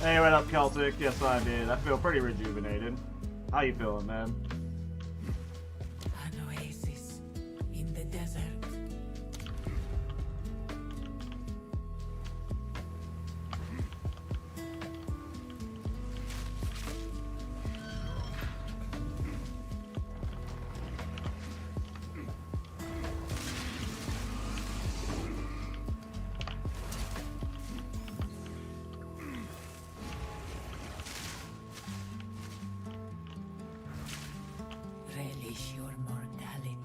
Hey, what up, Celtic? Yes, I did. I feel pretty rejuvenated. How you feeling, man? An oasis in the desert. Relish your mortality.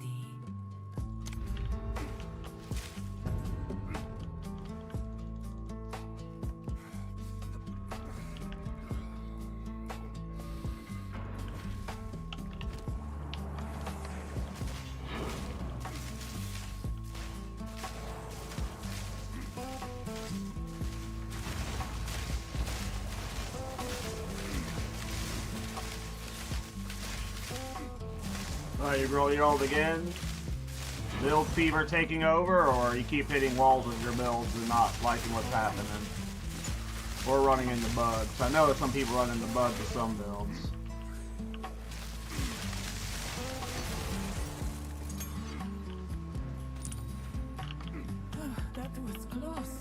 Alright, you rolled again. Build fever taking over, or you keep hitting walls with your builds and not liking what's happening? Or running into bugs. I know that some people run into bugs with some builds. That was close.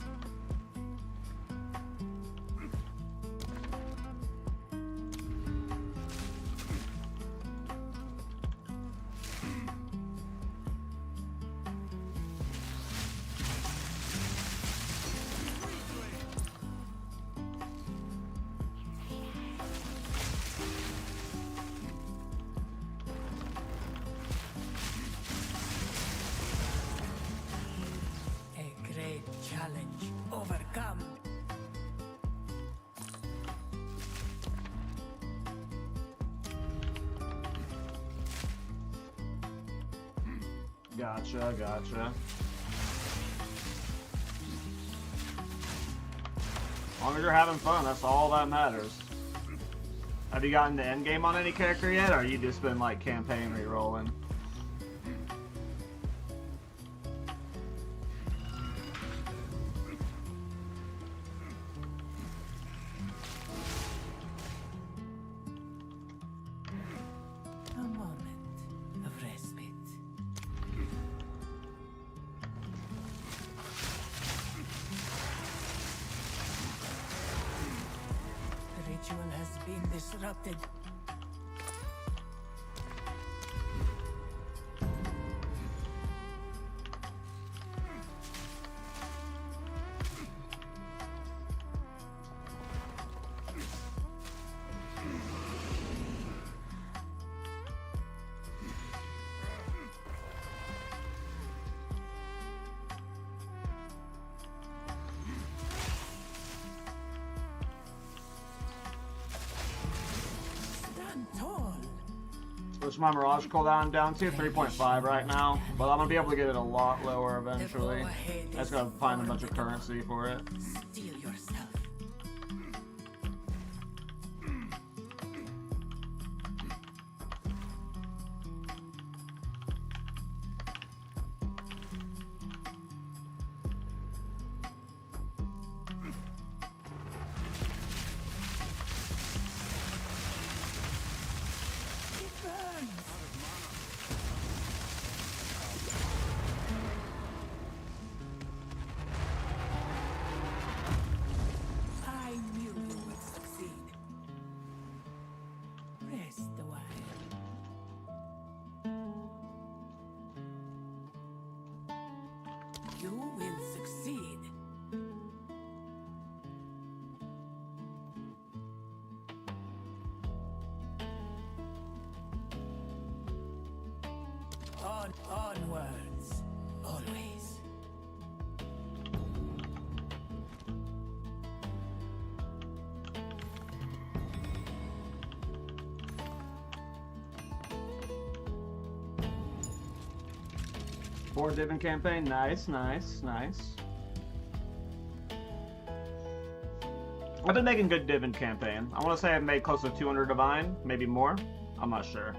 A great challenge overcome. Gotcha, gotcha. As long as you're having fun, that's all that matters. Have you gotten the end game on any character yet, or you just been like campaign re-rolling? A moment of respite. The ritual has been disrupted. Stand tall. What's my Mirage cooldown down to? 3.5 right now, but I'm gonna be able to get it a lot lower eventually. I just gotta find a bunch of currency for it. Steel yourself. It burns. I knew you would succeed. Rest a while. You will succeed. Onwards, always. Four Divin campaign, nice, nice, nice. I've been making good Divin campaign. I want to say I've made close to 200 Divine, maybe more. I'm not sure.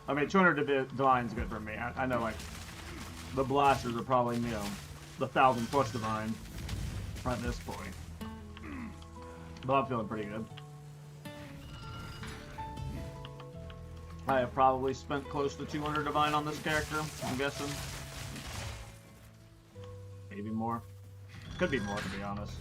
I mean, 200 divine is good for me. I know, like, the blasters are probably, you know, the 1,000 plus divine at this point. But I'm feeling pretty good. I have probably spent close to 200 divine on this character, I'm guessing. Maybe more. Could be more, to be honest.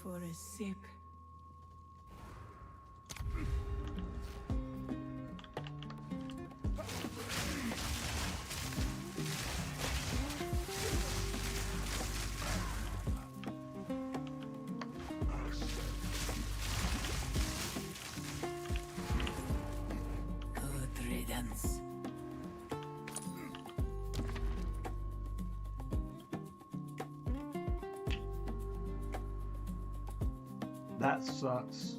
For a sip. Good riddance. That sucks.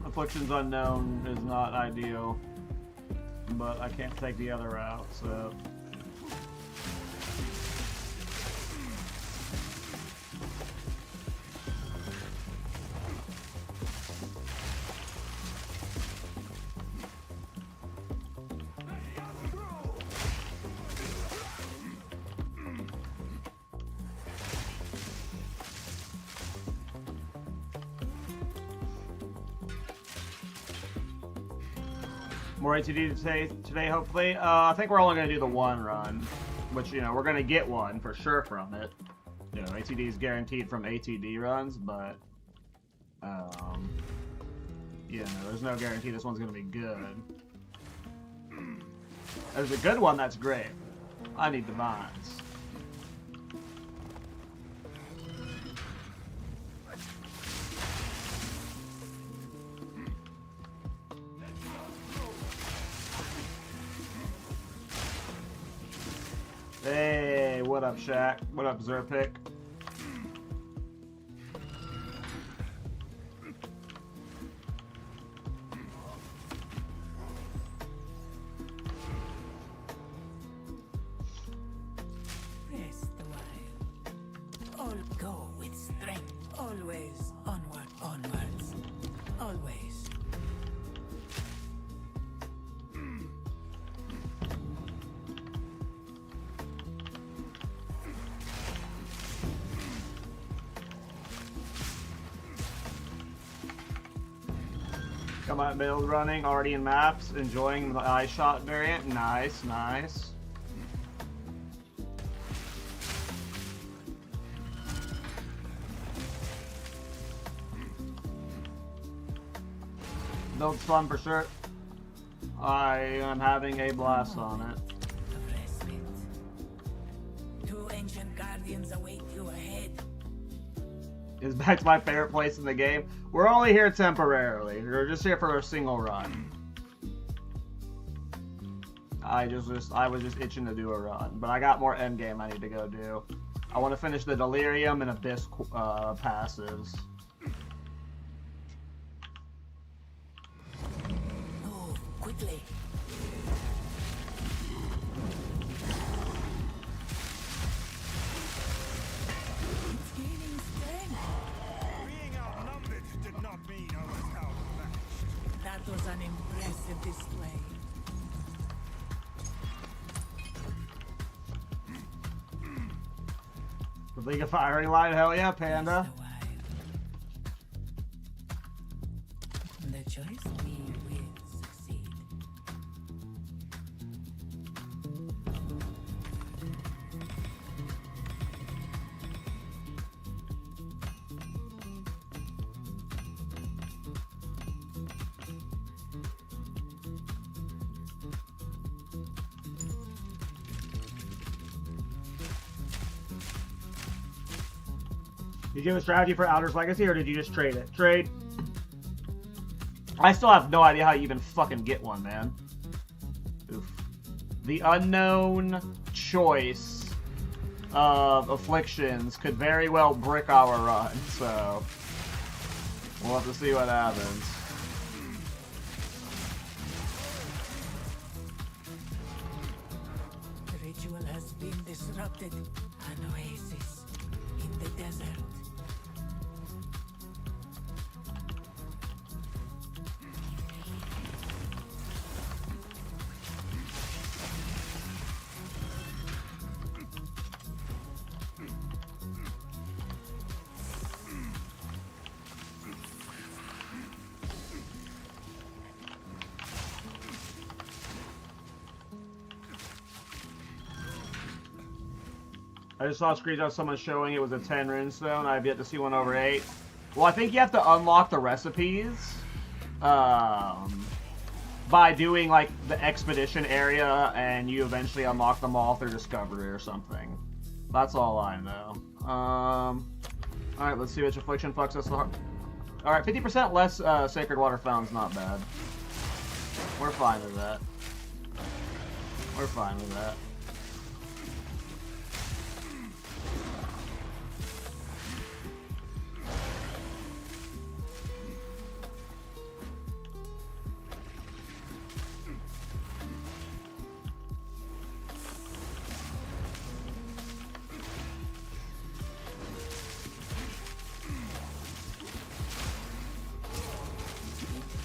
Affliction's unknown is not ideal, but I can't take the other route, so... More ATD today, hopefully. I think we're only going to do the one run, which, you know, we're going to get one for sure from it. You know, ATD is guaranteed from ATD runs, but, you know, there's no guarantee this one's going to be good. If there's a good one, that's great. I need divines. Hey, what up, Shaq? What up, Zerpic? Rest a while. All go with strength. Always onward, onwards. Always. Come on, build running, already in maps, enjoying the eye shot variant. Nice, nice. Build's fun for sure. I am having a blast on it. Two ancient guardians await you ahead. Is back to my favorite place in the game. We're only here temporarily. We're just here for a single run. I was just itching to do a run, but I got more endgame I need to go do. I want to finish the Delirium and Abyss passives. quickly. It's gaining strength. Being outnumbered did not mean I was outmatched. That was an impressive display. The League of Firing Line, hell yeah, Panda. That's the way. The choice we will succeed. Did you have a strategy for Outer's Legacy, or did you just trade it? Trade. I still have no idea how you even fucking get one, man. Oof. The unknown choice of afflictions could very well brick our run, so we'll have to see what happens. The ritual has been disrupted. An oasis in the desert. I just saw a screenshot of someone showing it was a 10 runestone. I've yet to see one over 8. Well, I think you have to unlock the recipes by doing like the expedition area, and you eventually unlock them all through discovery or something. That's all I know. Alright, let's see which affliction fucks us. Alright, 50% less Sacred Water Fountain's not bad. We're fine with that. We're fine with that.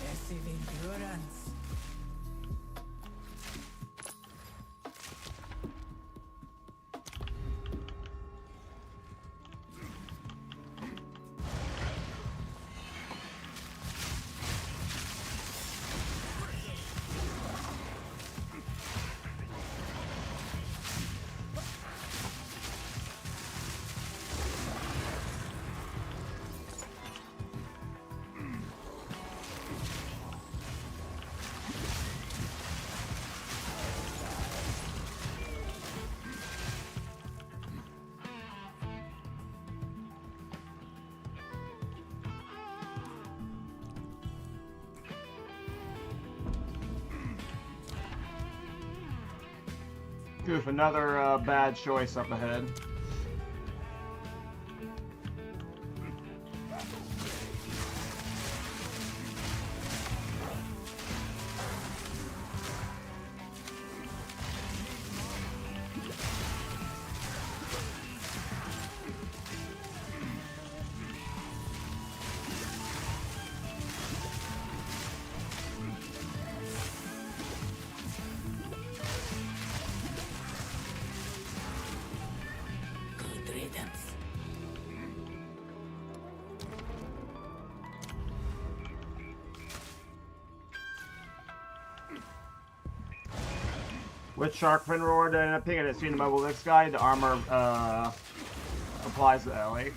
Impressive endurance. Goof, another bad choice up ahead. Good riddance. Which shark fin reward did I end up picking? I seen the mobile this guy. The armor applies to Ellie.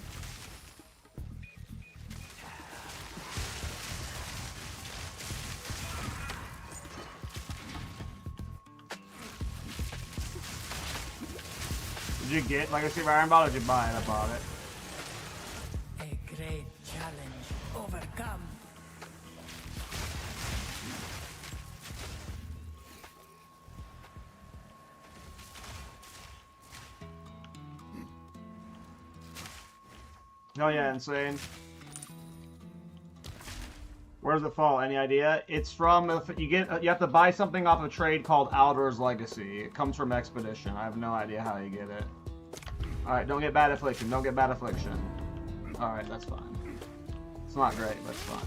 Did you get Legacy of Ironbound, or did you buy it? I bought it. A great challenge overcome. Oh yeah, insane. Where does it fall? Any idea? It's from you have to buy something off a trade called Alder's Legacy. It comes from Expedition. I have no idea how you get it. All right, don't get bad affliction. Don't get bad affliction. All right, that's fine. It's not great, but it's fine.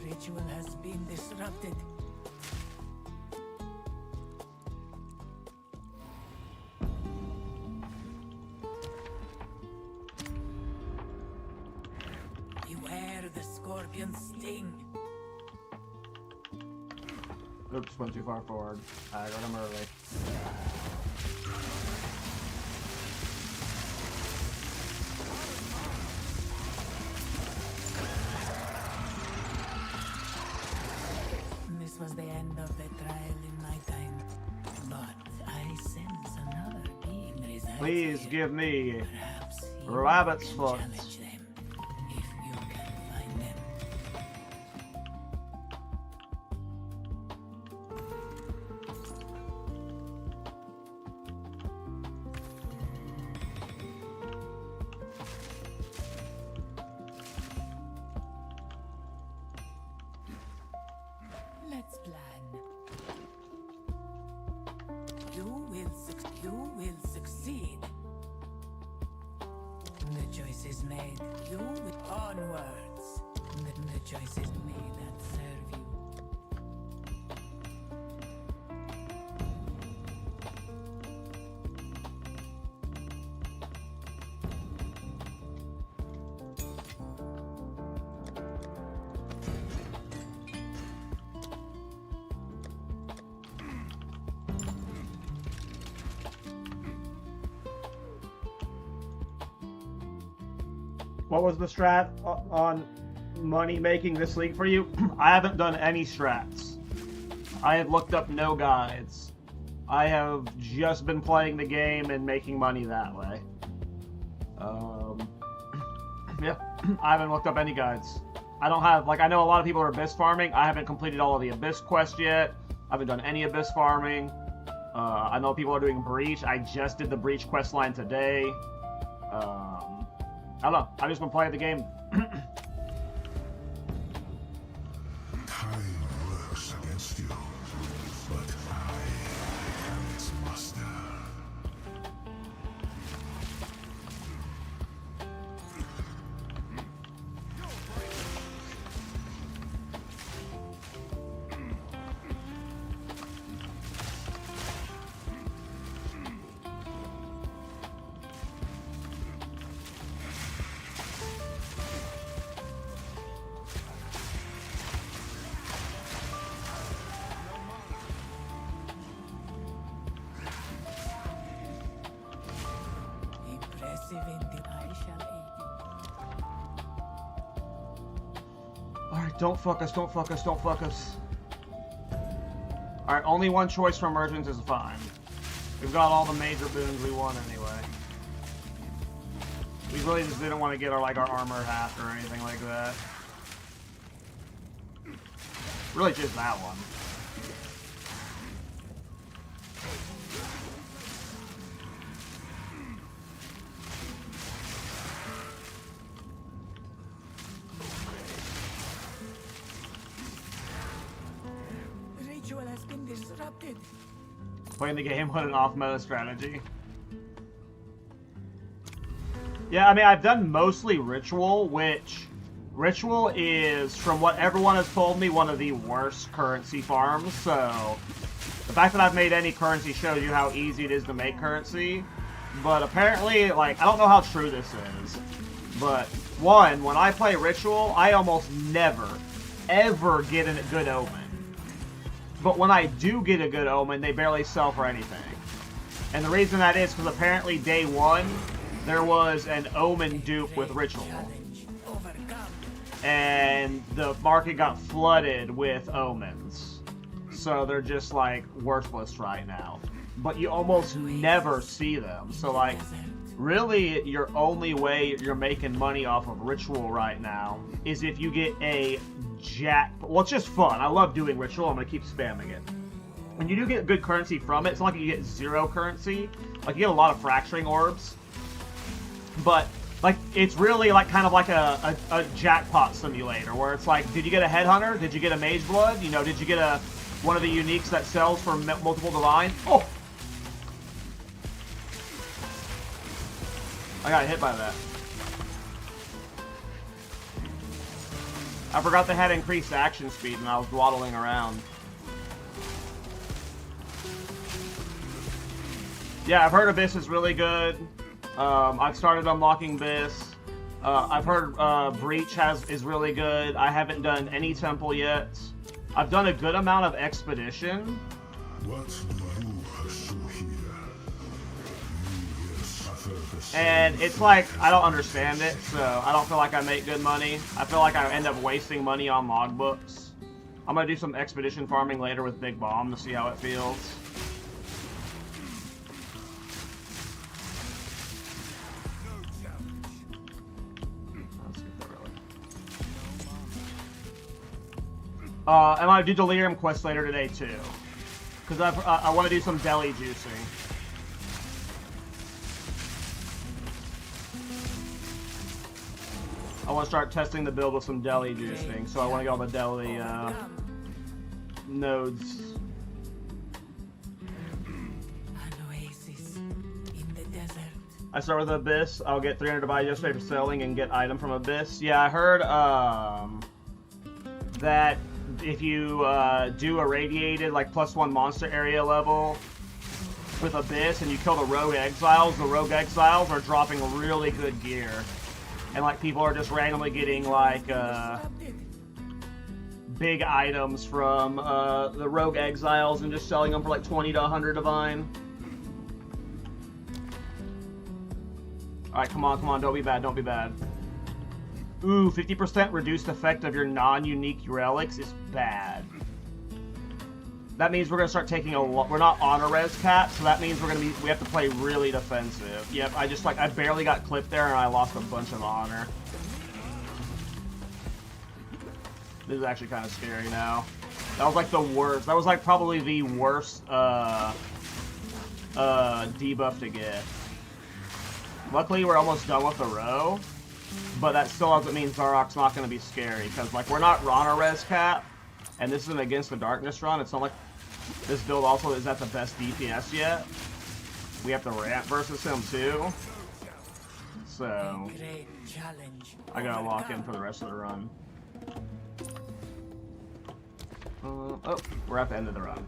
Ritual has been disrupted. Beware the scorpion sting. Oops, went too far forward. I got him early. This was the end of the trial in my time, but I sense another being resides Please here. give me Perhaps you rabbit's can foot. challenge them, if you can find them. Let's plan. You will succeed. The choice is made. You will onwards. The choice is made that serve you. What was the strat on money making this league for you? I haven't done any strats. I have looked up no guides. I have just been playing the game and making money that way. Yeah, I haven't looked up any guides. I don't have, like, I know a lot of people are abyss farming. I haven't completed all of the abyss quests yet. I haven't done any abyss farming. I know people are doing breach. I just did the breach quest line today. I don't know. I've just been playing the game. Time works against you, but I am its master. Impressive indeed. I shall aid you. Alright, don't fuck us, don't fuck us, don't fuck us. Alright, only one choice for emergence is fine. We've got all the major boons we want anyway. We really just didn't want to get our armor half or anything like that. Really just that one. Ritual has been disrupted. Playing the game with an off-meta strategy. Yeah, I mean, I've done mostly Ritual, which... Ritual is, from what everyone has told me, one of the worst currency farms, so... The fact that I've made any currency shows you how easy it is to make currency. But apparently, like, I don't know how true this is. But, one, when I play Ritual, I almost never, ever get a good omen. But when I do get a good omen, they barely sell for anything. And the reason that is because apparently day one, there was an omen dupe with Ritual. Challenge overcome. And the market got flooded with omens. So they're just like worthless right now. but you almost never see them. So like, really, your only way you're making money off of ritual right now is if you get a jackpot. Well, it's just fun. I love doing ritual. I'm gonna keep spamming it. When you do get good currency from it, it's not like you get zero currency. Like, you get a lot of fracturing orbs, but like, it's really like kind of like a jackpot simulator, where it's like, did you get a headhunter? Did you get a mage blood? You know, did you get one of the uniques that sells for multiple divine? Oh, I got hit by that. I forgot they had increased action speed and I was waddling around. Yeah, I've heard Abyss is really good. I've started unlocking Abyss. I've heard Breach is really good. I haven't done any temple yet. I've done a good amount of expedition. What do you pursue here? You will suffer the same And it's like, I don't understand it, so I don't feel like I make good money. I feel like I end up wasting money on logbooks. I'm gonna do some expedition farming later with Big Bomb to see how it feels. And I do Delirium quest later today too, because I want to do some deli juicing. I want to start testing the build with some deli juicing, so I want to get all the deli nodes. An oasis in the desert. I start with Abyss. I'll get 300 to buy yesterday for selling and get item from Abyss. Yeah, I heard that if you do irradiated, like +1 monster area level with Abyss and you kill the rogue exiles are dropping really good gear. And like, people are just randomly getting like big items from the rogue exiles and just selling them for like 20 to 100 divine. Alright, come on, don't be bad, don't be bad. Ooh, 50% reduced effect of your non-unique relics is bad. That means we're gonna start taking a lot. We're not on a res cap, so that means we have to play really defensive. Yep, I barely got clipped there and I lost a bunch of honor. This is actually kind of scary now. That was like the worst. That was like probably the worst debuff to get. Luckily, we're almost done with the row. But that still doesn't mean Zarok's not going to be scary, because like, we're not on a res cap, and this isn't against the darkness run. It's not like this build also is at the best DPS yet. We have to ramp versus him too, so I gotta lock in for the rest of the run. Oh, we're at the end of the run.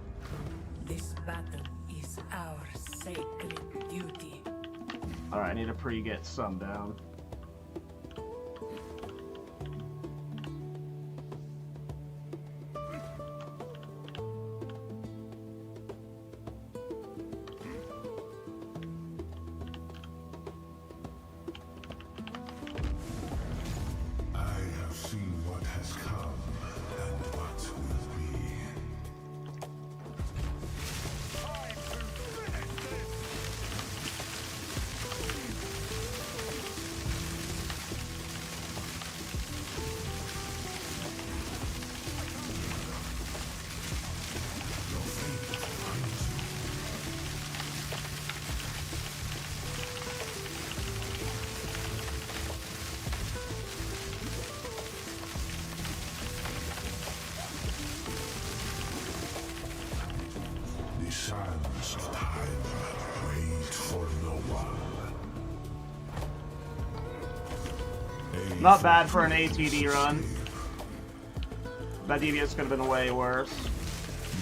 This battle is our sacred duty. All right, I need to pre-get some down. sands of time wait for no one. Not bad for an ATD run. That DBS could have been way worse.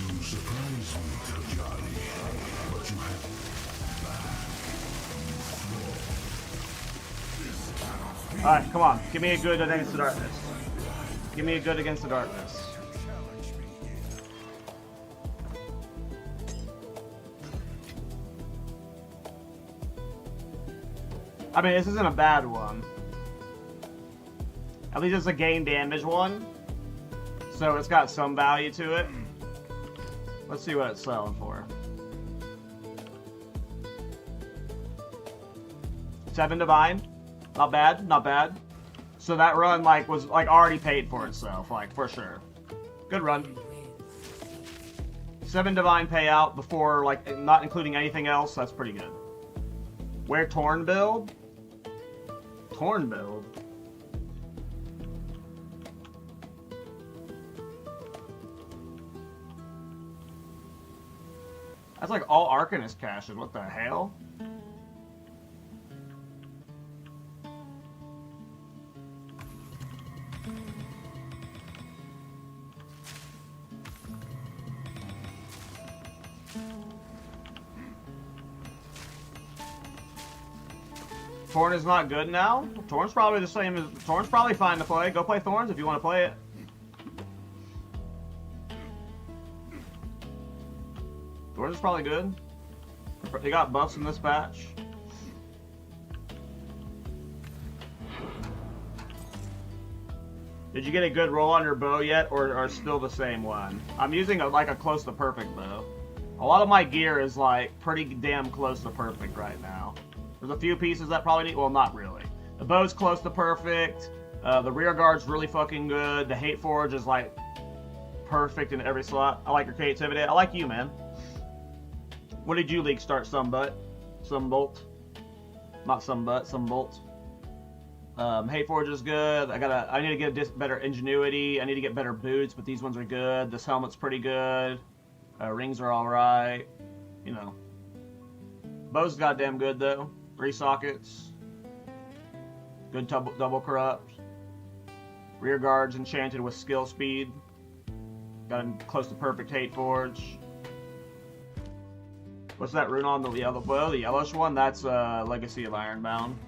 You surprise me, Tajani, but you have Alright, come on. Give me a good against the darkness. Give me a good against the darkness. I mean, this isn't a bad one. At least it's a gain damage one. So it's got some value to it. Let's see what it's selling for. 7 divine. Not bad, not bad. So that run, like, was, like, already paid for itself, like, for sure. Good run. 7 divine payout before, like, not including anything else. That's pretty good. Where Torn build? Torn build? That's like all Arcanist caches. What the hell? Thorn is not good now? Thorn's probably the same as... Thorn's probably fine to play. Go play Thorns if you want to play it. Thorns is probably good. They got buffs in this patch. Did you get a good roll on your bow yet, or still the same one? I'm using like a close to perfect bow. A lot of my gear is like pretty damn close to perfect right now. There's a few pieces that probably need, well, not really. The bow's close to perfect. The rear guard's really fucking good. The Hate Forge is like perfect in every slot. I like your creativity. I like you, man. What did you league start? Some bolt. Not some bolt. Hate Forge is good. I need to get better ingenuity. I need to get better boots, but these ones are good. This helmet's pretty good. Rings are alright. You know. Bow's goddamn good though. 3 sockets. Good double corrupt. Rear guard's enchanted with skill speed. Got a close to perfect Hate Forge. What's that rune on the yellow? Well, the yellowish one, that's Legacy of Ironbound.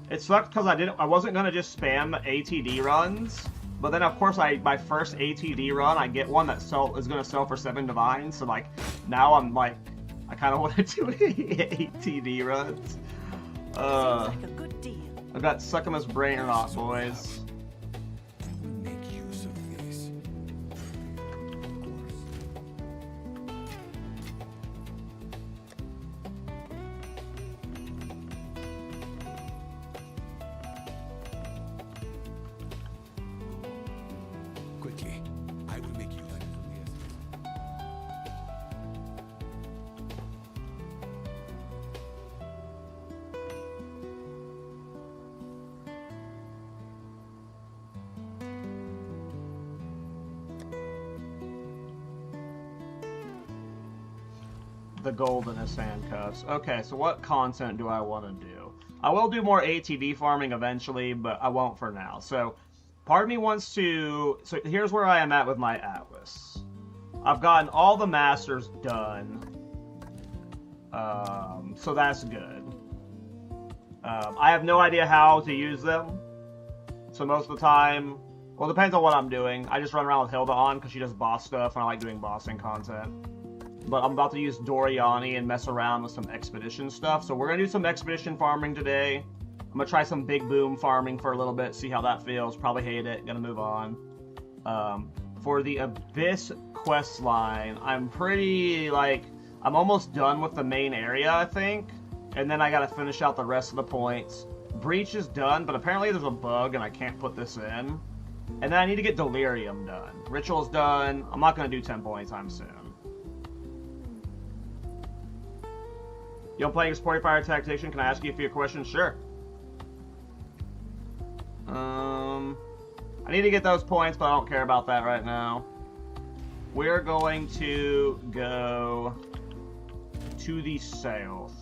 It sucked because I wasn't gonna just spam ATD runs, but then of course my first ATD run, I get one that is gonna sell for 7 divine. So like now I'm like, I kind of want to do ATD runs. Like a good deal. I've got Succumus Brain or not, boys. Make use of this. Quickly, I will make use of this. The goldenest handcuffs. Okay, so what content do I want to do? I will do more ATD farming eventually, but I won't for now. So, part of me wants to... So, here's where I am at with my Atlas. I've gotten all the masters done. So that's good. I have no idea how to use them. So most of the time... Well, it depends on what I'm doing. I just run around with Hilda on because she does boss stuff and I like doing bossing content. But I'm about to use Doriani and mess around with some expedition stuff. So we're going to do some expedition farming today. I'm going to try some big boom farming for a little bit, see how that feels. Probably hate it. Going to move on. For the Abyss quest line, I'm pretty, like, I'm almost done with the main area, I think. And then I got to finish out the rest of the points. Breach is done, but apparently there's a bug and I can't put this in. And then I need to get Delirium done. Ritual's done. I'm not going to do temple anytime soon. Yo, playing a Sporty Fire Tactician, can I ask you a few questions? Sure. I need to get those points, but I don't care about that right now. We're going to go to the south.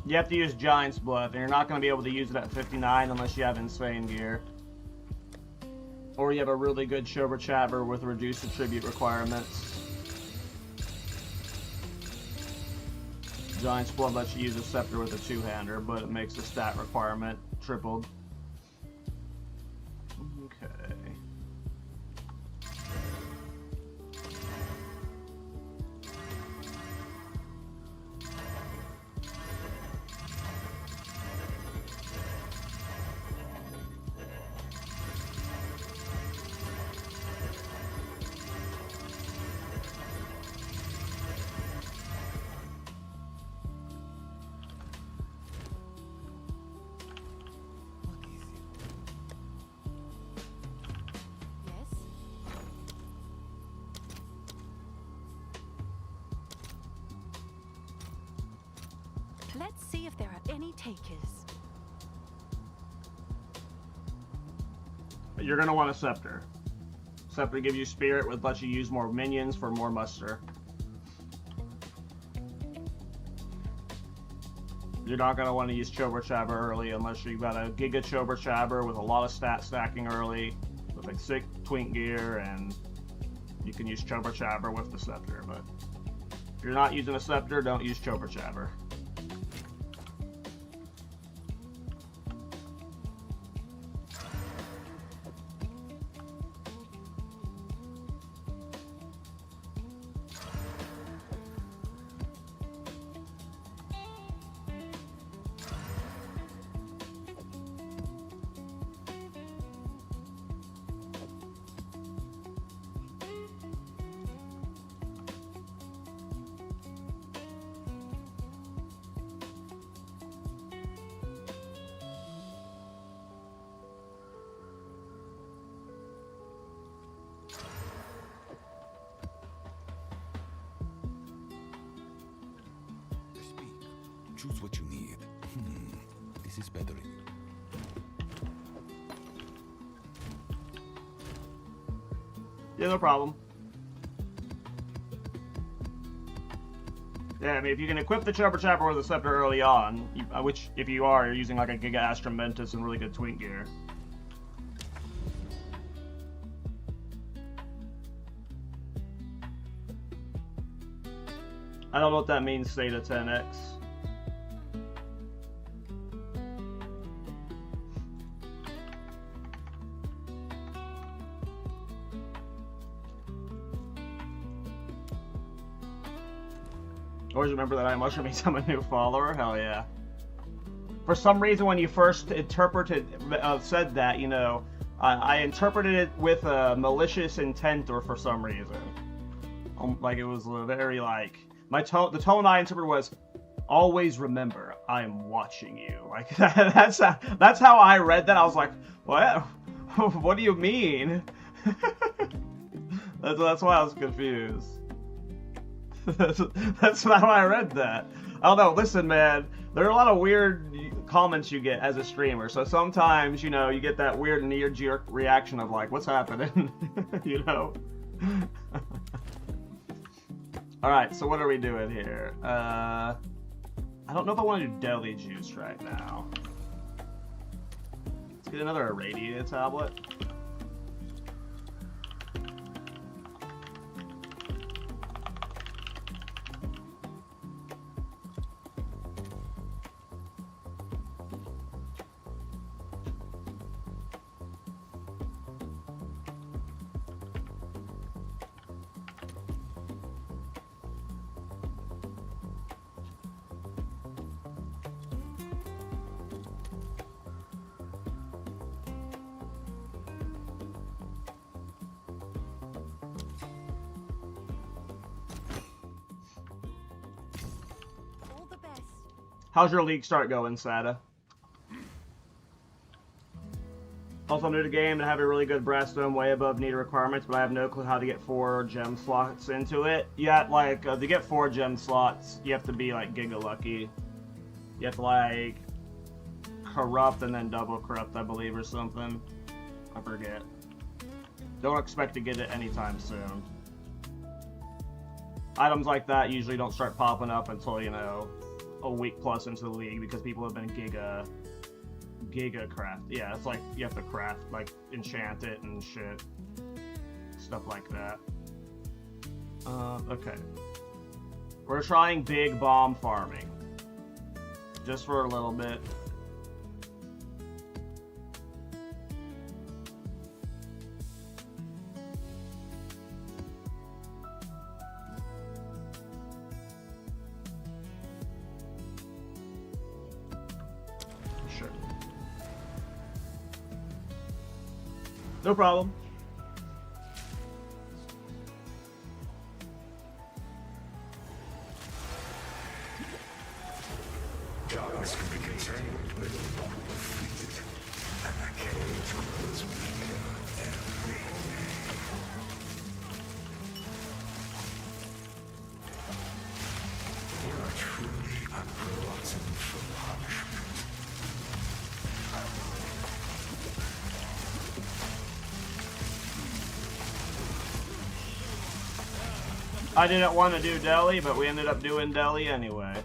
You have to use Giant's Blood, and you're not going to be able to use it at 59 unless you have insane gear. Or you have a really good Shover Chabber with reduced attribute requirements. Giant's Blood lets you use a Scepter with a 2-hander, but it makes the stat requirement tripled. Okay. Yes? Let's see if there are any takers. You're gonna want a scepter. Scepter gives you spirit, which lets you use more minions for more muster. You're not gonna want to use Chober Chabber early unless you've got a Giga Chober Chabber with a lot of stat stacking early, with like sick twink gear, and you can use Chober Chabber with the scepter. But if you're not using a scepter, don't use Chober Chabber. Speak. Choose what you need. This is better. Yeah, no problem. Yeah, I mean, if you can equip the Chober Chabber with the scepter early on, which if you are, you're using like a Giga Astrum Ventus and really good twink gear. I don't know what that means, State of 10x. Always remember that iMushroom means I'm a new follower. Hell yeah. For some reason, when you first interpreted, said that, you know, I interpreted it with a malicious intent, or for some reason, like it was a very like the tone I interpreted was, always remember I'm watching you. Like that's how I read that. I was like, what? What do you mean? that's why I was confused. That's not how I read that. I don't know. Listen, man, there are a lot of weird comments you get as a streamer. So sometimes, you know, you get that weird knee-jerk reaction of like, what's happening? You know? Alright, so what are we doing here? I don't know if I want to do Deli Juice right now. Let's get another Irradiated tablet. All the best. How's your league start going, Sada? Also new to game and have a really good Breaststone way above needed requirements, but I have no clue how to get 4 gem slots into it. Yeah, like, to get 4 gem slots, you have to be, like, Giga Lucky. You have to, like, Corrupt and then double Corrupt, I believe, or something. I forget. Don't expect to get it anytime soon. Items like that usually don't start popping up until, you know, a week plus into the league, because people have been Giga craft. Yeah, it's like you have to craft, like, enchant it and shit. Stuff like that. Okay. We're trying big bomb farming. Just for a little bit. No problem. Darkness can be contained, but not defeated. And the cage grows weaker every day. You are truly a glutton for punishment. I didn't want to do Delhi, but we ended up doing Delhi anyway.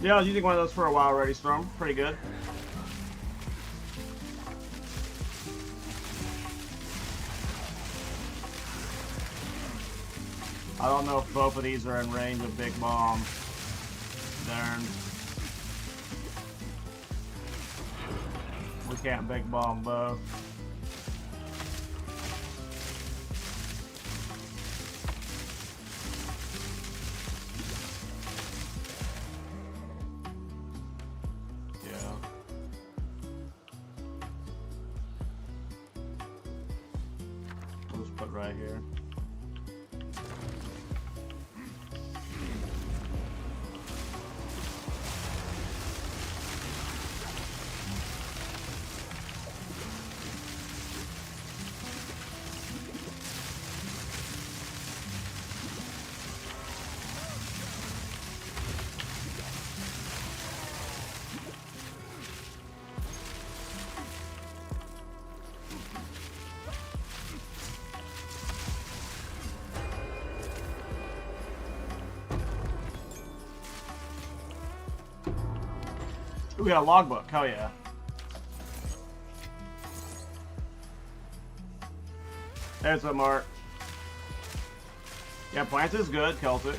Yeah, I was using one of those for a while already, Storm. Pretty good. I don't know if both of these are in range of Big Bomb. Darn. We can't Big Bomb both. Right here. Ooh, we got a logbook. Hell yeah. There's a mark. Yeah, Plants is good, Celtic.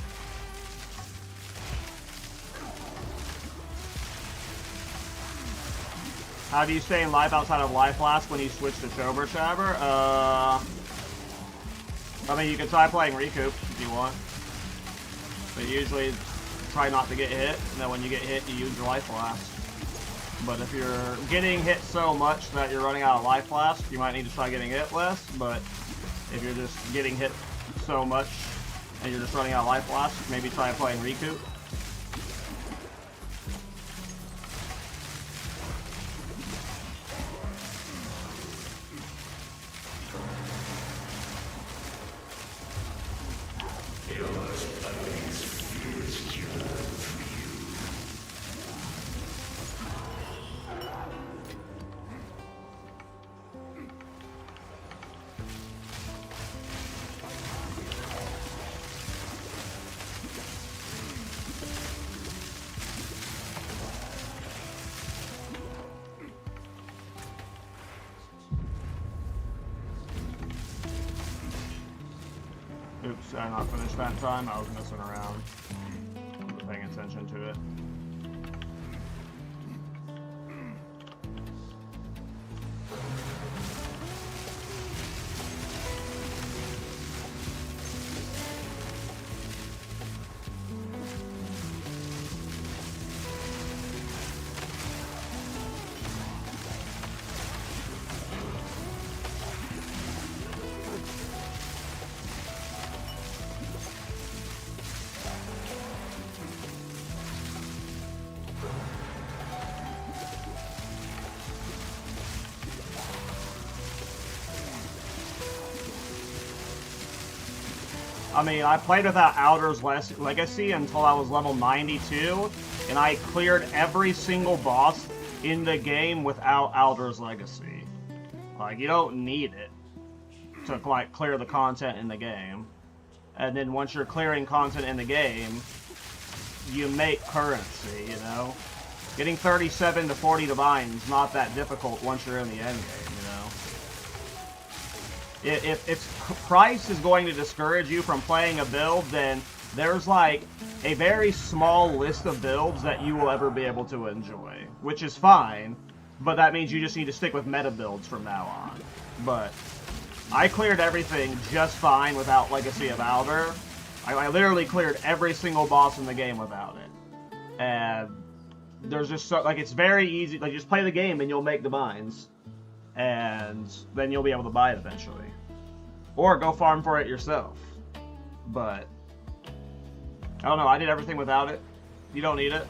How do you stay in life outside of Life Flask when you switch to Shober Shabber? I mean, you can try playing Recoup if you want. But usually, try not to get hit, and then when you get hit, you use your Life Flask. But if you're getting hit so much that you're running out of Life Flask, you might need to try getting hit less. But if you're just getting hit so much and you're just running out of Life Flask, maybe try playing Recoup. Oops, I not finished that time. I was messing around. I wasn't paying attention to it. I mean, I played without Outer's Legacy until I was level 92, and I cleared every single boss in the game without Outer's Legacy. Like, you don't need it to, like, clear the content in the game. And then once you're clearing content in the game, you make currency, you know? Getting 37 to 40 divines is not that difficult once you're in the end game, you know? If price is going to discourage you from playing a build, then there's like a very small list of builds that you will ever be able to enjoy, which is fine, but that means you just need to stick with meta builds from now on. But I cleared everything just fine without Legacy of Outer. I literally cleared every single boss in the game without it. And there's just so, like, it's very easy. Like, just play the game and you'll make divines. And then you'll be able to buy it eventually. Or go farm for it yourself. But I don't know, I did everything without it. You don't need it.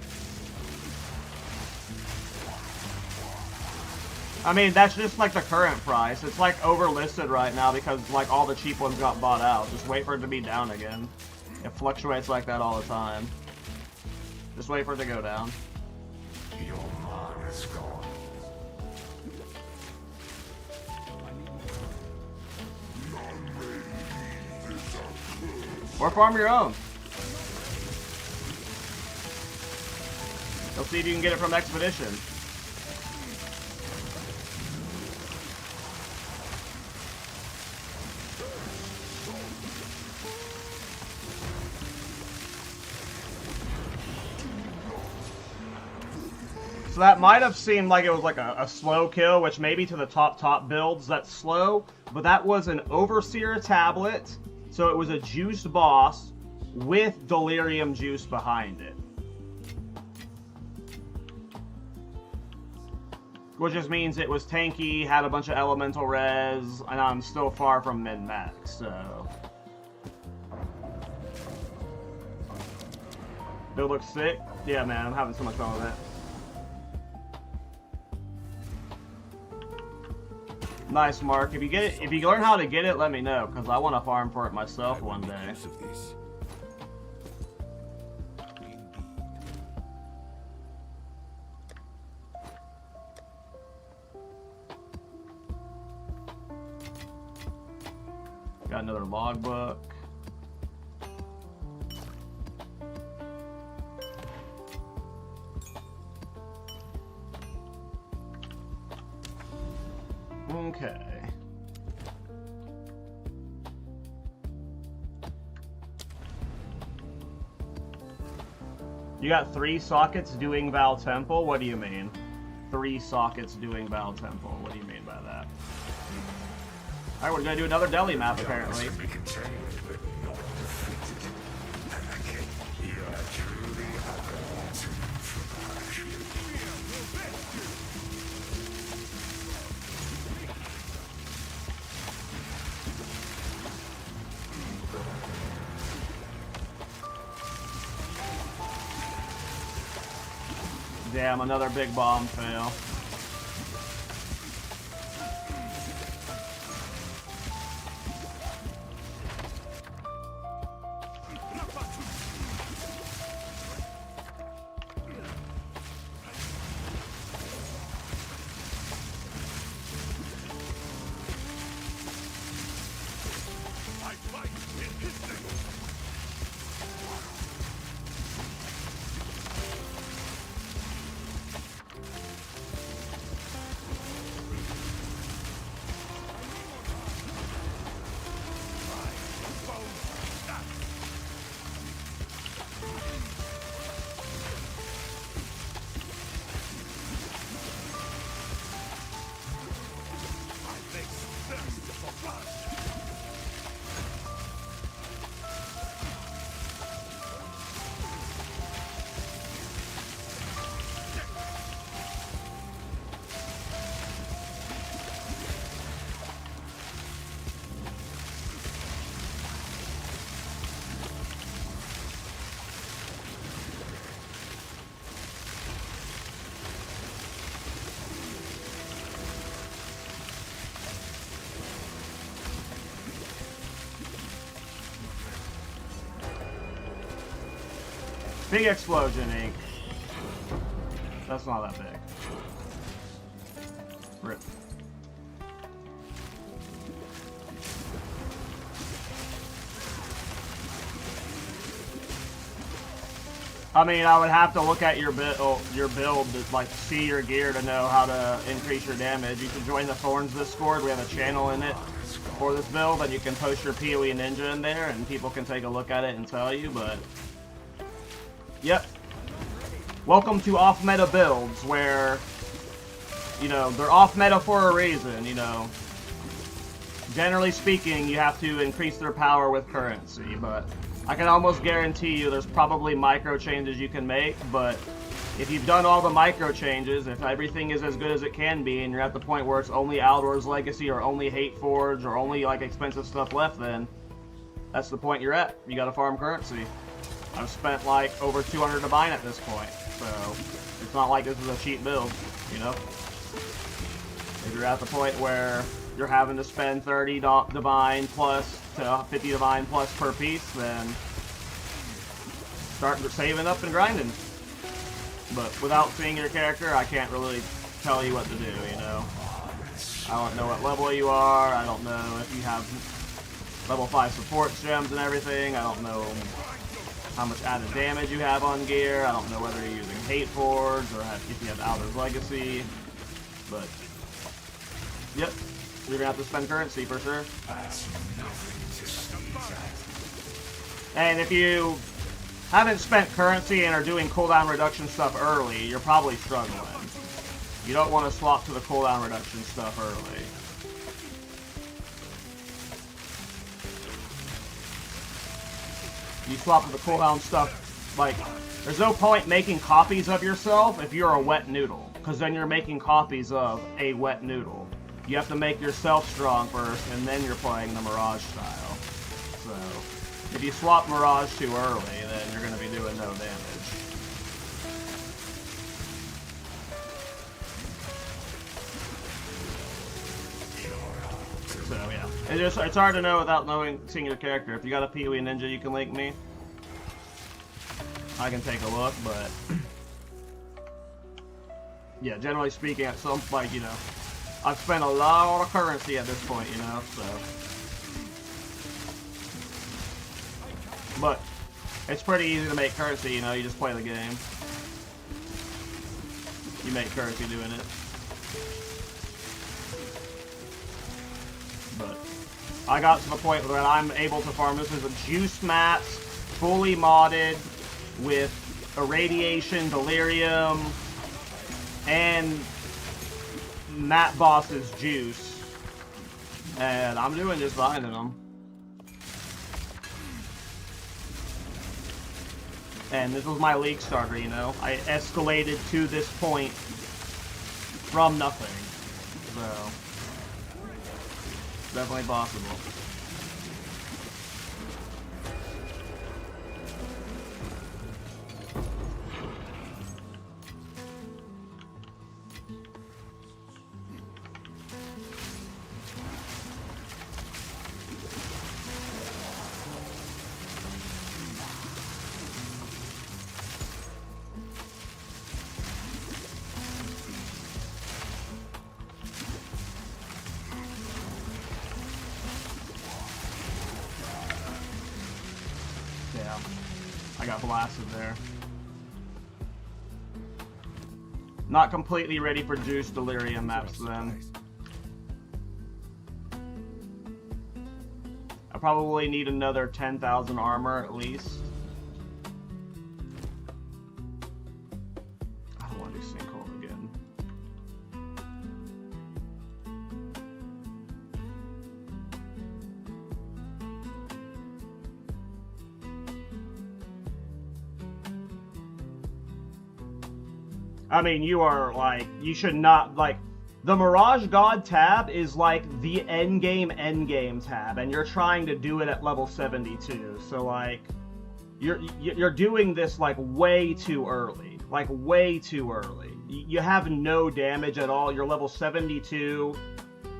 I mean, that's just like the current price. It's like overlisted right now because like all the cheap ones got bought out. Just wait for it to be down again. It fluctuates like that all the time. Just wait for it to go down. Your mind is gone. Or farm your own. You'll see if you can get it from Expedition. So that might have seemed like it was like a slow kill, which maybe to the top builds that's slow, but that was an Overseer tablet, so it was a juiced boss with Delirium juice behind it. Which just means it was tanky, had a bunch of elemental res, and I'm still far from min-max, so... Build looks sick? Yeah, man, I'm having so much fun with it. Nice, Mark. If you get it, if you learn how to get it, let me know, because I want to farm for it myself one day. Got another logbook. Okay. You got 3 sockets doing Val Temple? What do you mean? 3 sockets doing Val Temple. What do you mean by that? Alright, we're gonna do another Delhi map apparently. Damn, another big bomb fail. Big explosion, ink. That's not that big. Rip. I mean, I would have to look at your build to like see your gear to know how to increase your damage. You can join the Thorns Discord. We have a channel in it for this build, and you can post your PoE Ninja in there, and people can take a look at it and tell you. But yep, welcome to off meta builds, where you know they're off meta for a reason. You know, generally speaking, you have to increase their power with currency, but I can almost guarantee you there's probably micro changes you can make, but if you've done all the micro changes, if everything is as good as it can be, and you're at the point where it's only Aldor's Legacy or only Hateforge or only like expensive stuff left, then that's the point you're at. You gotta farm currency. I've spent like over 200 Divine at this point, so it's not like this is a cheap build, you know? If you're at the point where you're having to spend 30 Divine plus to 50 Divine plus per piece, then start saving up and grinding. But without seeing your character, I can't really tell you what to do, you know? I don't know what level you are, I don't know if you have level 5 support gems and everything, I don't know how much added damage you have on gear, I don't know whether you're using Hateforge or if you have Aldor's Legacy, but yep, you're gonna have to spend currency for sure. And if you haven't spent currency and are doing cooldown reduction stuff early, you're probably struggling. You don't want to swap to the cooldown reduction stuff early. You swap to the cooldown stuff, like, there's no point making copies of yourself if you're a wet noodle, because then you're making copies of a wet noodle. You have to make yourself strong first, and then you're playing the Mirage style. So, if you swap Mirage too early, then you're going to be doing no damage. So, yeah. It's hard to know without seeing your character. If you got a PoE Ninja, you can link me. I can take a look, but yeah, generally speaking, at some, like, you know, I've spent a lot of currency at this point, you know, so. But it's pretty easy to make currency, you know, you just play the game. You make currency doing it. But I got to the point where I'm able to farm. This is a juice mats, fully modded, with irradiation, delirium, and Mat Boss's juice, and I'm doing just fine in them. And this was my league starter, you know. I escalated to this point from nothing, so definitely possible. Yeah, I got blasted there. Not completely ready for juice delirium maps then. I probably need another 10,000 armor at least. I don't want to do sinkhole again. I mean, you are, like, you should not, like, the Mirage God tab is, like, the endgame tab, and you're trying to do it at level 72, so, like, you're doing this, like, way too early. Like, way too early. You have no damage at all, you're level 72,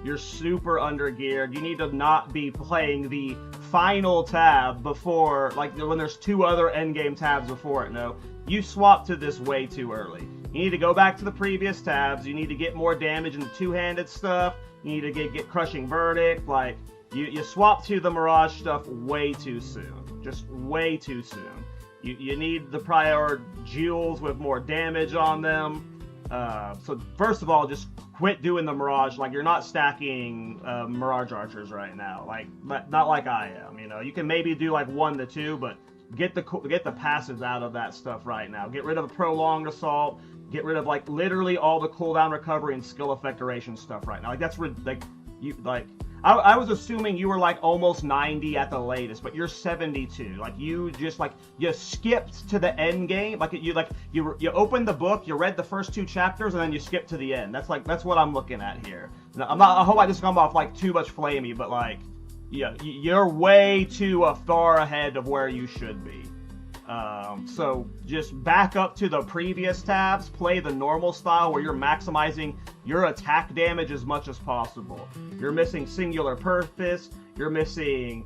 You're super undergeared. You need to not be playing the final tab before, like when there's 2 other endgame tabs before it. No, you swapped to this way too early. You need to go back to the previous tabs. You need to get more damage in the 2-handed stuff. You need to get Crushing Verdict. Like, you swap to the Mirage stuff way too soon. Just way too soon. You need the prior jewels with more damage on them. So first of all, just quit doing the Mirage. Like, you're not stacking Mirage archers right now. Like, not like I am. You know, you can maybe do like 1 to 2, but get the passives out of that stuff right now. Get rid of the prolonged assault. Get rid of like literally all the cooldown recovery and skill effect duration stuff right now. Like, that's like you like. I was assuming you were like almost 90 at the latest, but you're 72. Like, you just like you skipped to the end game. Like you opened the book, you read the first 2 chapters, and then you skipped to the end. That's what I'm looking at here. Now, I hope I just come off like too much flamey, but like, yeah, you're way too far ahead of where you should be. So just back up to the previous tabs, play the normal style where you're maximizing your attack damage as much as possible. You're missing Singular Purpose, you're missing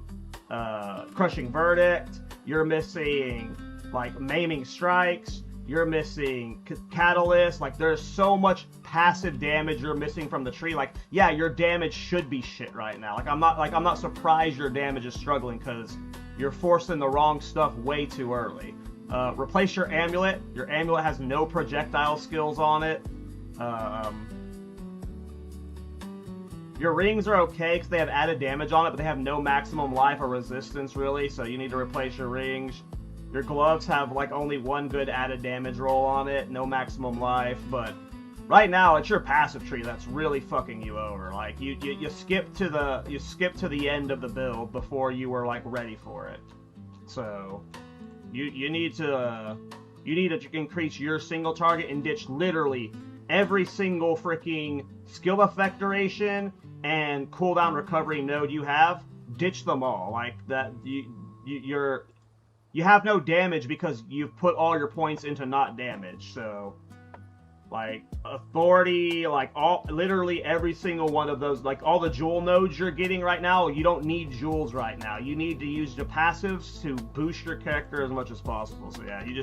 Crushing Verdict, you're missing like Maiming Strikes, you're missing Catalyst. Like, there's so much passive damage you're missing from the tree. Like, yeah, your damage should be shit right now. Like, I'm not surprised your damage is struggling, because you're forcing the wrong stuff way too early. Replace your amulet. Your amulet has no projectile skills on it. Your rings are okay because they have added damage on it, but they have no maximum life or resistance, really, so you need to replace your rings. Your gloves have like only 1 good added damage roll on it, no maximum life, but right now it's your passive tree that's really fucking you over. Like, you skip to the end of the build before you were like ready for it. So you need to increase your single target and ditch literally every single freaking skill effect duration and cooldown recovery node you have. Ditch them all. Like, that you have no damage because you've put all your points into not damage. So like authority, like literally every single one of those, like all the jewel nodes you're getting right now, you don't need jewels right now. You need to use the passives to boost your character as much as possible. So yeah, you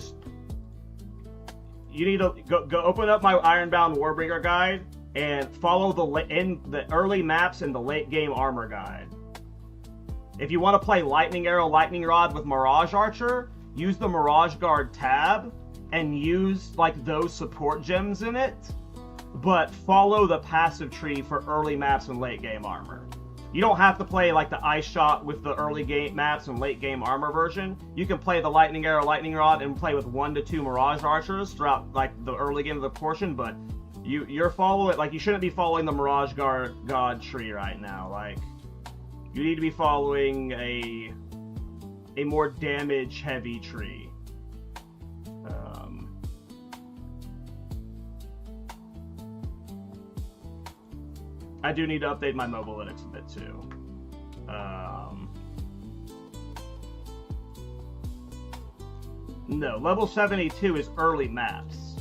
need to go open up my Ironbound Warbringer guide and follow the early maps and the late game armor guide. If you want to play Lightning Arrow, Lightning Rod with Mirage Archer, use the Mirage Guard tab and use like those support gems in it, but follow the passive tree for early maps and late game armor. You don't have to play like the Ice Shot with the early game maps and late game armor version. You can play the Lightning Arrow, Lightning Rod, and play with 1 to 2 Mirage Archers throughout like the early game of the portion, but you're following, like, you shouldn't be following the Mirage God tree right now. Like, you need to be following a more damage heavy tree. I do need to update my mobalytics a bit too. No, level 72 is early maps.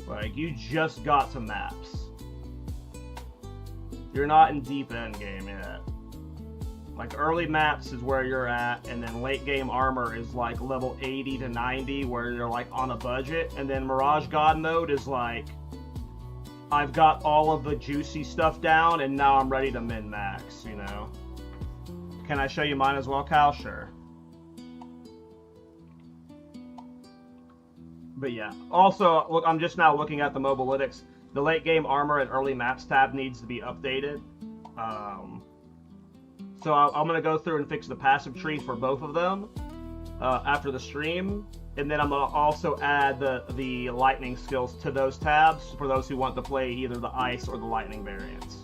Like, you just got to maps. You're not in deep end game yet. Like, early maps is where you're at, and then late game armor is like level 80 to 90 where you're like on a budget, and then Mirage God mode is like, I've got all of the juicy stuff down, and now I'm ready to min-max, you know? Can I show you mine as well, Cal? Sure. But yeah. Also, look, I'm just now looking at the mobalytics. The late game armor and early maps tab needs to be updated. So I'm going to go through and fix the passive tree for both of them after the stream. And then I'm going to also add the lightning skills to those tabs for those who want to play either the ice or the lightning variants.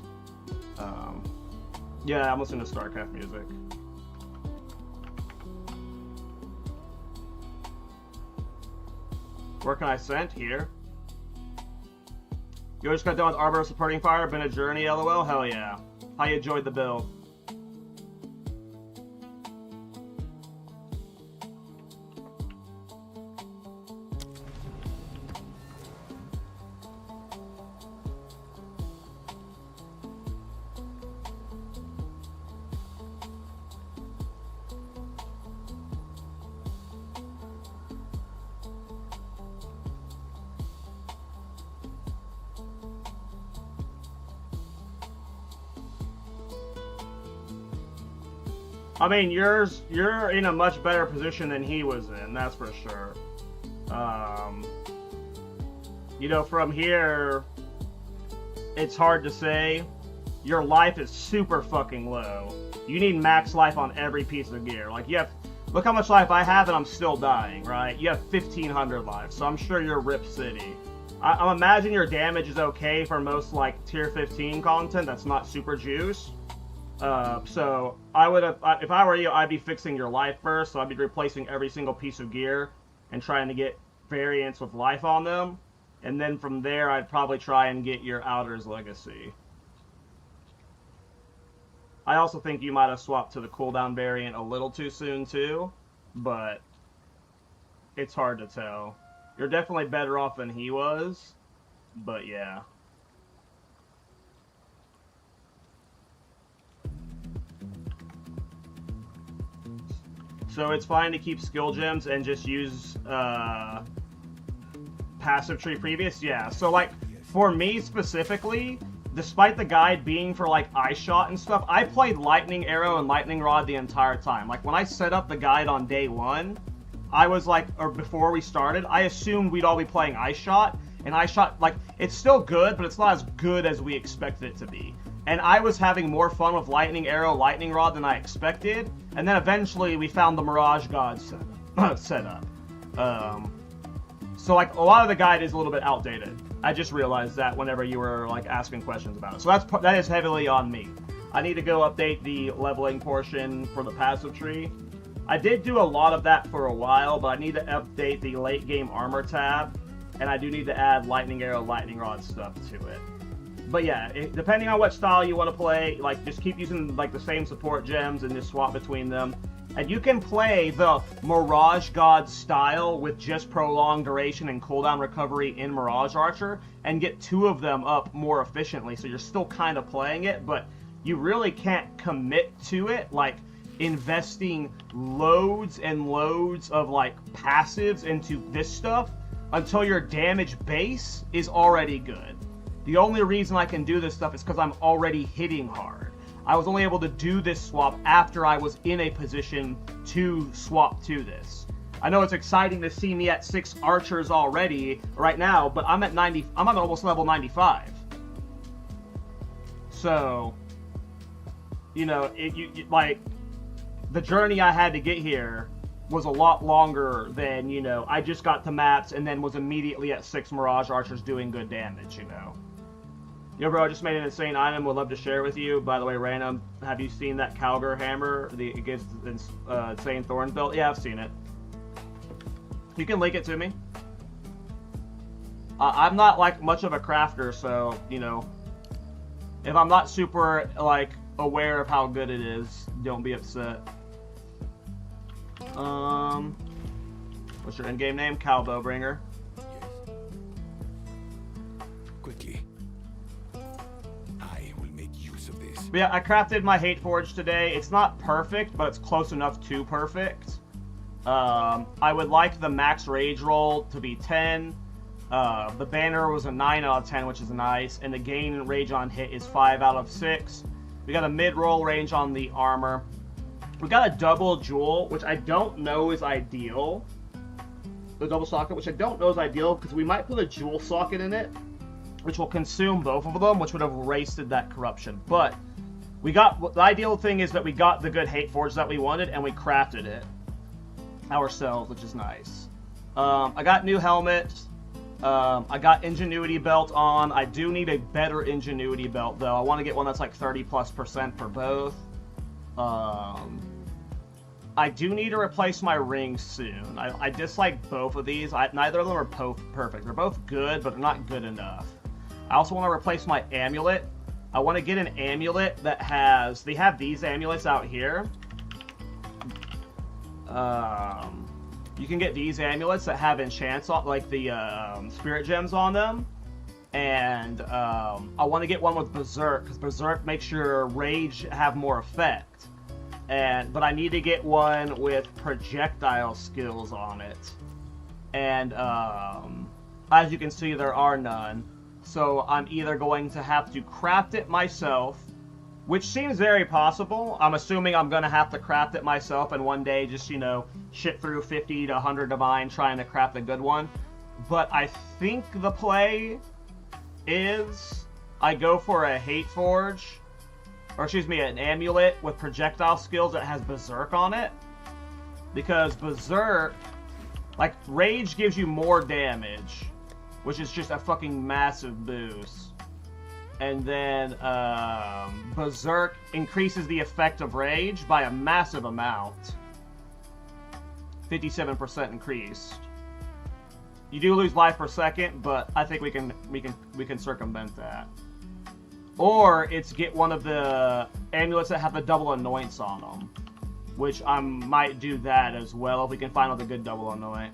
Yeah, I'm listening to StarCraft music. Where can I send? Here. You just got done with Arbor supporting fire? Been a journey, lol? Hell yeah. How you enjoyed the build? I mean, you're in a much better position than he was in, that's for sure. You know, from here, it's hard to say. Your life is super fucking low. You need max life on every piece of gear. Like, you have, look how much life I have and I'm still dying, right? You have 1,500 life, so I'm sure you're Rip City. I'm imagining your damage is okay for most, like, tier 15 content that's not super juice. So I would have, if I were you, I'd be fixing your life first, so I'd be replacing every single piece of gear and trying to get variants with life on them. And then from there, I'd probably try and get your Outer's Legacy. I also think you might have swapped to the cooldown variant a little too soon too, but it's hard to tell. You're definitely better off than he was, but yeah. So it's fine to keep skill gems and just use passive tree previous? Yeah, so like, for me specifically, despite the guide being for like eye shot and stuff, I played lightning arrow and lightning rod the entire time. Like when I set up the guide on day one, I was like, or before we started, I assumed we'd all be playing eye shot, and eye shot, like, it's still good, but it's not as good as we expected it to be. And I was having more fun with lightning arrow, lightning rod than I expected, and then eventually we found the Mirage God setup. So like a lot of the guide is a little bit outdated. I just realized that whenever you were like asking questions about it. So that is heavily on me. I need to go update the leveling portion for the passive tree. I did do a lot of that for a while, but I need to update the late game armor tab, and I do need to add lightning arrow, lightning rod stuff to it. But yeah, depending on what style you want to play, like just keep using like the same support gems and just swap between them. And you can play the Mirage God style with just prolonged duration and cooldown recovery in Mirage Archer and get 2 of them up more efficiently. So you're still kind of playing it, but you really can't commit to it, like investing loads and loads of like passives into this stuff until your damage base is already good. The only reason I can do this stuff is because I'm already hitting hard. I was only able to do this swap after I was in a position to swap to this. I know it's exciting to see me at 6 archers already right now, but I'm at almost level 95. So, you know, like, the journey I had to get here was a lot longer than, you know, I just got to maps and then was immediately at 6 Mirage archers doing good damage, you know. Yo, bro, I just made an insane item. Would love to share with you. By the way, random, have you seen that Calgar hammer? It gives insane thorn belt? Yeah, I've seen it. You can link it to me. I'm not, like, much of a crafter, so, you know, if I'm not super, like, aware of how good it is, don't be upset. What's your in-game name? Warbringer. Yes. Quickly. I will make use of this. But yeah, I crafted my Hate Forge today. It's not perfect, but it's close enough to perfect. I would like the max rage roll to be 10. The banner was a 9 out of 10, which is nice. And the gain rage on hit is 5 out of 6. We got a mid-roll range on the armor. We got a double jewel, which I don't know is ideal. The double socket, which I don't know is ideal, because we might put a jewel socket in it, which will consume both of them, which would have wasted that corruption. But we got, the ideal thing is that we got the good Hate Forge that we wanted, and we crafted it ourselves, which is nice. I got new helmets. I got Ingenuity belt on. I do need a better Ingenuity belt, though. I want to get one that's like 30+% for both. I do need to replace my rings soon. I dislike both of these. Neither of them are perfect. They're both good, but they're not good enough. I also want to replace my amulet. I want to get an amulet that has... They have these amulets out here. You can get these amulets that have enchants on, like the spirit gems on them. And I want to get one with Berserk, because Berserk makes your rage have more effect. But I need to get one with projectile skills on it. And as you can see, there are none. So I'm either going to have to craft it myself, which seems very possible. I'm assuming I'm gonna have to craft it myself and one day just, you know, shit through 50 to 100 divine trying to craft a good one. But I think the play is I go for a hate forge, or excuse me, an amulet with projectile skills that has berserk on it, because berserk, like, rage gives you more damage, which is just a fucking massive boost, and then berserk increases the effect of rage by a massive amount, 57% increased. You do lose life per second, but I think we can circumvent that. Or it's get one of the amulets that have the double anoints on them, which I might do that as well if we can find out the good double anoint.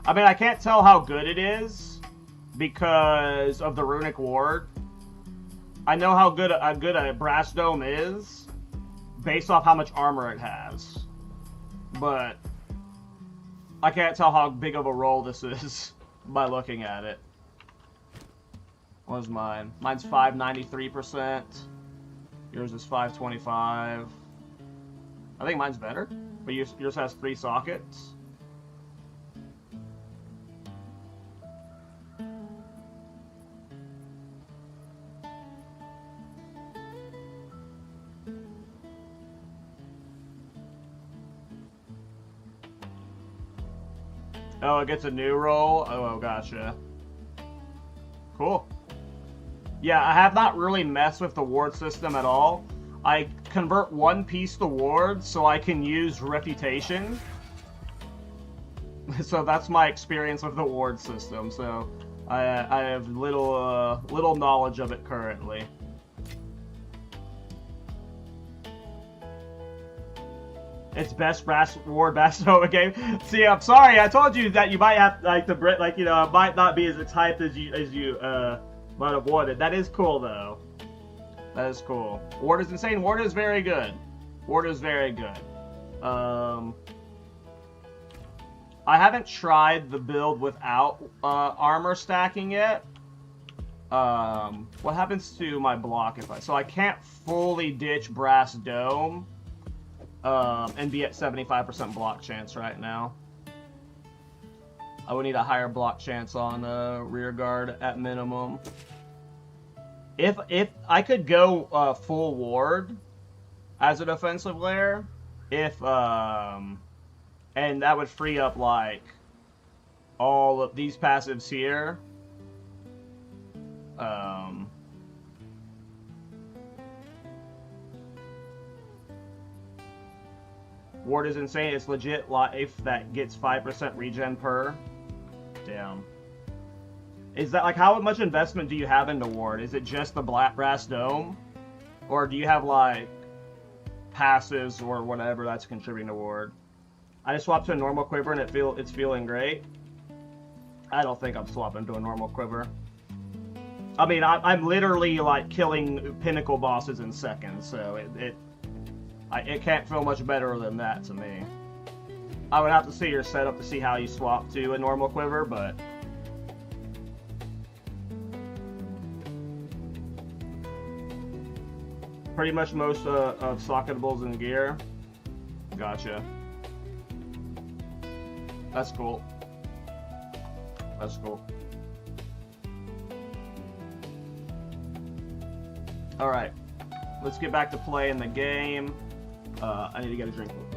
I mean, I can't tell how good it is because of the runic ward. I know how good a brass dome is based off how much armor it has, but I can't tell how big of a roll this is by looking at it. What is mine? Mine's 593%. Yours is 525. I think mine's better, but yours has 3 sockets. Oh, it gets a new roll? Oh, gotcha. Cool. Yeah, I have not really messed with the ward system at all. I convert one piece to ward so I can use reputation. So that's my experience with the ward system. So I have little knowledge of it currently. It's best brass ward Nova game. See, I'm sorry. I told you that you might have you know, I might not be as hyped as you might have wanted. That is cool though. That is cool. Ward is insane. Ward is very good. Ward is very good. I haven't tried the build without armor stacking yet. What happens to my block if so I can't fully ditch brass dome. And be at 75% block chance right now. I would need a higher block chance on rear guard at minimum. If I could go full ward as an offensive layer, and that would free up like all of these passives here. Ward is insane. It's legit life that gets 5% regen per. Damn. Is that like how much investment do you have into Ward? Is it just the black brass dome, or do you have like passives or whatever that's contributing to Ward? I just swapped to a normal quiver and it's feeling great. I don't think I'm swapping to a normal quiver. I mean, I'm literally like killing pinnacle bosses in seconds, so it can't feel much better than that to me. I would have to see your setup to see how you swap to a normal quiver, but pretty much most of socketables in gear. Gotcha. That's cool. That's cool. Alright. Let's get back to playing the game. I need to get a drink real quick.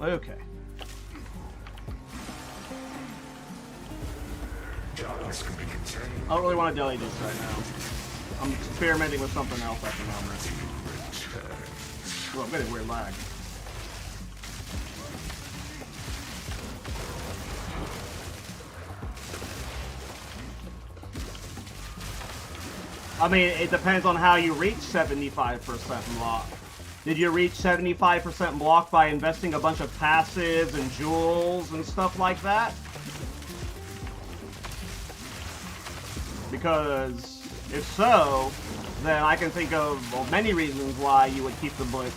Okay. I don't really want a deli juice right now. I'm experimenting with something else at the moment. Oh, I'm getting weird lag. I mean, it depends on how you reach 75% block. Did you reach 75% block by investing a bunch of passives and jewels and stuff like that? Because if so, then I can think of many reasons why you would keep the book.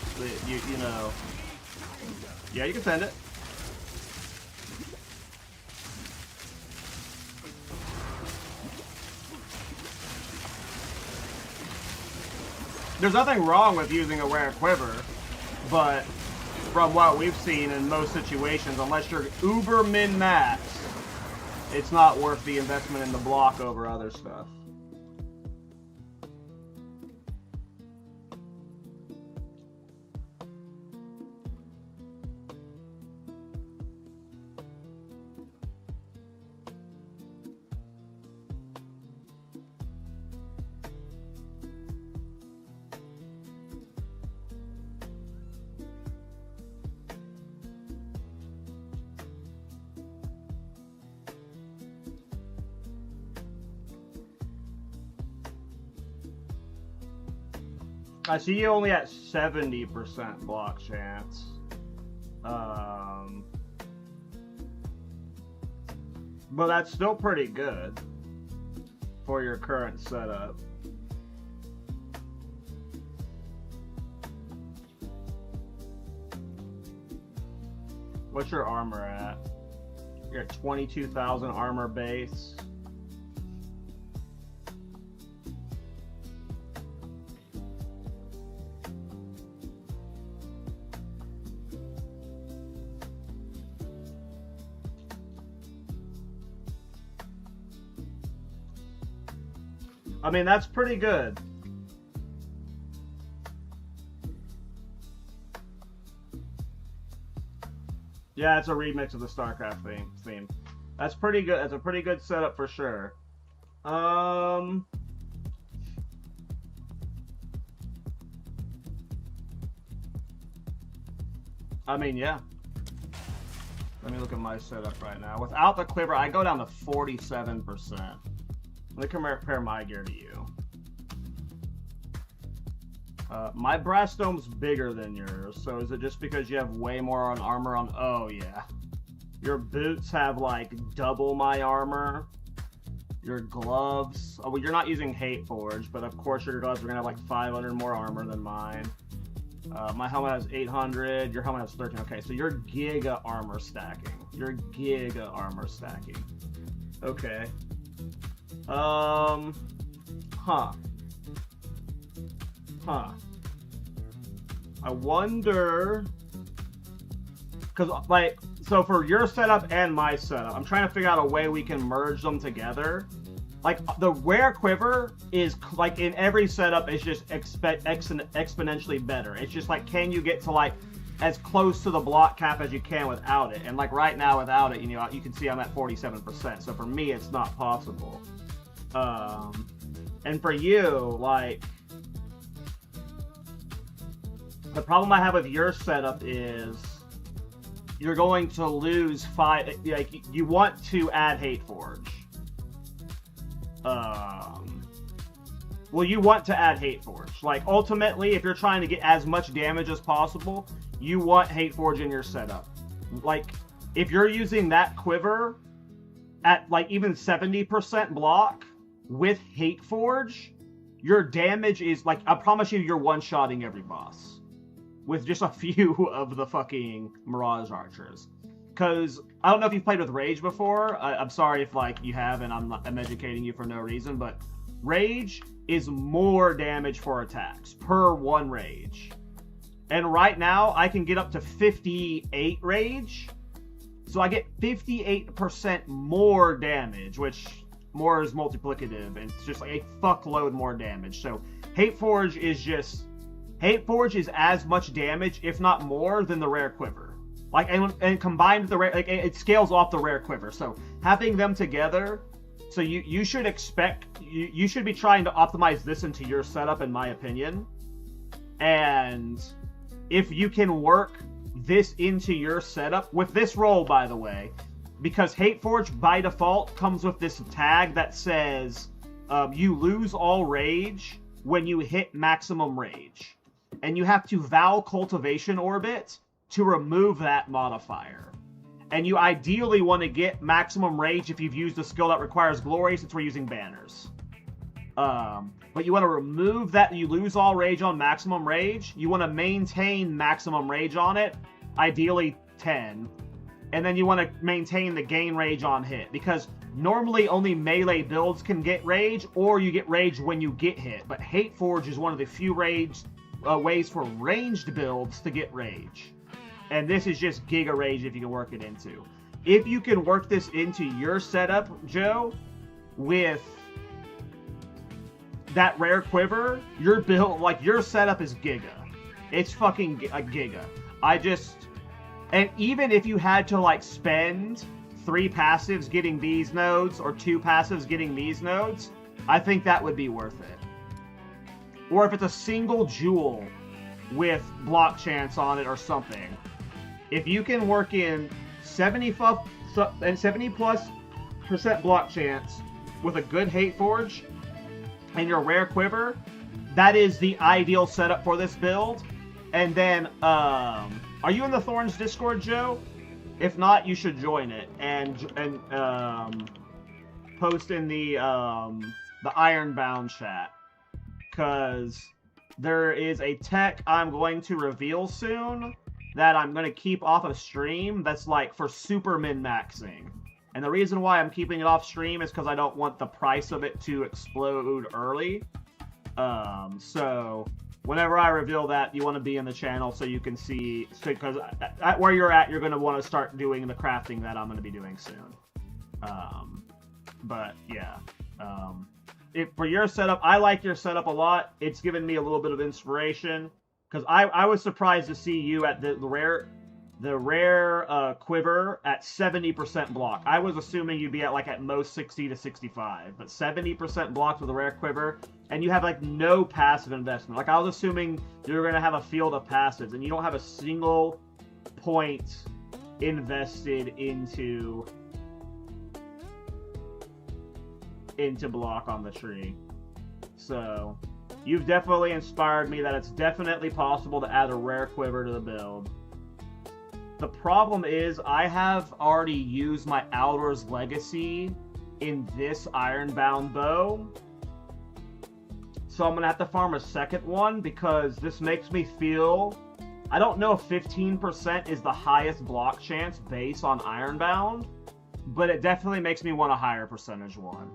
You know. Yeah, you can send it. There's nothing wrong with using a rare quiver, but from what we've seen in most situations, unless you're uber min-max, it's not worth the investment in the block over other stuff. I see you only at 70% block chance. But that's still pretty good for your current setup. What's your armor at? You're at 22,000 armor base. I mean, that's pretty good. Yeah, it's a remix of the StarCraft theme. That's pretty good. That's a pretty good setup for sure. I mean, yeah. Let me look at my setup right now. Without the quiver, I go down to 47%. Let me compare my gear to you. My brass dome's bigger than yours, so is it just because you have way more on armor on? Oh yeah. Your boots have like double my armor. Your gloves. Oh, well, you're not using Hate Forge, but of course your gloves are gonna have like 500 more armor than mine. My helmet has 800. Your helmet has 13. Okay, so you're giga armor stacking. You're giga armor stacking. Okay. Huh. I wonder, because like, so for your setup and my setup, I'm trying to figure out a way we can merge them together. Like the rare quiver is like in every setup is just exponentially better. It's just like, can you get to like as close to the block cap as you can without it? And like right now without it, you know, you can see I'm at 47%. So for me, it's not possible. And for you, like, the problem I have with your setup is you're going to lose 5. Like, you want to add Hate Forge. Well, you want to add Hate Forge. Like, ultimately, if you're trying to get as much damage as possible, you want Hate Forge in your setup. Like, if you're using that quiver at, like, even 70% block with Hate Forge, your damage is, like, I promise you, you're one-shotting every boss. With just a few of the fucking Mirage archers. Because, I don't know if you've played with Rage before. I'm sorry if, like, you have, and I'm educating you for no reason, but Rage is more damage for attacks per one Rage. And right now, I can get up to 58 Rage. So I get 58% more damage, which more is multiplicative, and it's just like a fuckload more damage. So Hate Forge is just... Hate Forge is as much damage, if not more, than the rare quiver. Like, and combined with the rare, like, it scales off the rare quiver. So having them together So you should expect, you should be trying to optimize this into your setup, in my opinion. And if you can work this into your setup, with this roll, by the way, because Hateforge by default comes with this tag that says you lose all rage when you hit maximum rage. And you have to vow Cultivation Orbit to remove that modifier. And you ideally want to get maximum rage if you've used a skill that requires glory, since we're using banners. But you want to remove that you lose all rage on maximum rage. You want to maintain maximum rage on it, ideally 10. And then you want to maintain the gain rage on hit. Because normally only melee builds can get rage, or you get rage when you get hit. But Hateforge is one of the few ways for ranged builds to get rage. And this is just Giga Rage if you can work it into. If you can work this into your setup, Joe, with that rare quiver, your build, like, your setup is Giga. It's fucking a Giga. And even if you had to, like, spend 3 passives getting these nodes, or 2 passives getting these nodes, I think that would be worth it. Or if it's a single jewel with block chance on it or something. If you can work in 70+% block chance with a good Hateforge and your rare quiver, that is the ideal setup for this build. And then, are you in the Thorns Discord, Joe? If not, you should join it and post in the Ironbound chat, because there is a tech I'm going to reveal soon that I'm going to keep off of stream that's like for super min-maxing. And the reason why I'm keeping it off stream is because I don't want the price of it to explode early. So whenever I reveal that, you want to be in the channel so you can see, because at where you're at, you're going to want to start doing the crafting that I'm going to be doing soon. But yeah, for your setup, I like your setup a lot. It's given me a little bit of inspiration. Because I was surprised to see you at the rare quiver at 70% block. I was assuming you'd be at like at most 60 to 65, but 70% blocked with a rare quiver, and you have like no passive investment. Like I was assuming you were gonna have a field of passives, and you don't have a single point invested into block on the tree. So you've definitely inspired me that it's definitely possible to add a rare quiver to the build. The problem is I have already used my Aldor's Legacy in this Ironbound bow. So I'm going to have to farm a second one, because this makes me feel... I don't know if 15% is the highest block chance based on Ironbound, but it definitely makes me want a higher percentage one.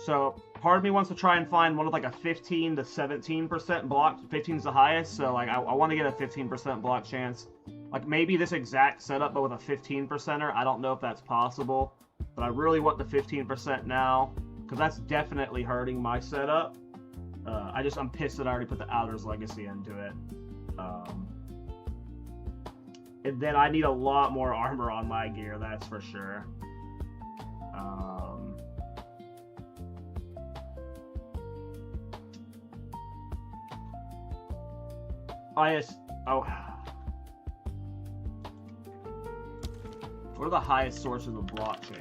So part of me wants to try and find one with like a 15 to 17% block. 15 is the highest, so like I want to get a 15% block chance. Like maybe this exact setup, but with a 15%er. I don't know if that's possible, but I really want the 15% now, because that's definitely hurting my setup. I'm pissed that I already put the Outer's Legacy into it. And then I need a lot more armor on my gear, that's for sure. What are the highest sources of block chance?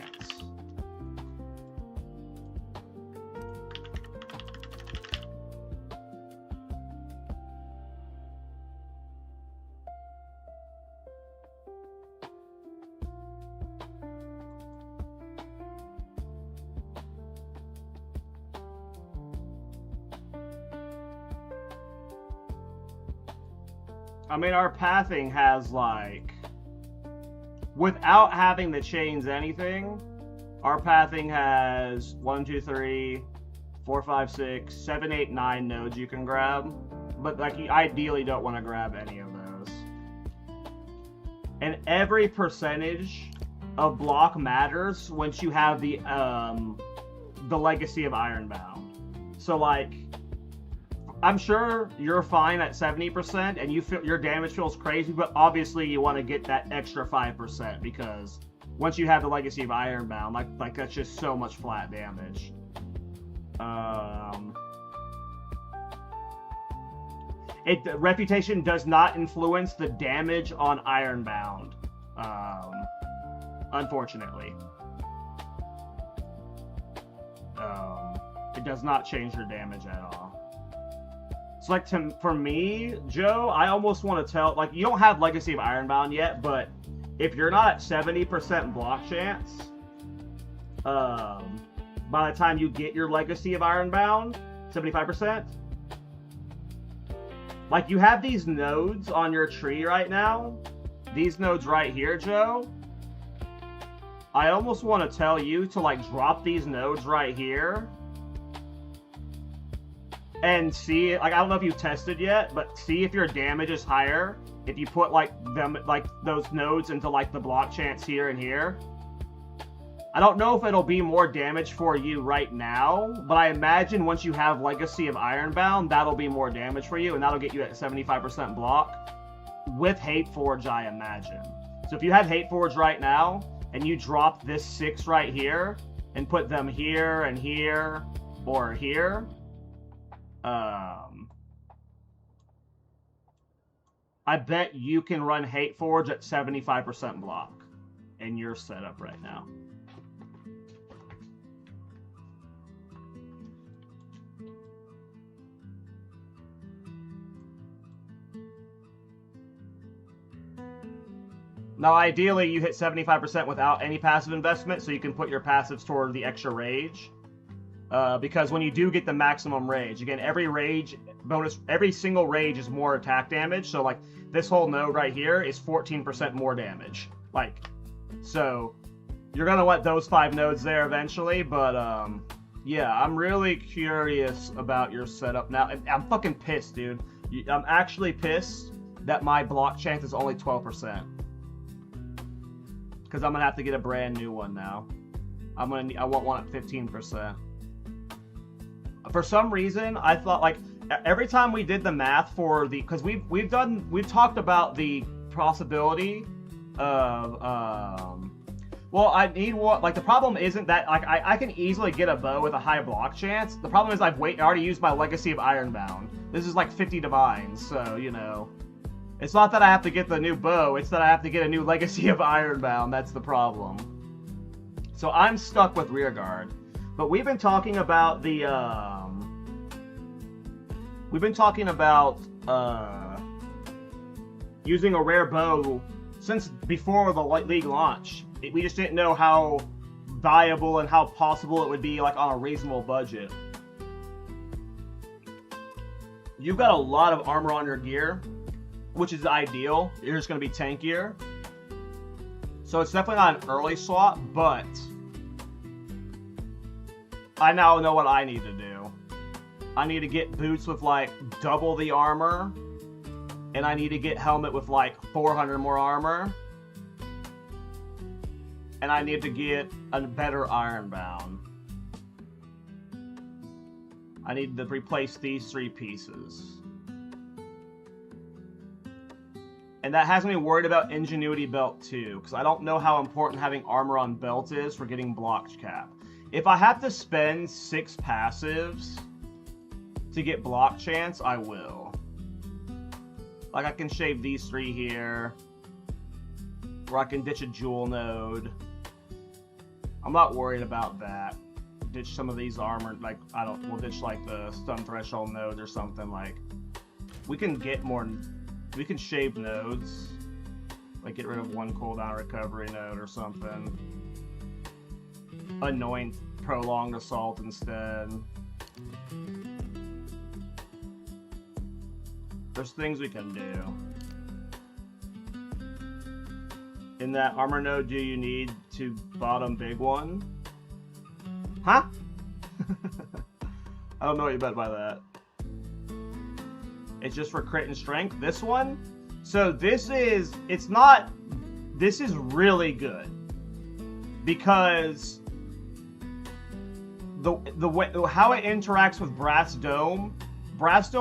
I mean, our pathing has, like, without having to change anything, our pathing has 1, 2, 3, 4, 5, 6, 7, 8, 9 nodes you can grab. But, like, you ideally don't want to grab any of those. And every percentage of block matters once you have the Legacy of Ironbound. So, like, I'm sure you're fine at 70% and you feel your damage feels crazy, but obviously you want to get that extra 5% because Once you have the Legacy of Ironbound, like that's just so much flat damage. Reputation does not influence the damage on Ironbound. Unfortunately. It does not change your damage at all. So like for me, Joe, I almost want to tell, like, you don't have Legacy of Ironbound yet, but if you're not at 70% block chance, by the time you get your Legacy of Ironbound, 75%, like, you have these nodes on your tree right now, these nodes right here, Joe, I almost want to tell you to, like, drop these nodes right here and see, like, I don't know if you've tested yet, but see if your damage is higher if you put, like, those nodes into, like, the block chance here and here. I don't know if it'll be more damage for you right now, but I imagine once you have Legacy of Ironbound, that'll be more damage for you, and that'll get you at 75% block with Hateforge, I imagine. So if you had Hateforge right now, and you drop this 6 right here, and put them here and here, or here, I bet you can run Hateforge at 75% block in your setup right now. Now, ideally, you hit 75% without any passive investment, so you can put your passives toward the extra rage. Because when you do get the maximum rage, again, every rage bonus, every single rage is more attack damage. So, like, this whole node right here is 14% more damage. Like, so you're gonna want those 5 nodes there eventually. But yeah, I'm really curious about your setup now. I'm fucking pissed, dude. I'm actually pissed that my block chance is only 12%. Because I'm gonna have to get a brand new one now. I want one at 15%. For some reason, I thought, like, every time we did the math for the, because we've talked about the possibility of well, I need one, like, the problem isn't that, like, I can easily get a bow with a high block chance. The problem is I already used my Legacy of Ironbound. This is like 50 divines, so, you know, it's not that I have to get the new bow, it's that I have to get a new Legacy of Ironbound. That's the problem. So I'm stuck with Rearguard. But we've been talking about the, using a rare bow since before the League launch. We just didn't know how viable and how possible it would be, like, on a reasonable budget. You've got a lot of armor on your gear, which is ideal. You're just going to be tankier. So it's definitely not an early slot, but I now know what I need to do. I need to get boots with, like, double the armor, and I need to get helmet with, like, 400 more armor, and I need to get a better Ironbound. I need to replace these 3 pieces. And that has me worried about Ingenuity Belt too, because I don't know how important having armor on belt is for getting block cap. If I have to spend 6 passives to get block chance, I will. Like, I can shave these 3 here, or I can ditch a jewel node. I'm not worried about that. Ditch some of these armor, like, we'll ditch, like, the stun threshold node or something. Like, we can get more, we can shave nodes, like get rid of 1 cooldown recovery node or something. Anoint prolonged assault instead. There's things we can do. In that armor node, do you need to bottom big one? Huh? I don't know what you meant by that. It's just for crit and strength. This one? So this is really good. Because the way how it interacts with Brass Dome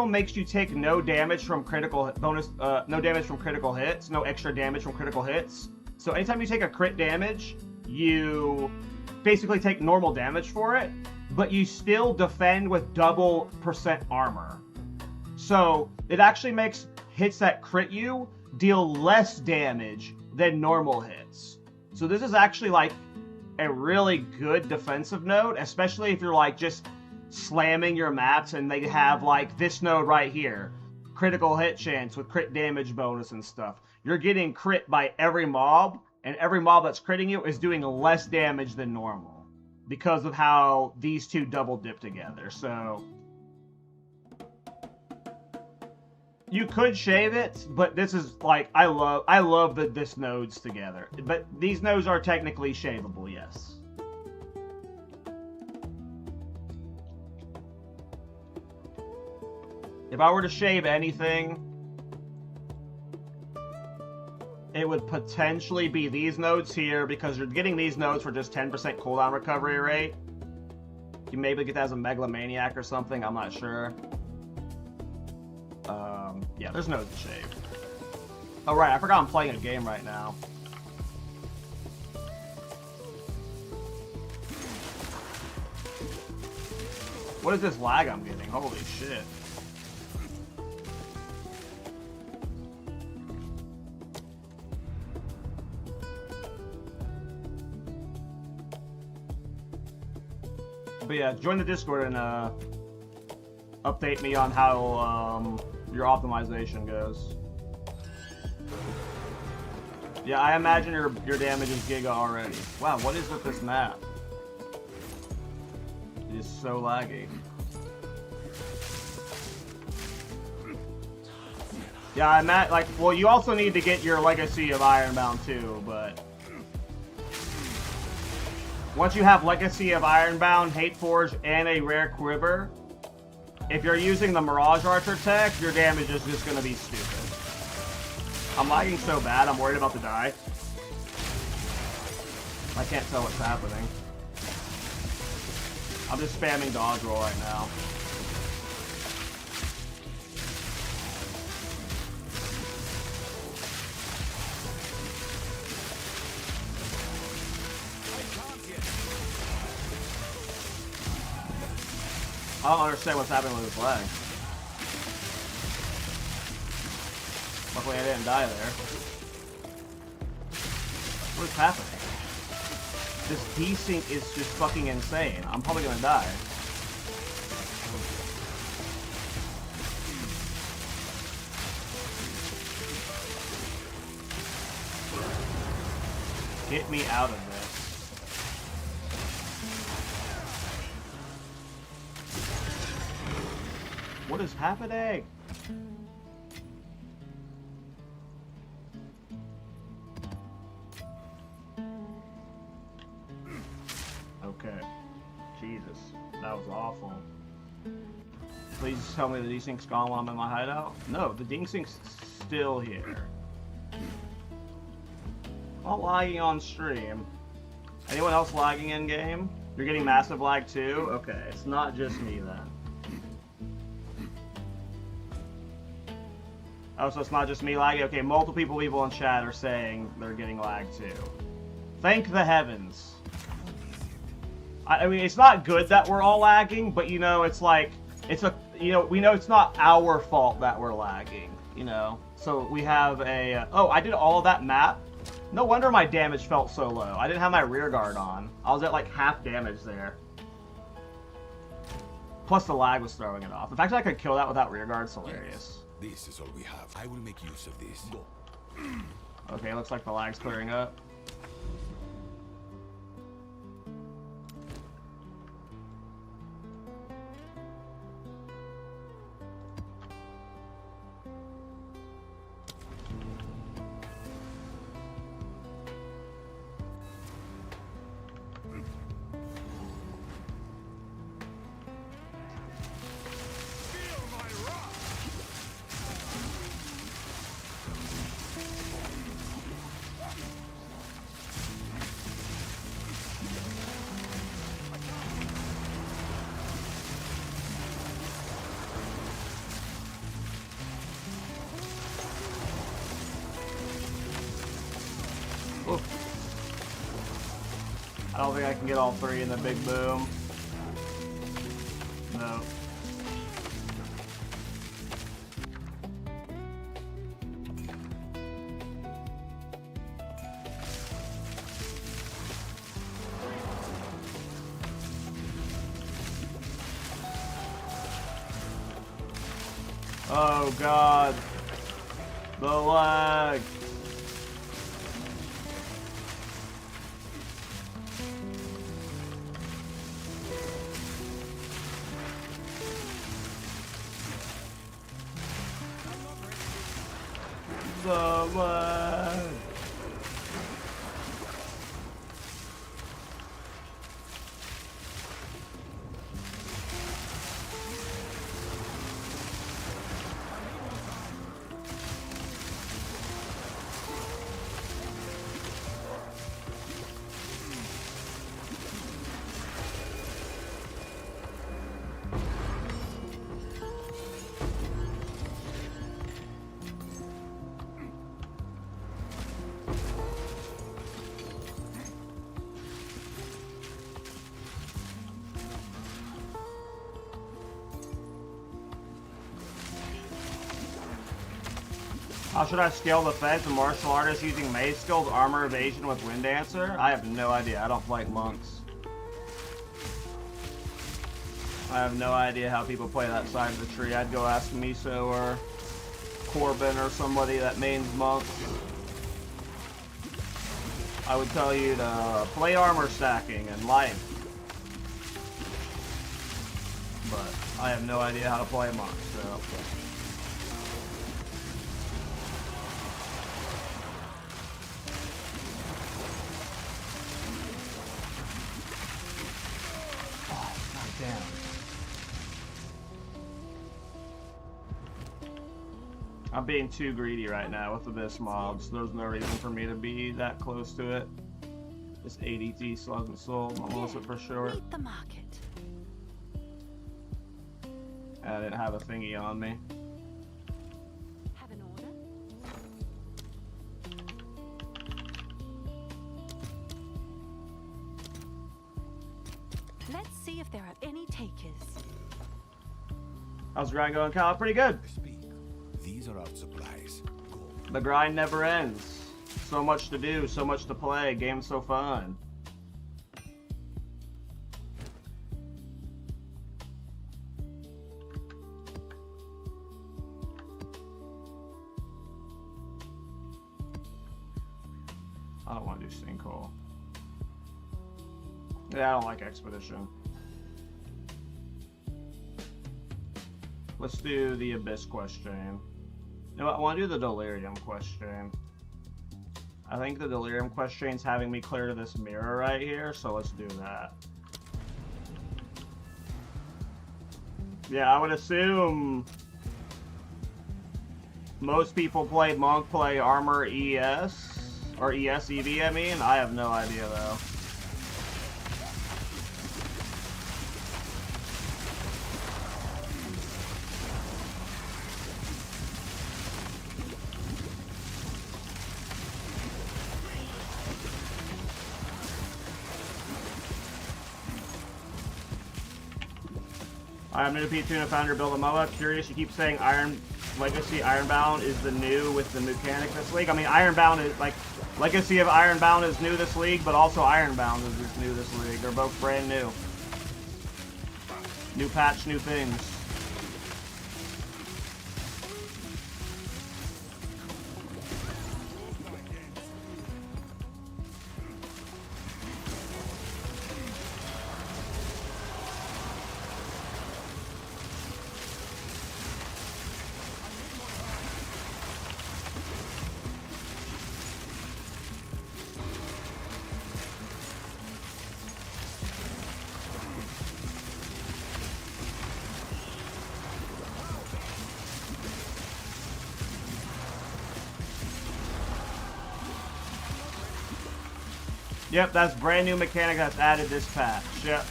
makes you take no damage from critical bonus, no damage from critical hits, no extra damage from critical hits. So anytime you take a crit damage, you basically take normal damage for it, but you still defend with double % armor. So it actually makes hits that crit you deal less damage than normal hits. So this is actually like a really good defensive node, especially if you're like just slamming your maps and they have like this node right here, critical hit chance with crit damage bonus and stuff. You're getting crit by every mob, and every mob that's critting you is doing less damage than normal because of how these two double dip together. So you could shave it, but this is like I love this nodes together. But these nodes are technically shaveable, yes. If I were to shave anything, it would potentially be these nodes here, because you're getting these nodes for just 10% cooldown recovery rate. You maybe get that as a Megalomaniac or something, I'm not sure. Yeah, there's nodes to shave. Oh right, I forgot I'm playing a game right now. What is this lag I'm getting? Holy shit. But yeah, join the Discord and update me on how your optimization goes. Yeah, I imagine your damage is Giga already. Wow, what is with this map? It is so laggy. Yeah, I'm at like, well, you also need to get your Legacy of Ironbound too, but once you have Legacy of Ironbound, Hateforge, and a rare quiver, if you're using the Mirage Archer tech, your damage is just going to be stupid. I'm lagging so bad, I'm worried about to die. I can't tell what's happening. I'm just spamming dodge roll right now. I don't understand what's happening with this lag. Luckily I didn't die there. What is happening? This desync is just fucking insane. I'm probably gonna die. Get me out of this. What is happening? Okay. Jesus. That was awful. Please tell me the desync's gone while I'm in my hideout? No, the desync's still here. All lagging on stream. Anyone else lagging in game? You're getting massive lag too? Okay, it's not just me then. Oh, so it's not just me lagging? Okay, multiple people in chat are saying they're getting lag too. Thank the heavens. I mean, it's not good that we're all lagging, but you know, it's like, it's a, you know, we know it's not our fault that we're lagging, you know? So we have a, oh, I did all of that map. No wonder my damage felt so low. I didn't have my rear guard on. I was at like half damage there. Plus the lag was throwing it off. The fact that I could kill that without rear guard is hilarious. This is all we have. I will make use of this. Go. Okay, looks like the lag's clearing up. think I can get all three in the big boom. No. Oh god. The lag. The lag. How should I scale the feds and martial artists using maze skills, armor evasion with wind dancer? I have no idea. I don't like monks. I have no idea how people play that side of the tree. I'd go ask Miso or Corbin or somebody that mains monks. I would tell you to play armor stacking and life. But I have no idea how to play a monk, so... Damn. I'm being too greedy right now with Abyss mobs. There's no reason for me to be that close to it. This ADT still hasn't sold. I'll lose it for sure. Meet the market. I didn't have a thingy on me. Have an order? Let's see if there are any takers. How's the grind going, Kyle? Pretty good. Speak. These are our supplies. Go. The grind never ends. So much to do, so much to play. Game's so fun. I don't want to do Sinkhole. Yeah, I don't like Expedition. Let's do the Abyss question. No, I want to do the Delirium question. I think the Delirium question's having me clear to this mirror right here, so let's do that. Yeah, I would assume most people play Monk play Armor ES, or ES EV, I mean. I have no idea though. I'm new P2 founder Bill Lamoa. Curious, you keep saying Legacy Ironbound is the new with the mechanic this league. I mean, Ironbound is like Legacy of Ironbound is new this league, but also Ironbound is new this league. They're both brand new. New patch, new things. Yep, that's brand new mechanic that's added this patch. Yep.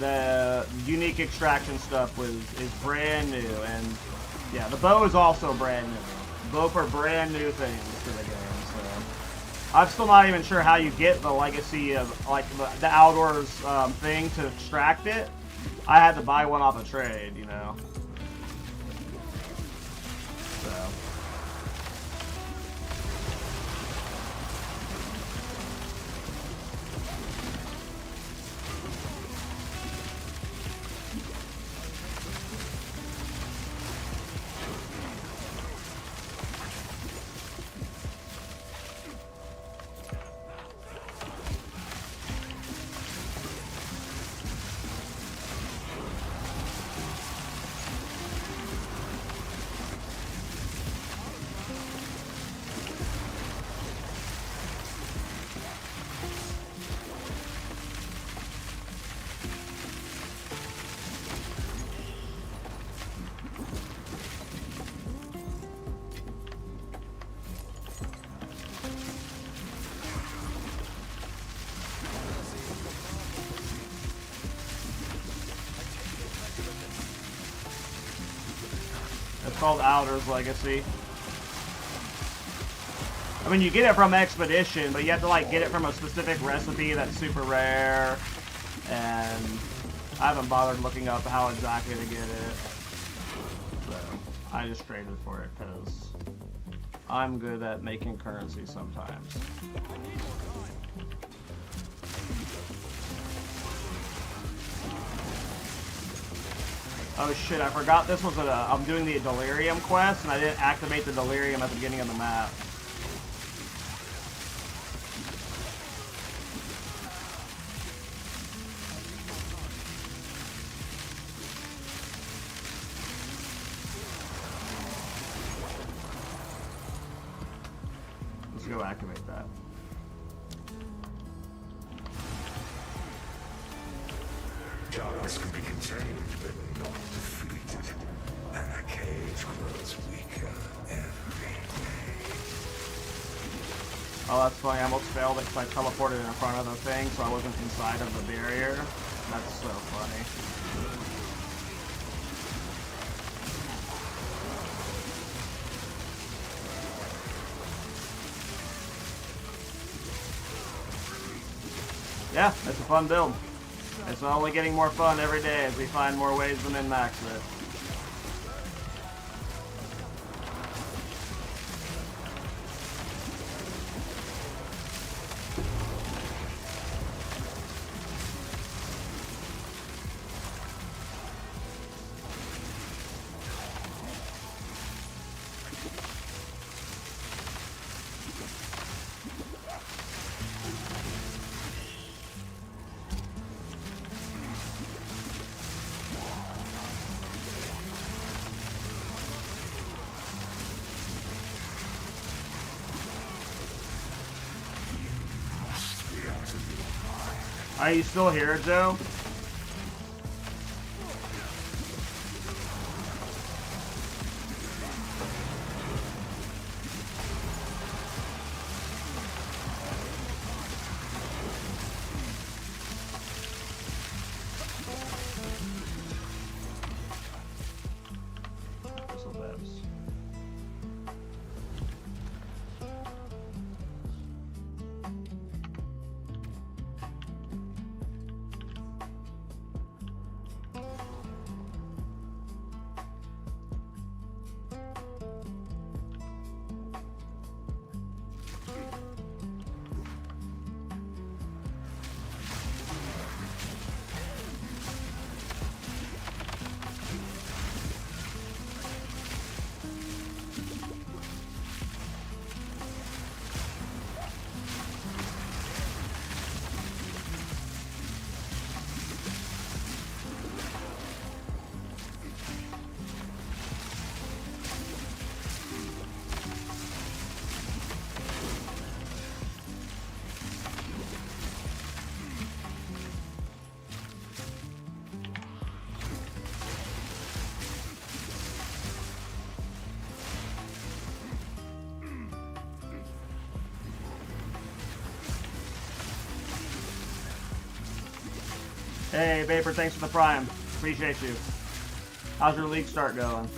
The unique extraction stuff is brand new, and yeah, the bow is also brand new. Both are brand new things to the game, so. I'm still not even sure how you get the legacy of like the outdoors thing to extract it. I had to buy one off a trade, you know. So. It's called Outer's Legacy. I mean, you get it from Expedition, but you have to like get it from a specific recipe that's super rare, and I haven't bothered looking up how exactly to get it. So I just traded for it because I'm good at making currency sometimes. Oh shit, I forgot this was I'm doing the Delirium quest, and I didn't activate the Delirium at the beginning of the map. Let's go activate that. Darkness can be contained, but not defeated. And the cage grows weaker every day. Oh, that's funny. I almost failed it because I teleported in front of the thing, so I wasn't inside of the barrier. That's so funny. Yeah, it's a fun build. It's only getting more fun every day as we find more ways to min-max it. Are you still here, Joe? Hey, Vapor, thanks for the Prime. Appreciate you. How's your league start going?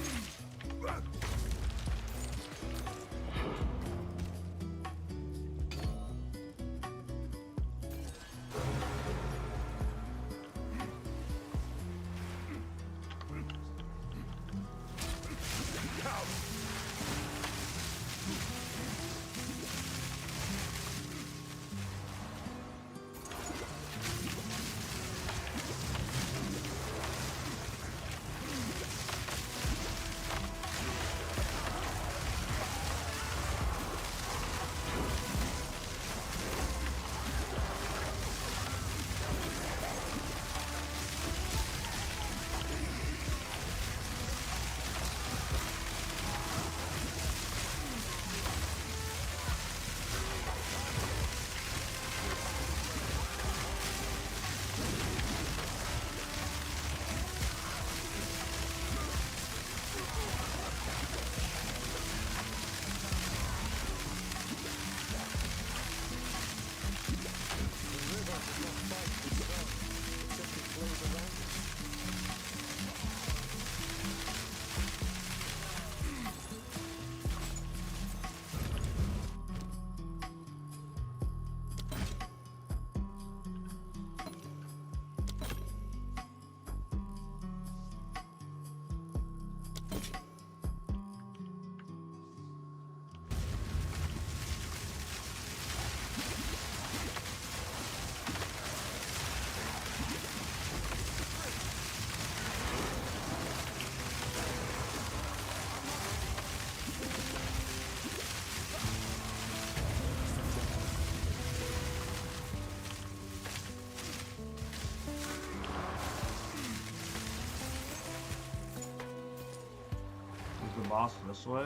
the boss this way.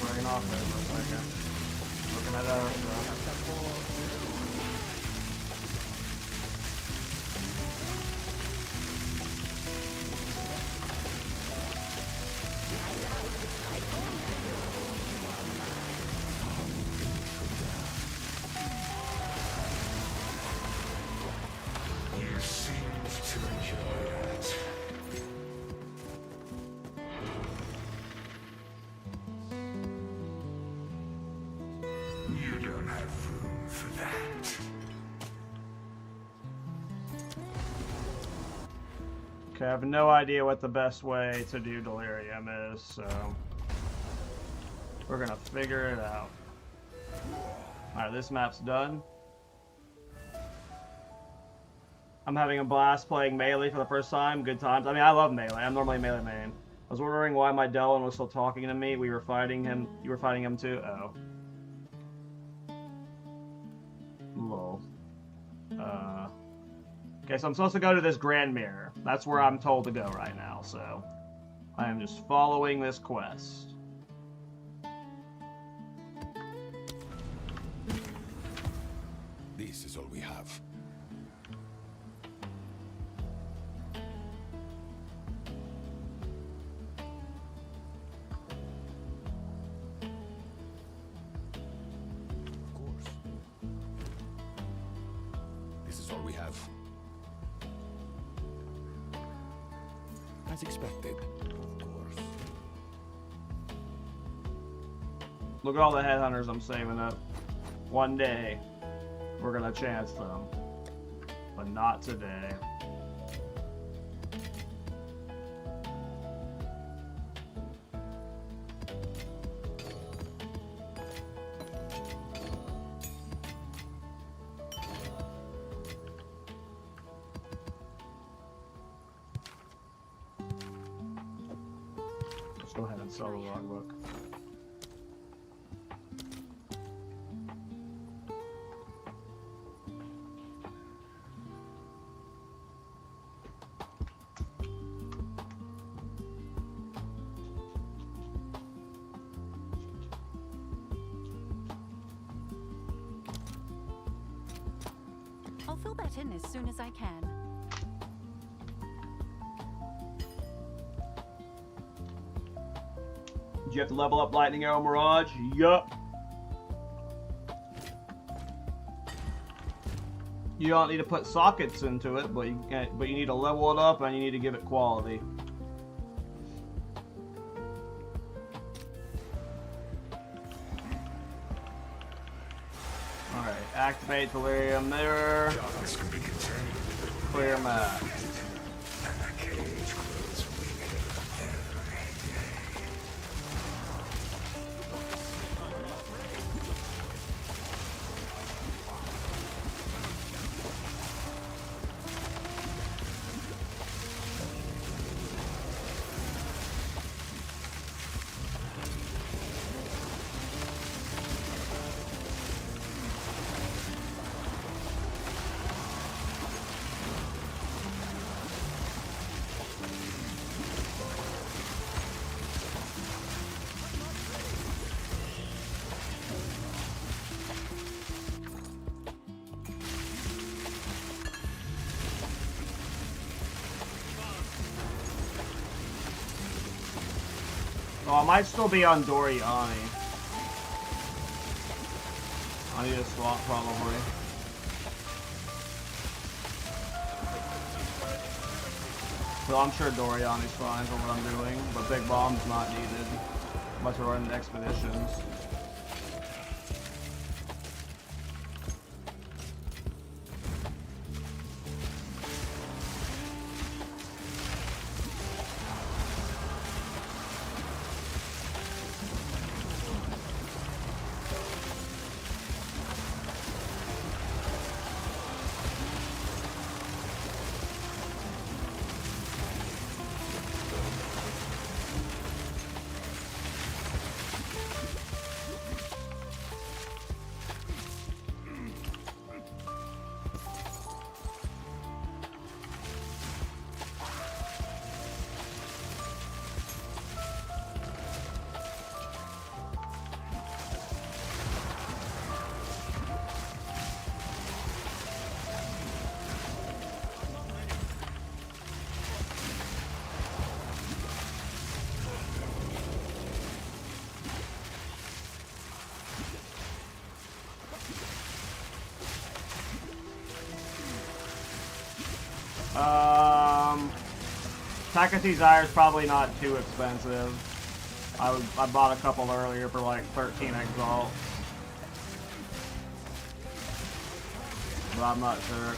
Running off there for a second. Looking at us. You seemed to enjoy it. You don't have room for that. Okay, I have no idea what the best way to do delirium is, so we're gonna figure it out. Alright, this map's done. I'm having a blast playing melee for the first time. Good times. I mean, I love melee. I'm normally melee main. I was wondering why my Delon was still talking to me. We were fighting him. You were fighting him too? Oh. Lol. Okay, so I'm supposed to go to this Grand Mirror. That's where I'm told to go right now, so I am just following this quest. This is all we have. Of course. This is all we have. As expected, of course. Look at all the headhunters I'm saving up. One day, we're gonna chance them. But not today. Let's go ahead and sell the logbook. I'll fill that in as soon as I can. Did you have to level up Lightning Arrow Mirage? Yup. You don't need to put sockets into it, but you need to level it up and you need to give it quality. Alright, activate Delirium Mirror. Darkness can be contained. Clear map. And the cage grows weaker every day. Oh, I might still be on Doriani. I need a swap probably. So I'm sure Doriani's fine for what I'm doing, but Big Bomb's not needed. Unless we're running expeditions. Takati's Ire is probably not too expensive. I bought a couple earlier for like 13 Exalt. But I'm not sure.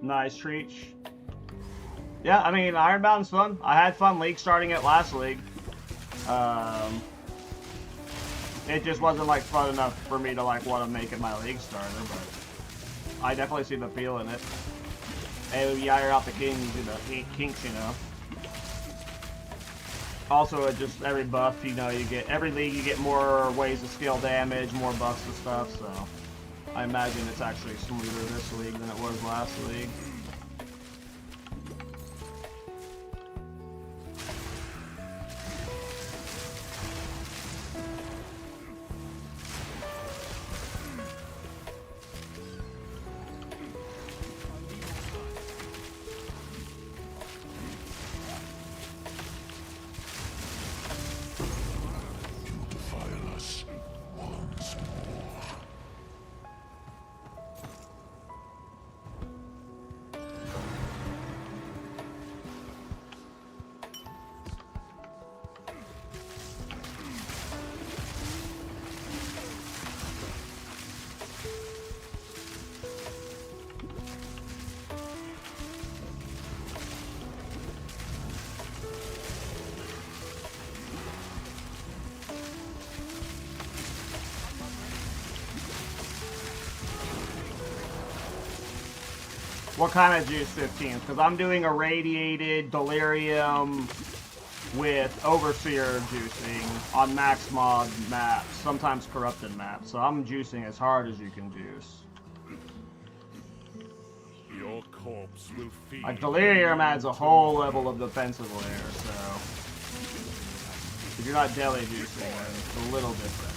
Nice, Treach. Yeah, I mean, Ironbound's fun. I had fun league starting it last league. It just wasn't like fun enough for me to like want to make it my league starter, but I definitely see the appeal in it. Hey, we iron out the kinks, you know. Also, it just every buff, you know, you get every league you get more ways to scale damage, more buffs and stuff. So I imagine it's actually smoother this league than it was last league. What kind of juice 15th? Because I'm doing irradiated delirium with overseer juicing on max mod maps, sometimes corrupted maps. So I'm juicing as hard as you can juice. Your corpse will feed. Like delirium adds a whole level of defensive layer, so if you're not deli juicing, then it's a little different.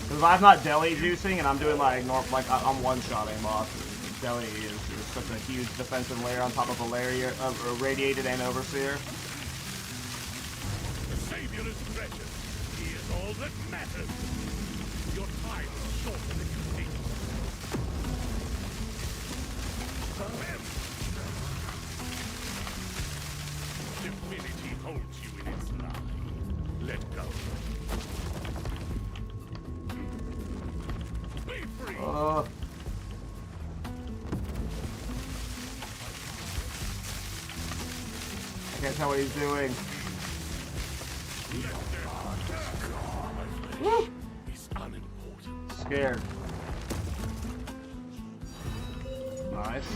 Because I'm not deli juicing and I'm doing like I'm one-shotting bosses. Deli is such a huge defensive layer on top of a layer of radiated and overseer. The Savior is precious. He is all that matters. Your time is shorter than you think. Divinity holds you in its line. Let go. Be free. Can't tell what he's doing. Woo! Scared. Nice.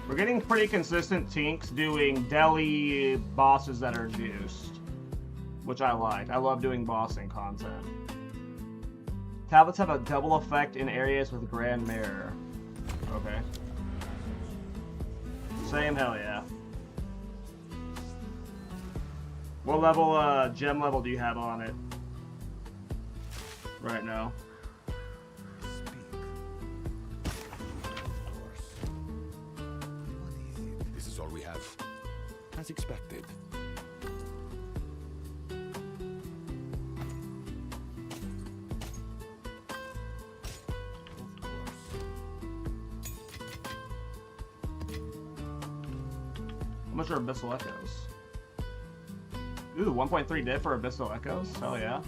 We're getting pretty consistent tinks doing deli bosses that are juiced, which I like. I love doing bossing content. Tablets have a double effect in areas with Grand Mirror. Okay. Same, hell yeah. What level, gem level do you have on it right now? As expected. How much are Abyssal Echoes? Ooh, 1.3 diff for Abyssal Echoes? Hell yeah.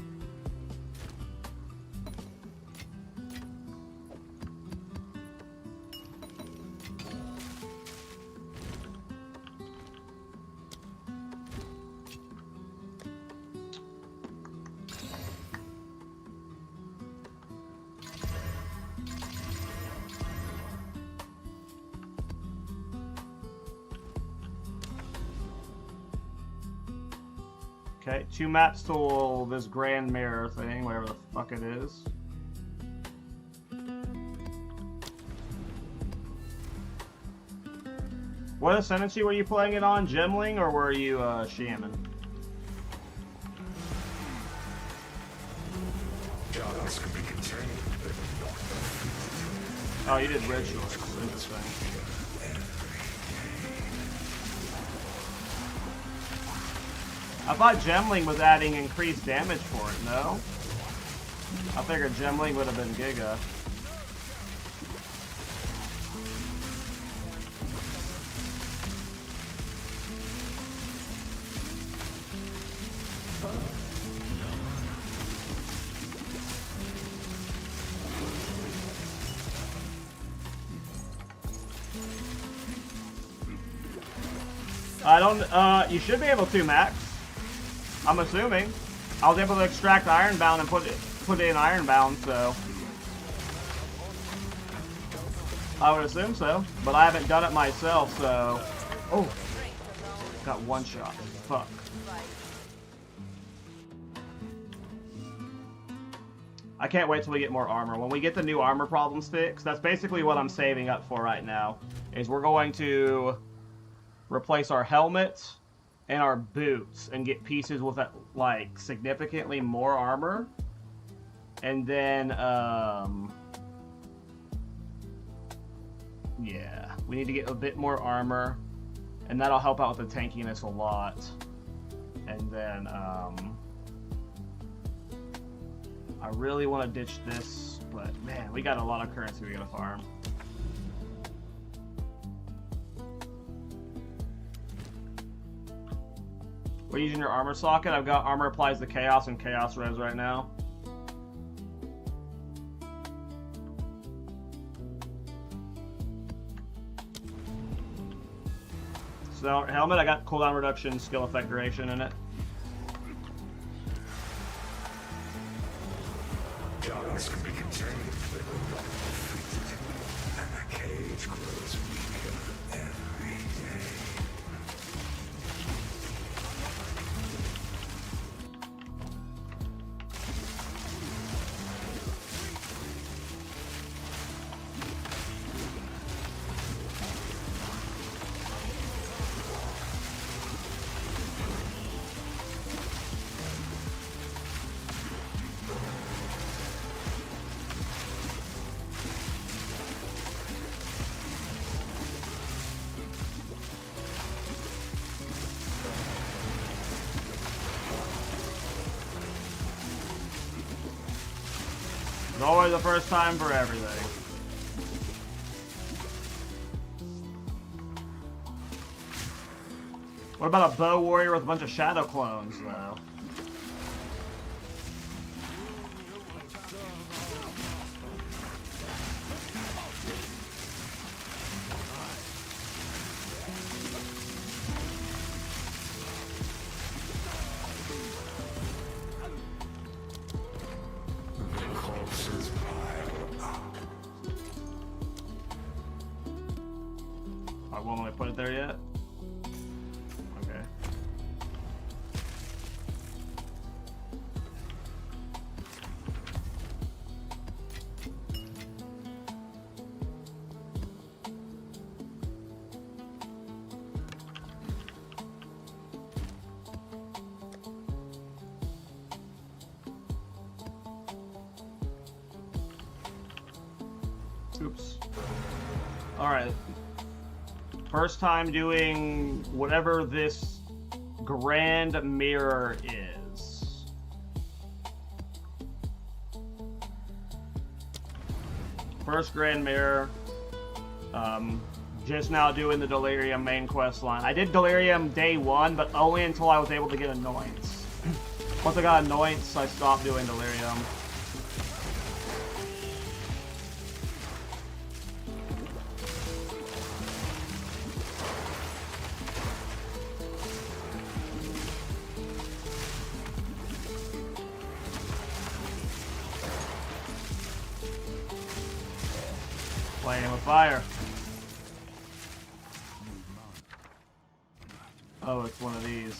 Okay, 2 maps till this Grand Mirror thing, whatever the fuck it is. What ascendancy were you playing it on? Gemling or were you Shaman? Darkness can be contained, but not defeated. Oh, you did Rituals. Interesting. I thought Gemling was adding increased damage for it, no? I figured Gemling would have been Giga. I don't, you should be able to, Max. I'm assuming. I was able to extract Ironbound and put it in Ironbound, so I would assume so. But I haven't done it myself, so. Oh, got one shot. Fuck. I can't wait till we get more armor. When we get the new armor problems fixed, that's basically what I'm saving up for right now. Is we're going to replace our helmets and our boots and get pieces with like significantly more armor, and then yeah, we need to get a bit more armor, and that'll help out with the tankiness a lot. And then I really want to ditch this, but man, we got a lot of currency we gotta farm. We're using your armor socket. I've got armor applies to chaos and chaos res right now. So helmet, I got cooldown reduction, skill effect duration in it. Darkness can be contained, but not defeated. And the cage grows weaker every day. It's always the first time for everything. What about a bow warrior with a bunch of shadow clones, though? Corpses pile up. I won't let me put it there yet. Okay. Oops. Alright. First time doing whatever this grand mirror is. First grand mirror. Just now doing the Delirium main quest line. I did Delirium day 1, but only until I was able to get Annoyance. Once I got Annoyance, I stopped doing Delirium. Playing with fire. Oh, it's one of these.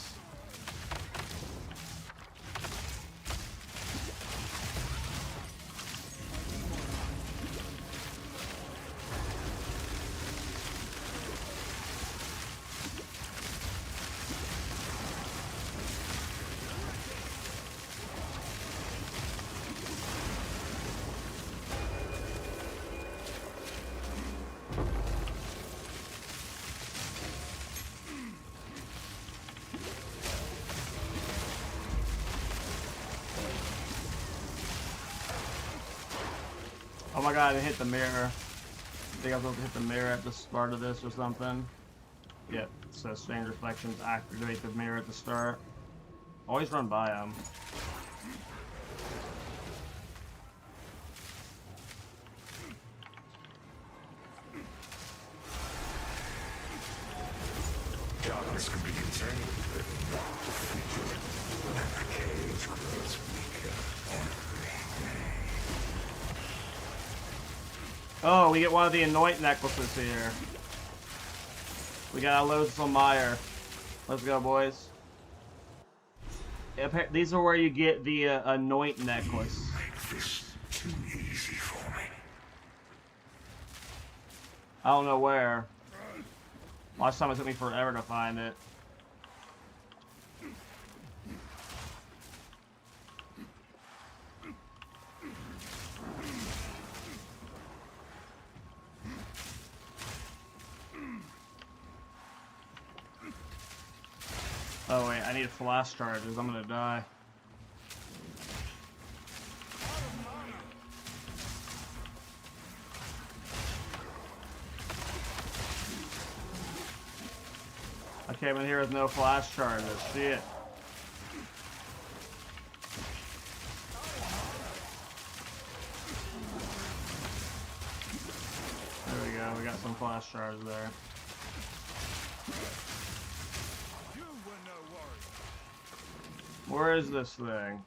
Oh my god, I hit the mirror. I think I was supposed to hit the mirror at the start of this or something. Yep, it says strange reflections activate the mirror at the start. Always run by them. Darkness can be contained, but not defeated. And the cage grows weaker every day. Oh, we get one of the Anoint necklaces here. We got a loathsome mire. Let's go, boys. These are where you get the Anoint necklace. Make this too easy for me. I don't know where. Last time it took me forever to find it. Oh wait, I need flash charges. I'm gonna die. I came in here with no flash charges. Shit. There we go. We got some flash charges there. Where is this thing?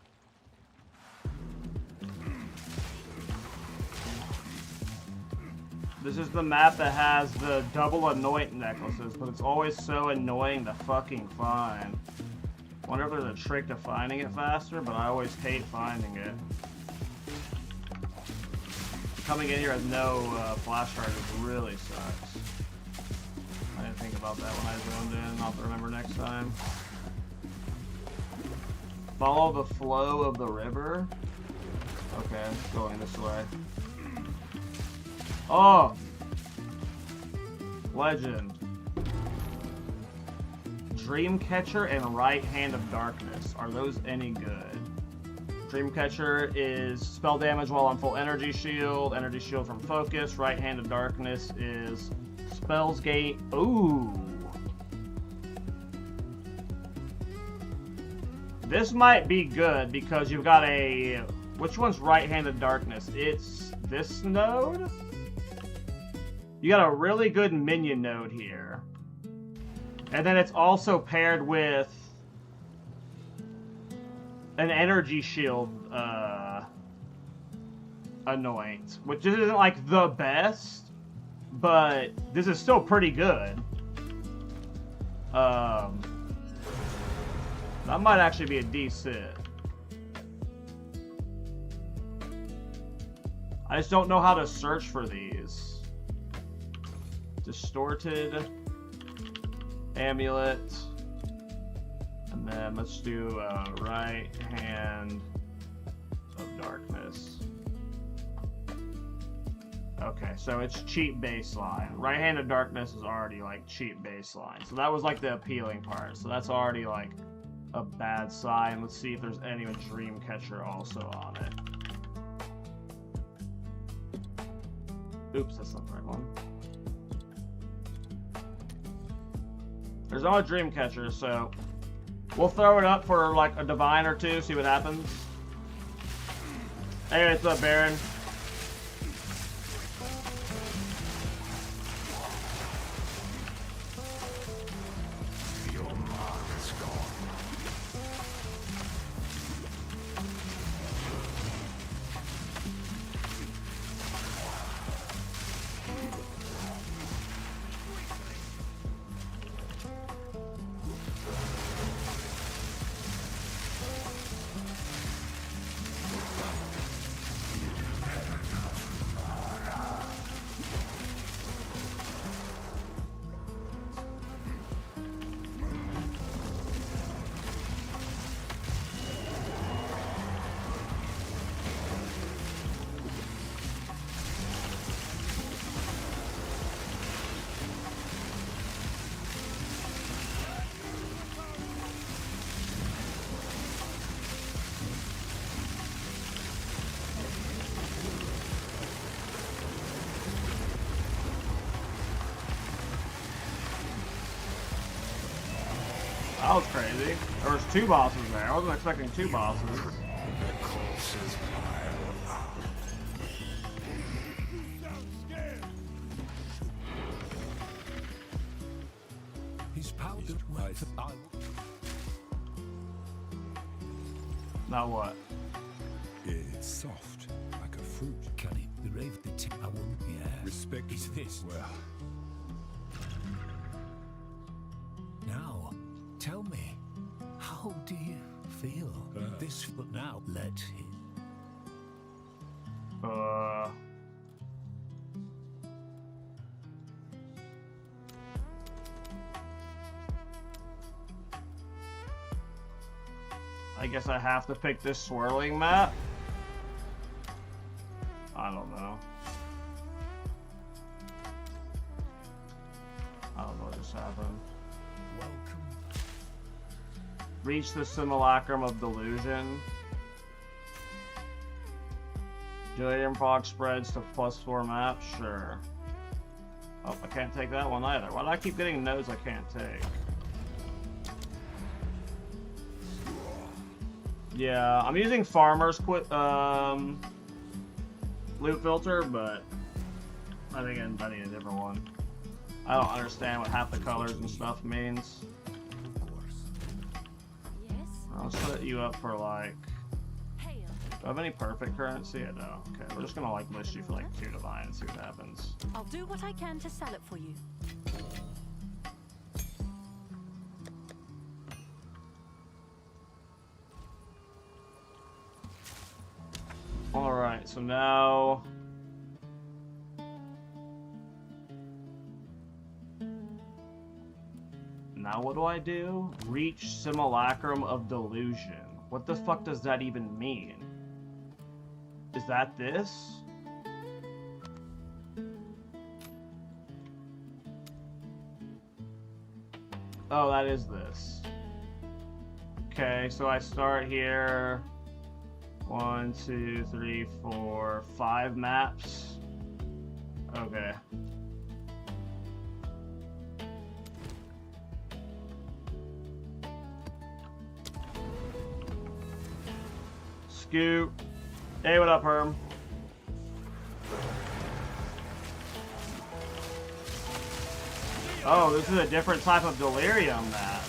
This is the map that has the double Anoint necklaces, but it's always so annoying to fucking find. Wonder if there's a trick to finding it faster, but I always hate finding it. Coming in here with no flash charges really sucks. I didn't think about that when I zoned in. I'll have to remember next time. Follow the flow of the river. Okay, it's going this way. Oh! Legend. Dreamcatcher and Right Hand of Darkness. Are those any good? Dreamcatcher is spell damage while on full energy shield from focus. Right Hand of Darkness is spells gate. Ooh! This might be good because you've got a... Which one's Right Hand of Darkness? It's this node? You got a really good minion node here. And then it's also paired with an energy shield Anoint, which isn't like the best, but this is still pretty good. That might actually be a decent. I just don't know how to search for these. Distorted. Amulet. And then let's do Right Hand of Darkness. Okay, so it's cheap baseline. Right-handed darkness is already like cheap baseline. So that was like the appealing part. So that's already like a bad sign. Let's see if there's any with Dreamcatcher also on it. Oops, that's not the right one. There's no Dreamcatcher, so we'll throw it up for like a divine or two, see what happens. Hey, what's up, Baron? That was crazy. There was 2 bosses there. I wasn't expecting 2 bosses. He's powdered with Now what? It's soft, like a fruit. Can it be raved the I wouldn't, yeah. Respect is this. Well. Now, tell me, how do you feel? This, but now, let him. I guess I have to pick this swirling map? I don't know. I don't know what just happened. Welcome. Reach the simulacrum of delusion. Delirium fog spreads to +4 maps? Sure. Oh, I can't take that one either. Why do I keep getting nodes I can't take? Yeah, I'm using Farmer's loot filter, but I think I need a different one. I don't understand what half the colors and stuff means. Yes. I'll set you up for like... Hail. Do I have any perfect currency? I know. Okay, we're just gonna like list you for like 2 divine and see what happens. I'll do what I can to sell it for you. Alright, so now... Now what do I do? Reach simulacrum of delusion. What the fuck does that even mean? Is that this? Oh, that is this. Okay, so I start here. 1, 2, 3, 4, 5 maps. Okay. Scoot. Hey, what up, Herm? Oh, this is a different type of delirium map.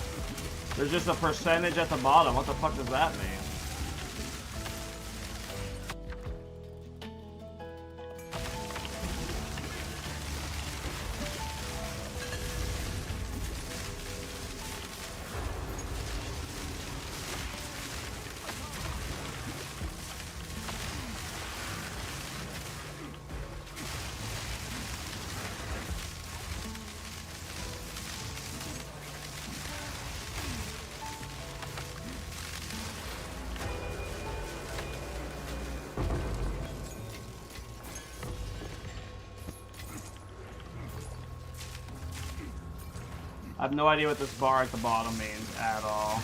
There's just a percentage at the bottom. What the fuck does that mean? have no idea what this bar at the bottom means at all.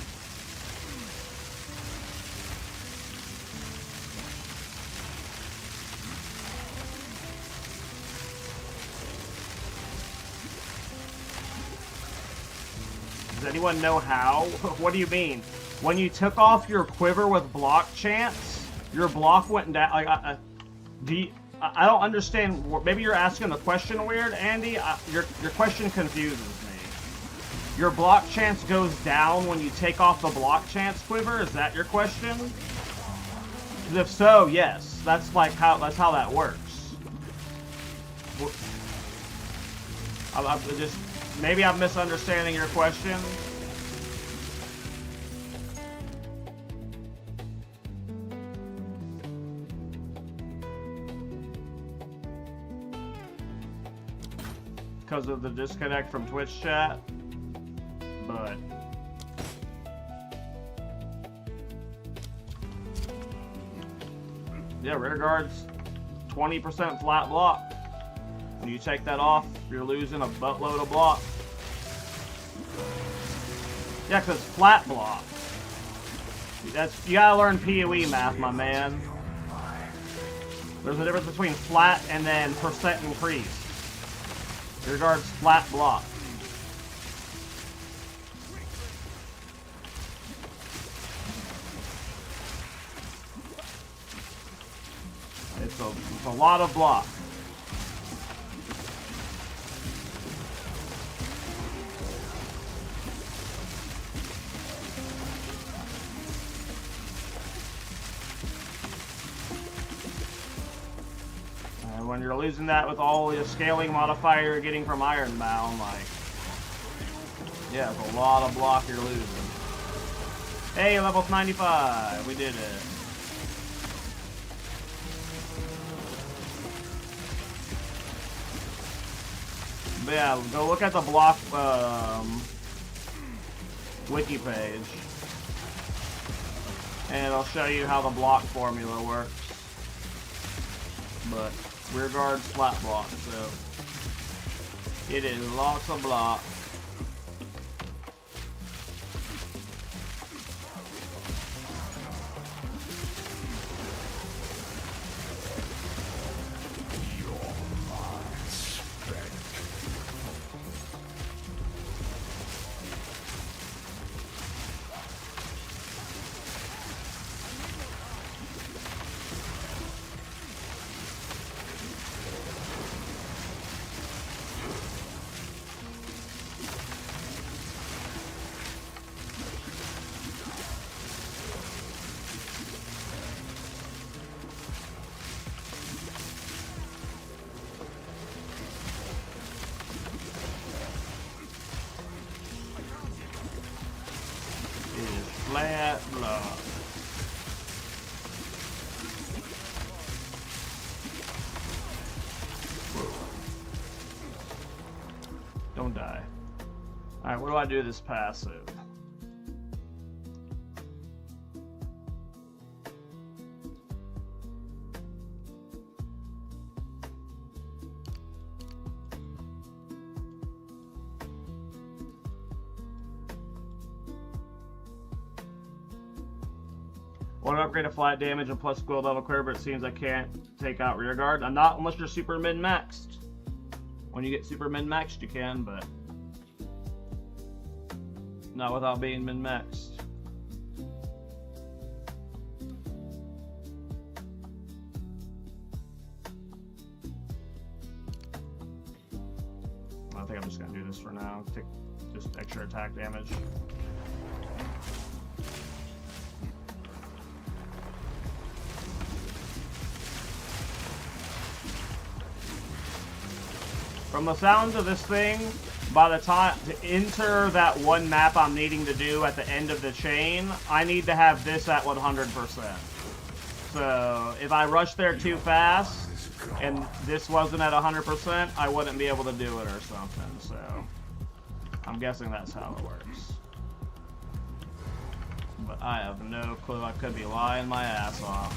Does anyone know how? What do you mean? When you took off your quiver with block chance, your block went down. Like, I don't understand. Maybe you're asking the question weird, Andy. Your question confuses me. Your block chance goes down when you take off the block chance quiver. Is that your question? 'Cause if so, yes. That's like how that works. Maybe I'm misunderstanding your question. Because of the disconnect from Twitch chat. But yeah, rear guard's 20% flat block. When you take that off, you're losing a buttload of block. Yeah, because flat block. You gotta learn PoE math, my man. There's a difference between flat and then percent increase. Rear guard's flat block. It's a lot of block. And when you're losing that with all the scaling modifier you're getting from Ironbound, like, yeah, it's a lot of block you're losing. Hey, level 95, we did it. But yeah, go look at the block wiki page, and it'll show you how the block formula works. But rear guard's flat block, so it is lots of block. Flat block. Don't die. Alright, what do I do this passive? Want to upgrade a flat damage and plus skill level curve, but it seems I can't take out rear guard. Not unless you're super min-maxed. When you get super min-maxed, you can, but not without being min-maxed. I think I'm just gonna do this for now. Take just extra attack damage. From the sounds of this thing, by the time to enter that one map I'm needing to do at the end of the chain, I need to have this at 100%. So if I rush there too fast and this wasn't at 100%, I wouldn't be able to do it or something. So I'm guessing that's how it works. But I have no clue. I could be lying my ass off.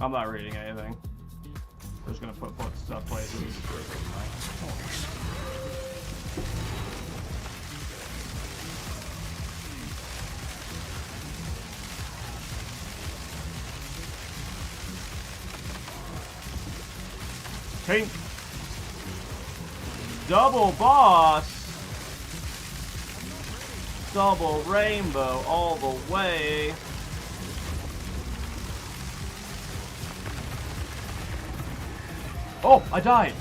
I'm not reading anything. I'm just gonna put stuff places. Pink. Double boss. Double rainbow all the way. Oh, I died.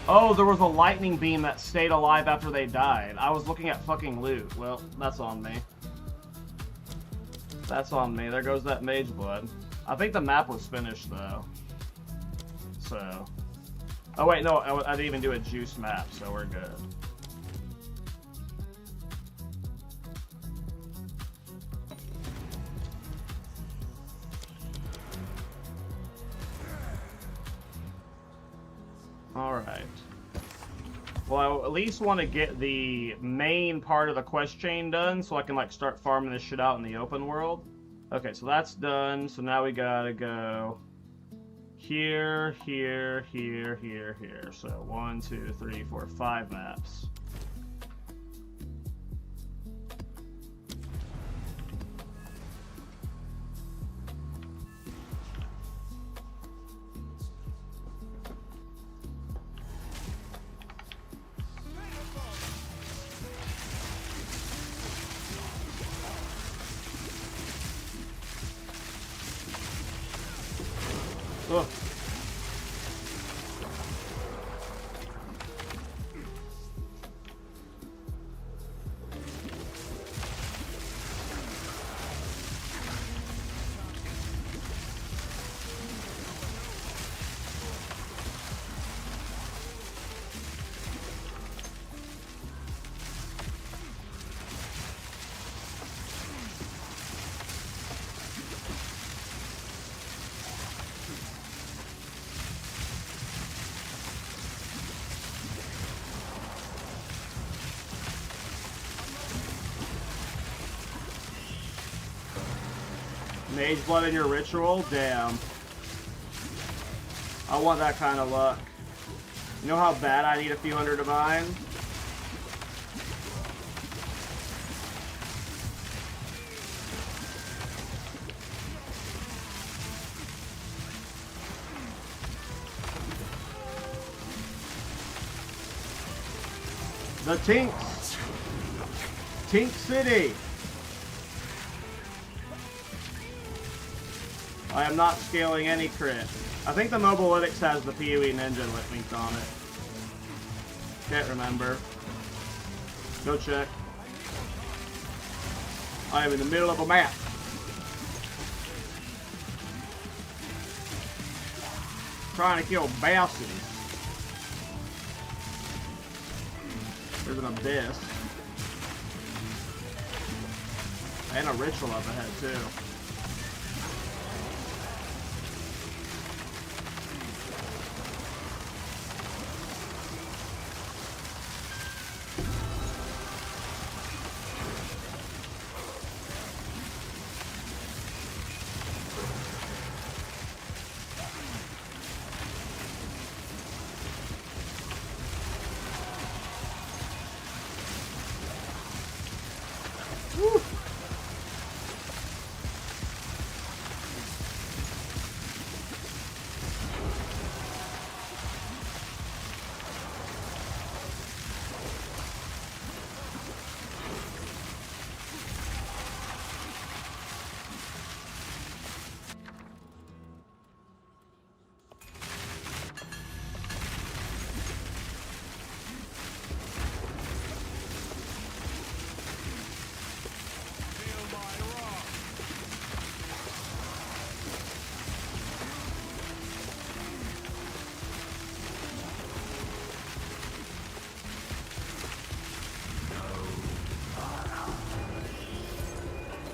Oh, there was a lightning beam that stayed alive after they died. I was looking at fucking loot. Well, that's on me. That's on me. There goes that mage blood. I think the map was finished though. So. Oh wait, no, I didn't even do a juice map, so we're good. Alright. Well, I at least want to get the main part of the quest chain done so I can like start farming this shit out in the open world. Okay, so that's done. So now we gotta go here, here, here, here, here. So 1, 2, 3, 4, 5 maps. Ugh. Mage blood in your ritual? Damn. I want that kind of luck. You know how bad I need a few hundred divine? The Tinks! Tink City! I am not scaling any crit. I think the Mobilytics has the PoE Ninja linked on it. Can't remember. Go check. I am in the middle of a map. Trying to kill bosses. There's an abyss. And a ritual up ahead too. Ooh,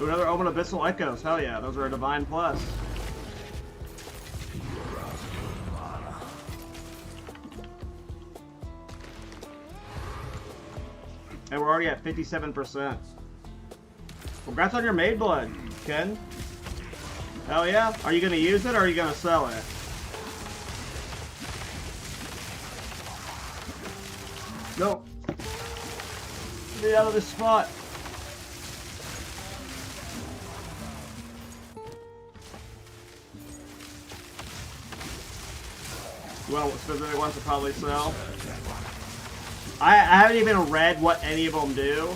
another Omen Abyssal Echoes. Hell yeah, those are a Divine Plus. And we're already at 57%. Congrats on your Maid Blood, Ken. Hell yeah. Are you gonna use it or are you gonna sell it? Nope. Get out of this spot. Well, specific ones to probably sell. I haven't even read what any of them do.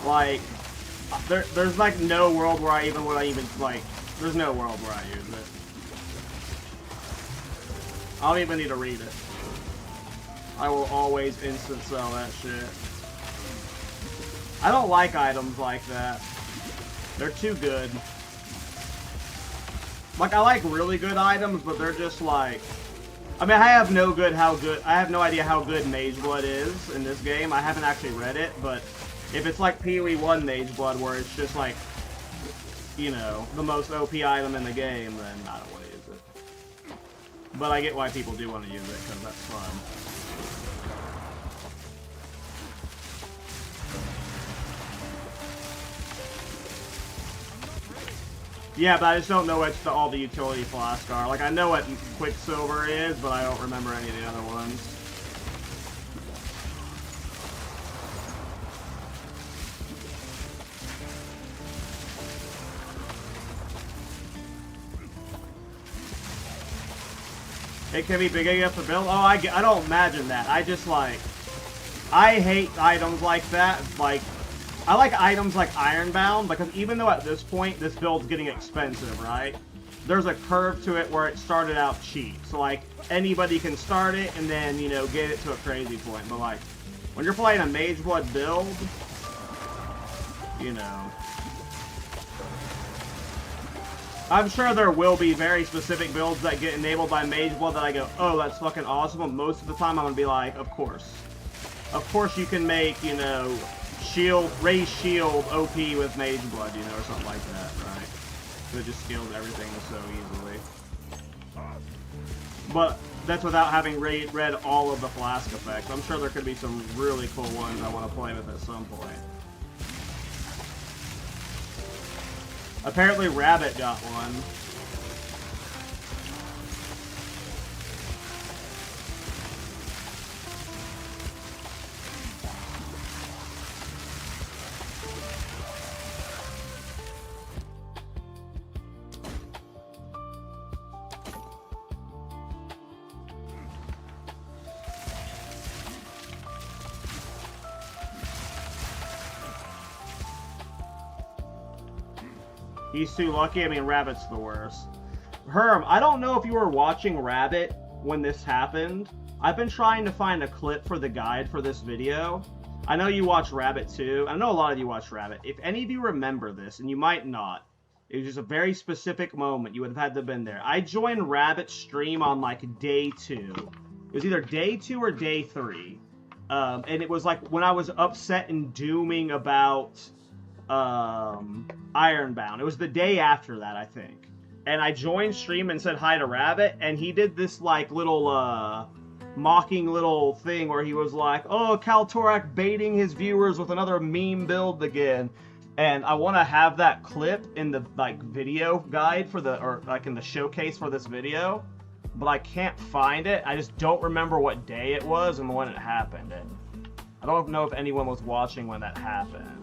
Like, there's like no world where I even like. There's no world where I use it. I don't even need to read it. I will always instant sell that shit. I don't like items like that. They're too good. Like, I like really good items, but they're just like... I mean, I have no idea how good Mage Blood is in this game. I haven't actually read it, but if it's like PoE 1 Mage Blood, where it's just like, you know, the most OP item in the game, then I don't want to use it. But I get why people do want to use it, because that's fun. Yeah, but I just don't know what all the utility flasks are. Like, I know what Quicksilver is, but I don't remember any of the other ones. It can be big enough to build? Oh, I don't imagine that. I just, like... I hate items like that. Like, I like items like Ironbound, because even though at this point, this build's getting expensive, right? There's a curve to it where it started out cheap. So, like, anybody can start it and then, you know, get it to a crazy point. But, like, when you're playing a Mage Blood build, you know... I'm sure there will be very specific builds that get enabled by Mage Blood that I go, oh, that's fucking awesome, but most of the time I'm gonna be like, of course. Of course you can make, you know, raise shield OP with Mage Blood, you know, or something like that, right? So it just scales everything so easily. But that's without having read all of the flask effects. I'm sure there could be some really cool ones I want to play with at some point. Apparently Rabbit got one. He's too lucky. I mean, Rabbit's the worst. Herm, I don't know if you were watching Rabbit when this happened. I've been trying to find a clip for the guide for this video. I know you watch Rabbit too. I know a lot of you watch Rabbit. If any of you remember this, and you might not, it was just a very specific moment. You would have had to have been there. I joined Rabbit's stream on like day 2. It was either day 2 or day 3. And it was like when I was upset and dooming about... Ironbound. It was the day after that, I think. And I joined stream and said hi to Rabbit, and he did this, like, little, mocking little thing where he was like, oh, Kaltorak baiting his viewers with another meme build again. And I want to have that clip in the, like, video guide for the, or, like, in the showcase for this video. But I can't find it. I just don't remember what day it was and when it happened. And I don't know if anyone was watching when that happened.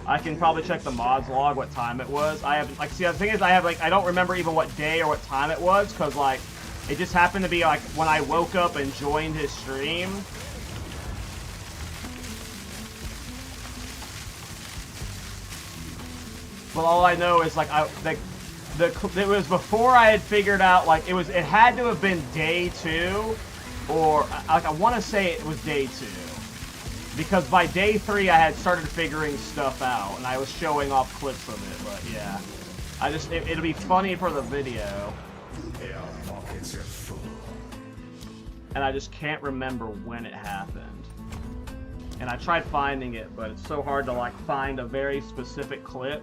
I can probably check the mods log what time it was. I have, like, see, the thing is, I don't remember even what day or what time it was, because, like, it just happened to be, like, when I woke up and joined his stream. But all I know is, like, it was before I had figured out, like, it had to have been day 2, or, like, I want to say it was day 2. Because by day 3, I had started figuring stuff out, and I was showing off clips of it, but yeah. It'll be funny for the video. And I just can't remember when it happened. And I tried finding it, but it's so hard to, like, find a very specific clip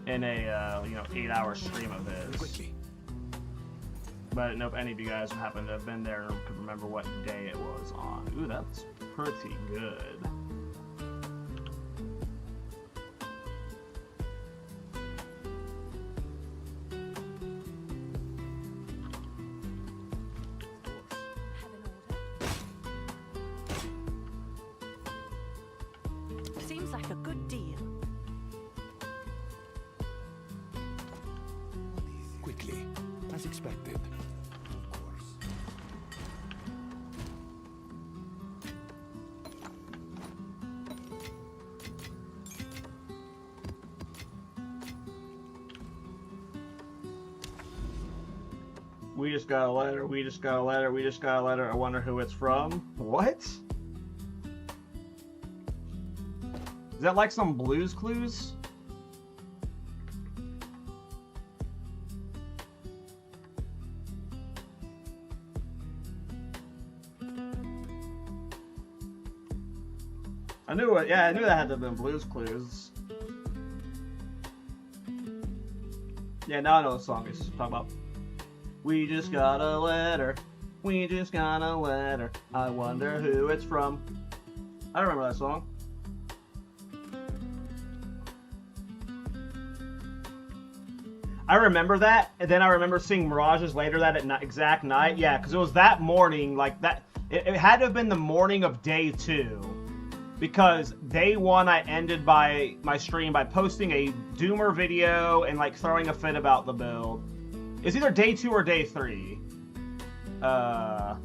in a, you know, 8-hour stream of his. But I don't know if any of you guys happen to have been there or could remember what day it was on. Ooh, that's pretty good. like a good deal. Quickly, as expected. We just got a letter, we just got a letter, we just got a letter. I wonder who it's from. What? Is that like some Blues Clues? I knew it. Yeah, I knew that had to have been Blues Clues. Yeah, now I know what song he's talking about. We just got a letter. We just got a letter. I wonder who it's from. I remember that song. I remember that, and then I remember seeing Mirages later that exact night. Yeah, because it was that morning, like that. It had to have been the morning of day 2. Because day 1 I ended my stream by posting a Doomer video and like throwing a fit about the build. It's either day 2 or day 3. But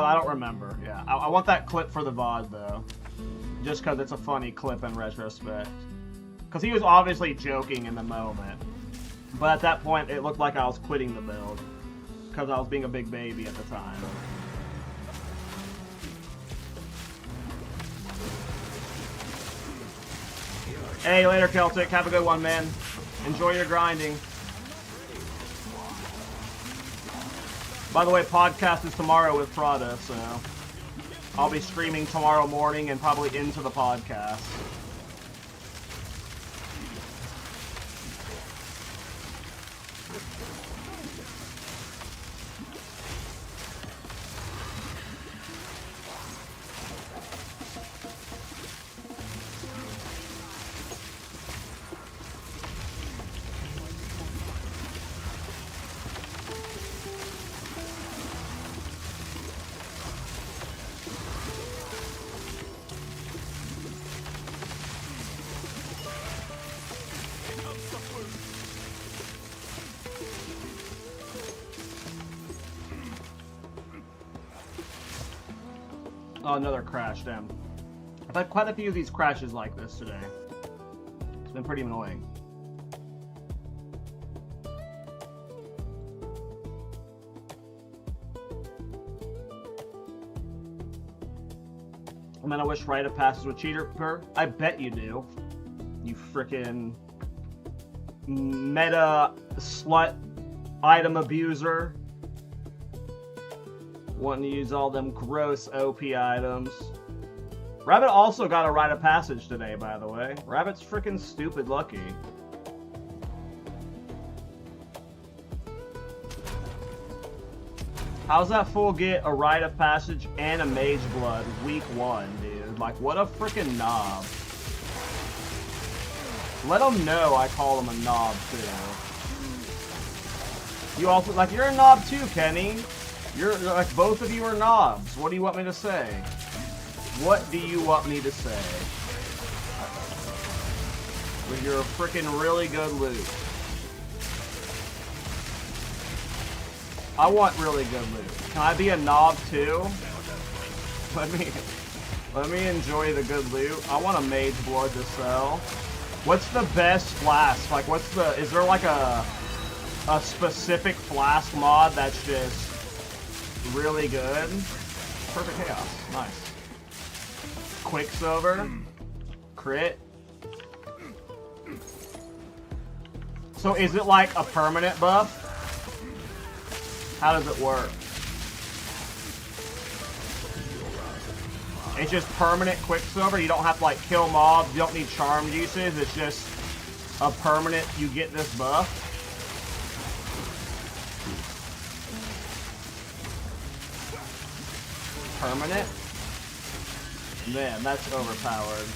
I don't remember. Yeah, I want that clip for the VOD though. Just because it's a funny clip in retrospect. Because he was obviously joking in the moment. But at that point it looked like I was quitting the build. Because I was being a big baby at the time. Hey, later, Celtic. Have a good one, man. Enjoy your grinding. By the way, podcast is tomorrow with Prada, so I'll be streaming tomorrow morning and probably into the podcast. Oh, another crash, damn. I've had quite a few of these crashes like this today. It's been pretty annoying. I mean, I wish Rite of Passage would cheater per. I bet you do. You frickin' meta slut item abuser. Wanting to use all them gross OP items. Rabbit also got a Rite of Passage today, by the way. Rabbit's freaking stupid lucky. How's that fool get a Rite of Passage and a Mage Blood week 1, dude? Like, what a freaking knob. Let him know I call him a knob, too. You also, like, you're a knob too, Kenny. You're, like, both of you are knobs. What do you want me to say? What do you want me to say? With your freaking really good loot. I want really good loot. Can I be a knob too? Let me enjoy the good loot. I want a Mage Blood to sell. What's the best flask? Like, what's the... Is there like a specific flask mod that's just really good? Perfect Chaos. Nice. Quicksilver. Crit. So is it like a permanent buff? How does it work? It's just permanent Quicksilver. You don't have to like kill mobs. You don't need charm uses. It's just a permanent. You get this buff. Permanent. Man, that's overpowered.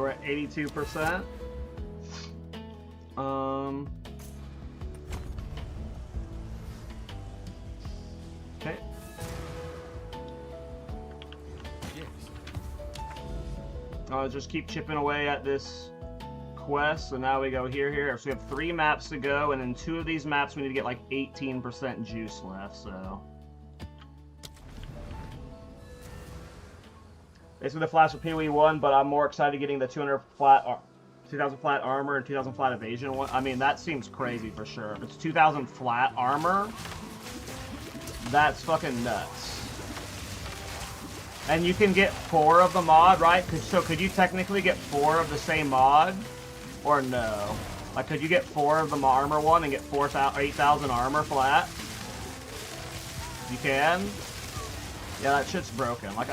we're at 82%. Okay. I'll just keep chipping away at this quest. So now we go here. So we have 3 maps to go, and in 2 of these maps we need to get like 18% juice left, so. Basically the flash with PoE 1, but I'm more excited getting the 200 flat, 2000 flat armor and 2000 flat evasion one. I mean, that seems crazy for sure. If it's 2000 flat armor, that's fucking nuts. And you can get 4 of the mod, right? So could you technically get 4 of the same mod? Or no? Like, could you get 4 of the armor one and get 8,000 armor flat? You can? Yeah, that shit's broken. Like,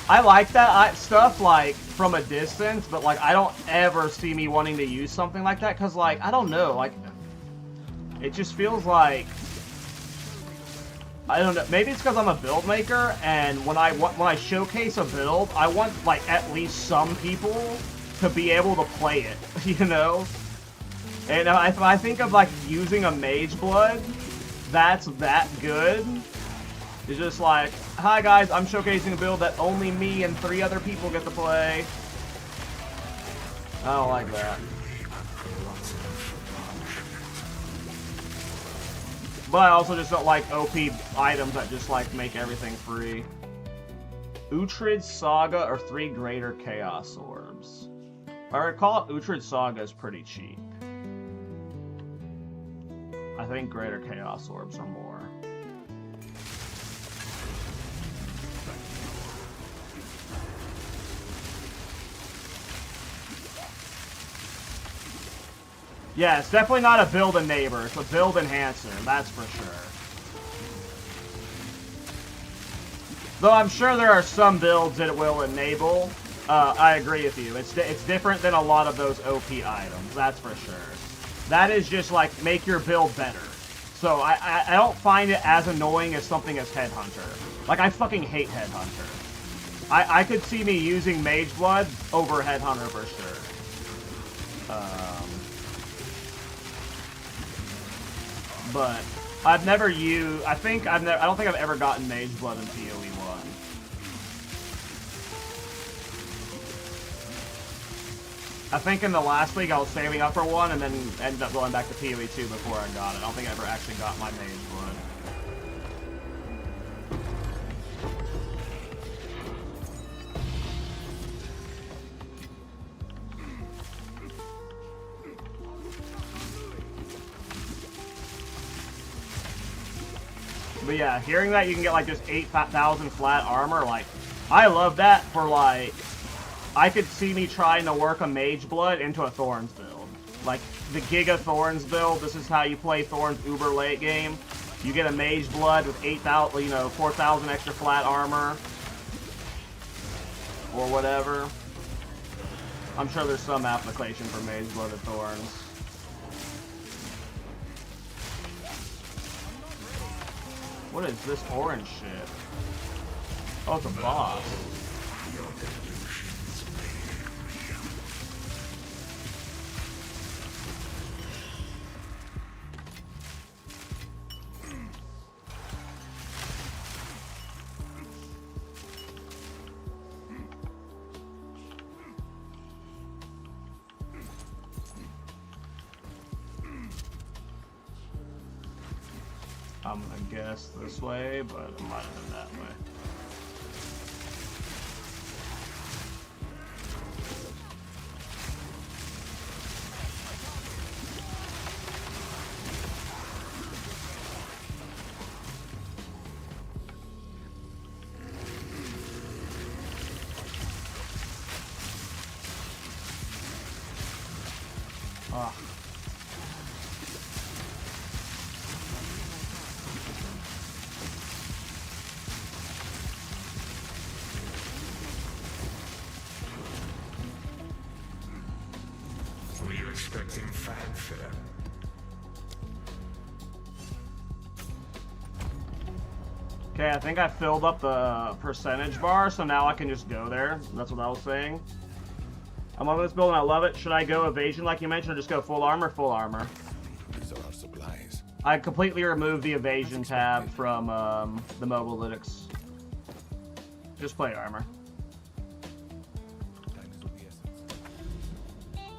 I like that stuff, like, from a distance, but, like, I don't ever see me wanting to use something like that, because, like, I don't know, like, it just feels like, I don't know, maybe it's because I'm a build maker, and when I showcase a build, I want, like, at least some people to be able to play it, you know? And if I think of, like, using a Mage Blood that's that good, it's just like, hi guys, I'm showcasing a build that only me and 3 other people get to play. I don't like that. But I also just don't like OP items that just like make everything free. Uhtred Saga or 3 Greater Chaos Orbs. If I recall, Uhtred Saga is pretty cheap. I think Greater Chaos Orbs are more. Yeah, it's definitely not a build enabler, it's a build enhancer, that's for sure. Though I'm sure there are some builds that it will enable. I agree with you. It's different than a lot of those OP items, that's for sure. That is just like, make your build better. So I don't find it as annoying as something as Headhunter. Like, I fucking hate Headhunter. I could see me using Mage Blood over Headhunter for sure. But I've never used. I don't think I've ever gotten Mage Blood in PoE 1. I think in the last league I was saving up for one and then ended up going back to PoE 2 before I got it. I don't think I ever actually got my Mage Blood. But yeah, hearing that you can get like just 8,000 flat armor, like, I love that for like, I could see me trying to work a Mage Blood into a Thorns build. Like, the Giga Thorns build, this is how you play Thorns uber late game. You get a Mage Blood with 8,000, 4,000 extra flat armor. Or whatever. I'm sure there's some application for Mage Blood and Thorns. What is this orange shit? Oh, it's a boss. I'm gonna guess this way, but it might have been that way. Ah. Expecting fanfare. Okay, I think I filled up the percentage bar, so now I can just go there. That's what I was saying. I'm on this build and I love it. Should I go evasion like you mentioned, or just go full armor? Full armor. These are our supplies. I completely removed the evasion tab from the mobile lytics. Just play armor.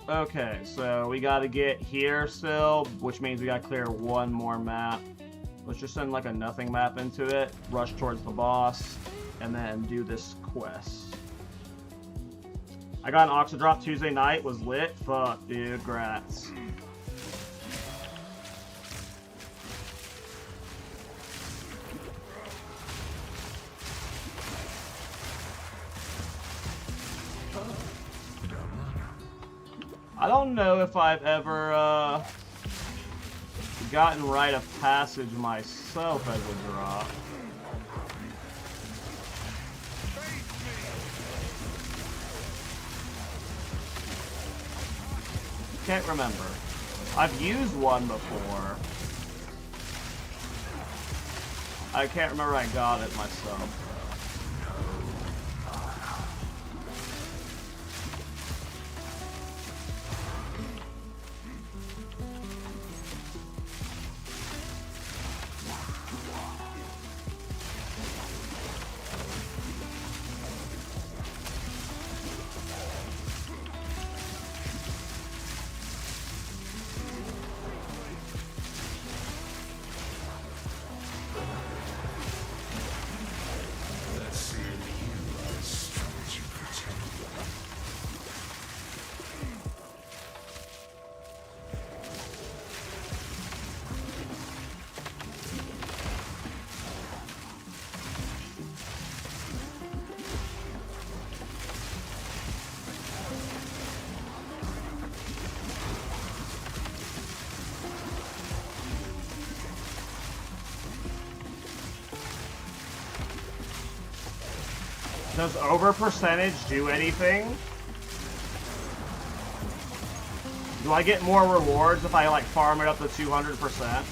Okay, so we gotta get here still, which means we gotta clear one more map. Let's just send like a nothing map into it, rush towards the boss, and then do this quest. I got an Oxidrop Tuesday night, was lit. Fuck, dude, grats. I don't know if I've ever gotten Rite of Passage myself as a drop. Can't remember. I've used one before. I can't remember I got it myself. Does over percentage do anything? Do I get more rewards if I like farm it up to 200%?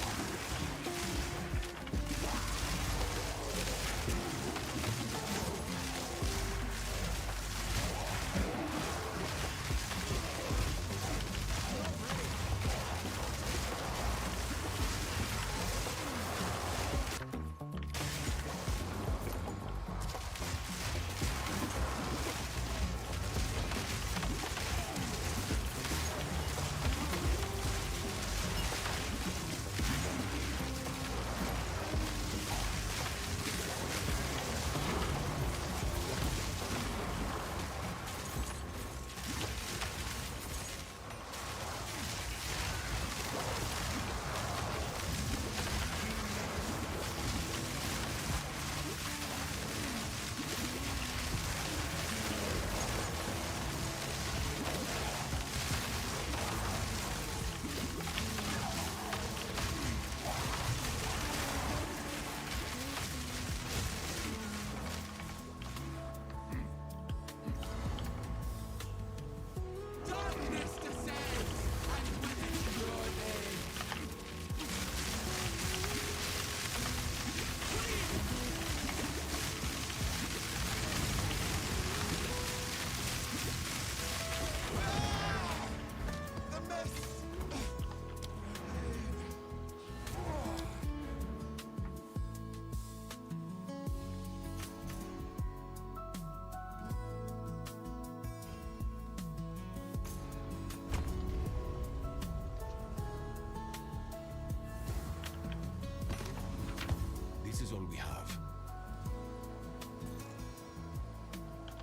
This is all we have.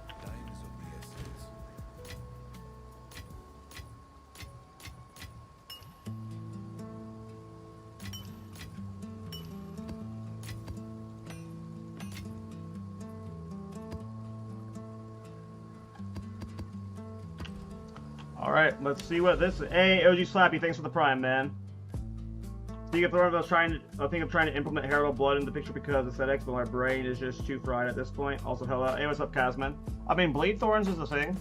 Time is of the essence. All right, let's see what this. Hey, OG Slappy, thanks for the prime, man. Speaking of Thorns, I think I'm trying to implement Herald Blood in the picture because aesthetics, but my brain is just too fried at this point. Also, hello. Hey, what's up, Kazman? I mean, Bleed Thorns is a thing.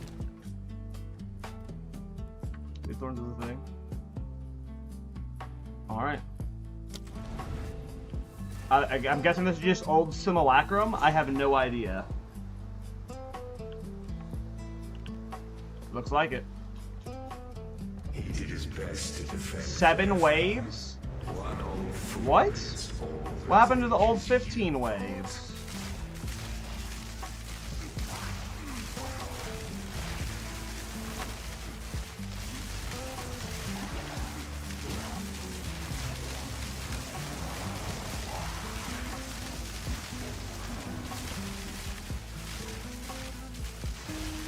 Bleed Thorns is a thing. All right. I'm guessing this is just old Simulacrum. I have no idea. Looks like it. He did his best to defend. 7 waves? One old fool What? is all that What happened to the old 15 waves?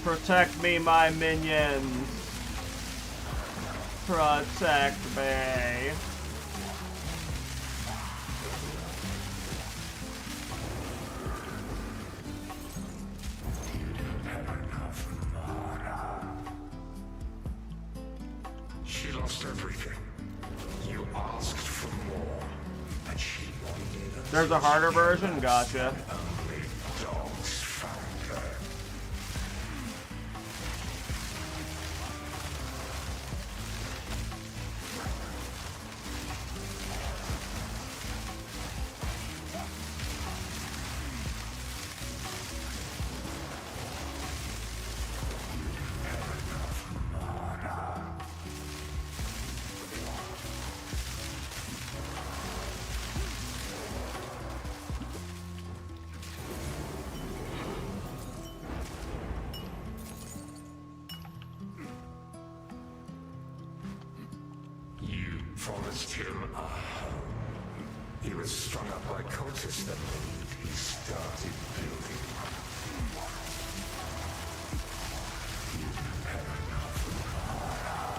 Protect me, my minions. Protect me. She lost everything. You asked for more, and she wanted us. There's a harder version? Gotcha. Only dogs found her. You promised him a home. He was strung up by cultists that believed he started building. You had enough of Mara.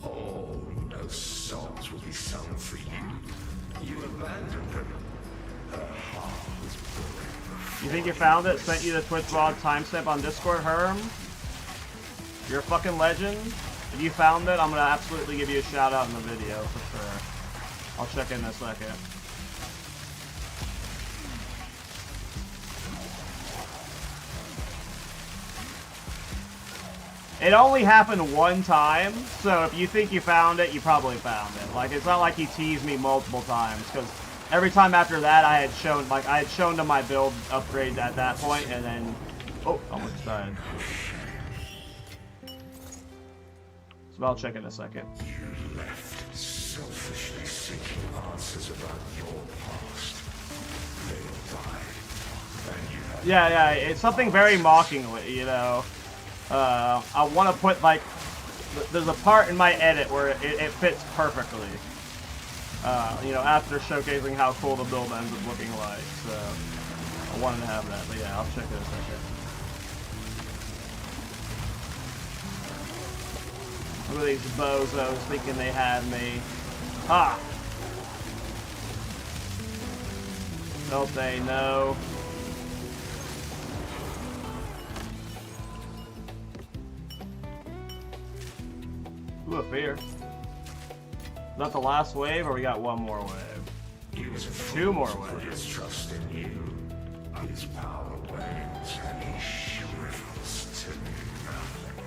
Oh, no songs will be sung for you. You abandoned them. Her heart was broken. You think you found it? Sent you the Twitch vlog timestamp on Discord, Herm? You're a fucking legend. If you found it, I'm gonna absolutely give you a shout out in the video for sure. I'll check in a second. It only happened one time, so if you think you found it, you probably found it. Like, it's not like he teased me multiple times, because every time after that, I had shown to my build upgrade at that point, and then, oh, almost died. So I'll check in a second. You left selfishly seeking answers about your past. They died, and you had Yeah, it's something very mockingly, you know. I want to put, like, there's a part in my edit where it fits perfectly. You know, after showcasing how cool the build ends up looking like, so I wanted to have that, but yeah, I'll check it in a second. Look at these bozos thinking they had me. Ha! Don't they know? Ooh, a fear. Is that the last wave, or we got one more wave? He was a 2 more fool for waves. his trust in you. His power wanes, and he shrivels to nothing.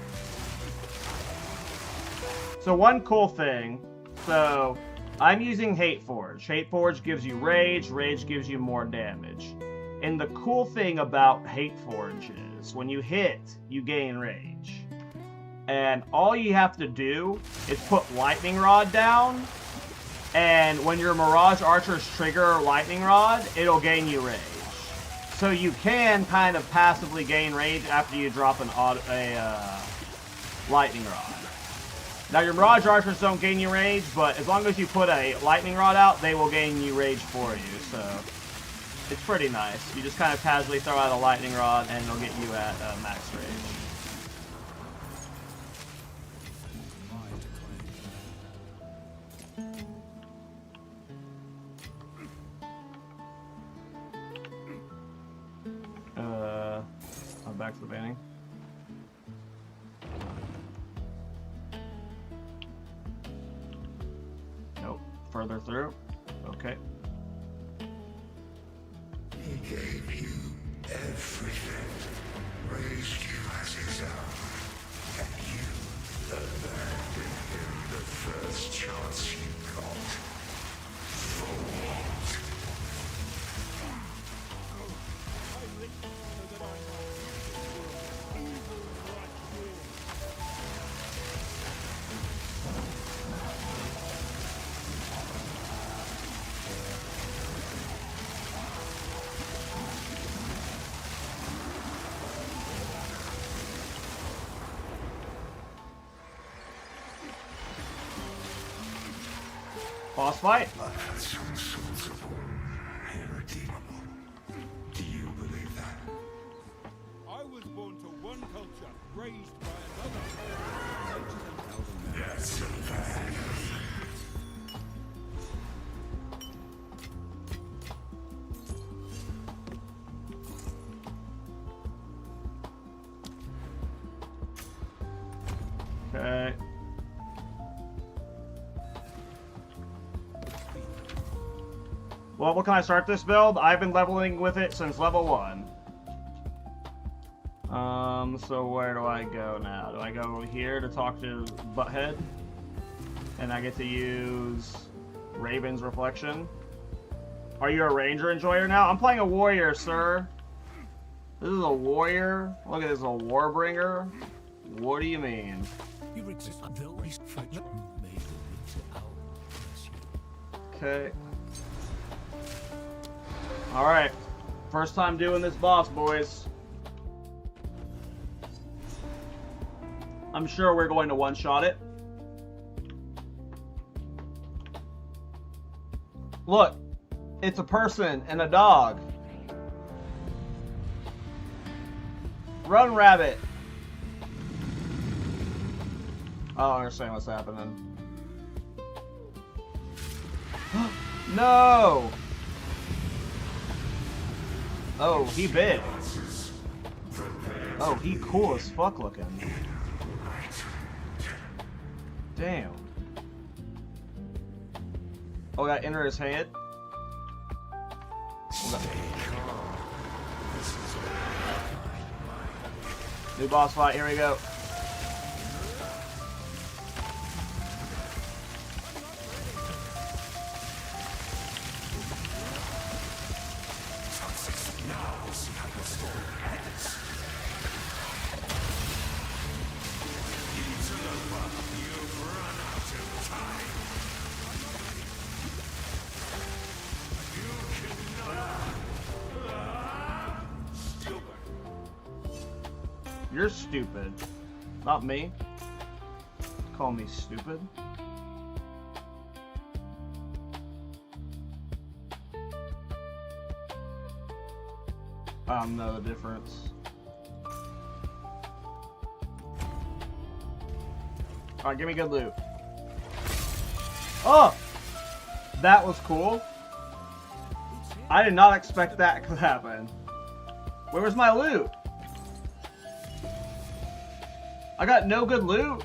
So one cool thing, so I'm using Hateforge. Hateforge gives you rage, rage gives you more damage. And the cool thing about Hateforge is when you hit, you gain rage. And all you have to do is put Lightning Rod down, and when your Mirage Archers trigger Lightning Rod, it'll gain you rage. So you can kind of passively gain rage after you drop a Lightning Rod. Now your Mirage Archers don't gain you rage, but as long as you put a Lightning Rod out, they will gain you rage for you, so it's pretty nice. You just kind of casually throw out a Lightning Rod and it'll get you at max rage. I'm back to the banning. Further through. Okay. He gave you everything, raised you as his own, and you abandoned him the first chance you got. For what? Boss fight? I've had some sorts of irredeemable. Do you believe that? I was born to one culture, raised by another. That's a bad. Okay. Well, what can I start this build? I've been leveling with it since level 1. So where do I go now? Do I go here to talk to Butthead? And I get to use Raven's Reflection? Are you a Ranger Enjoyer now? I'm playing a Warrior, sir. This is a Warrior? Look at this, a Warbringer? What do you mean? You resist the restriction made into our. Okay. Alright. First time doing this boss, boys. I'm sure we're going to one-shot it. Look. It's a person and a dog. Run, rabbit. I don't understand what's happening. No! Oh, he bit. Oh, he cool as fuck looking. Damn. Oh, I gotta enter his head? New boss fight, here we go. You're stupid. Not me. Call me stupid. I don't know the difference. Alright, give me good loot. Oh! That was cool. I did not expect that to happen. Where was my loot? I got no good loot.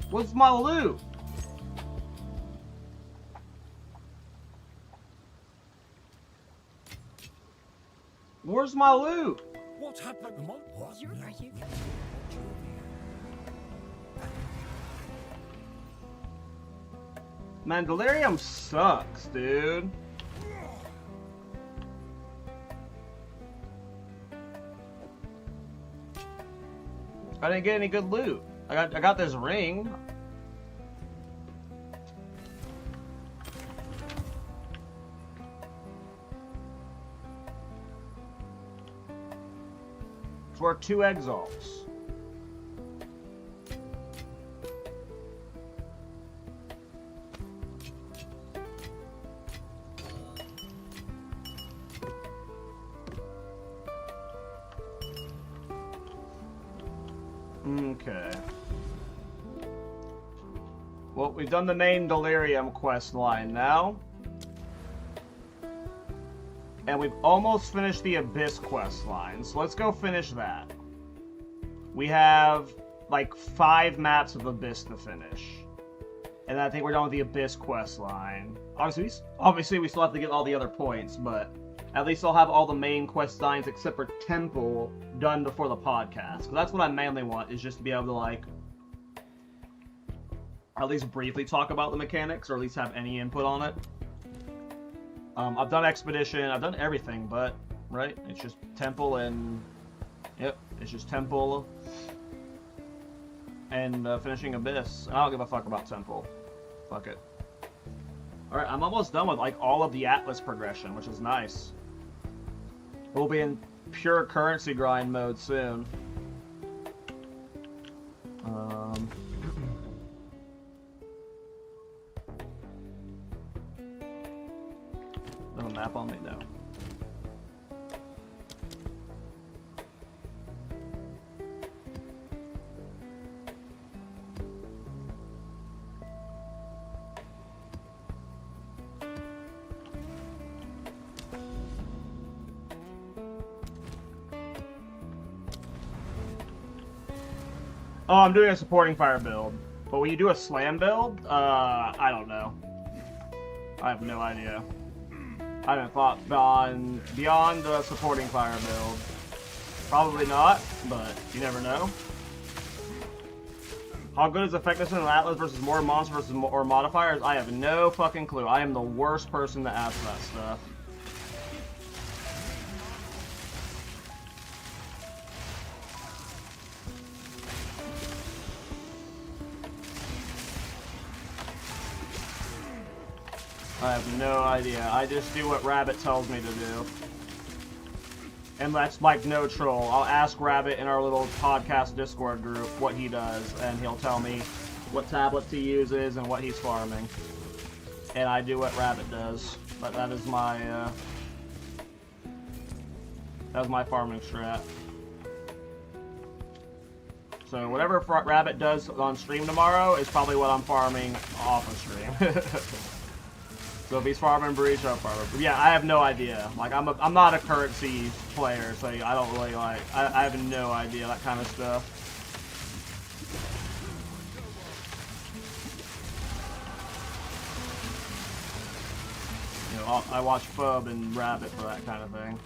What's my loot? Where's my loot? What happened? What? Are you? Man, Delirium sucks, dude. I didn't get any good loot. I got this ring. It's worth 2 exalts. Okay. Well, we've done the main Delirium quest line now. And we've almost finished the Abyss quest line, so let's go finish that. We have like 5 maps of Abyss to finish. And I think we're done with the Abyss quest line. Obviously, we still have to get all the other points, but at least I'll have all the main quest lines except for Temple done before the podcast. Because that's what I mainly want, is just to be able to, like, at least briefly talk about the mechanics, or at least have any input on it. I've done Expedition, I've done everything, but, right? It's just Temple and... Yep, it's just Temple and finishing Abyss. I don't give a fuck about Temple. Fuck it. Alright, I'm almost done with, like, all of the Atlas progression, which is nice. We'll be in pure currency grind mode soon. No map on me? No. Oh, I'm doing a supporting fire build. But when you do a slam build, I don't know. I have no idea. I haven't thought beyond the supporting fire build. Probably not, but you never know. How good is effectiveness in Atlas versus more monsters versus more modifiers? I have no fucking clue. I am the worst person to ask that stuff. I have no idea. I just do what Rabbit tells me to do. And that's like no troll. I'll ask Rabbit in our little podcast Discord group what he does, and he'll tell me what tablets he uses and what he's farming. And I do what Rabbit does. But that is my farming strat. So whatever Rabbit does on stream tomorrow is probably what I'm farming off of stream. So if he's farming Breach, I'll farm it. Yeah, I have no idea. Like, I'm not a currency player, so I don't really, like, I have no idea, that kind of stuff. You know, I watch Fub and Rabbit for that kind of thing.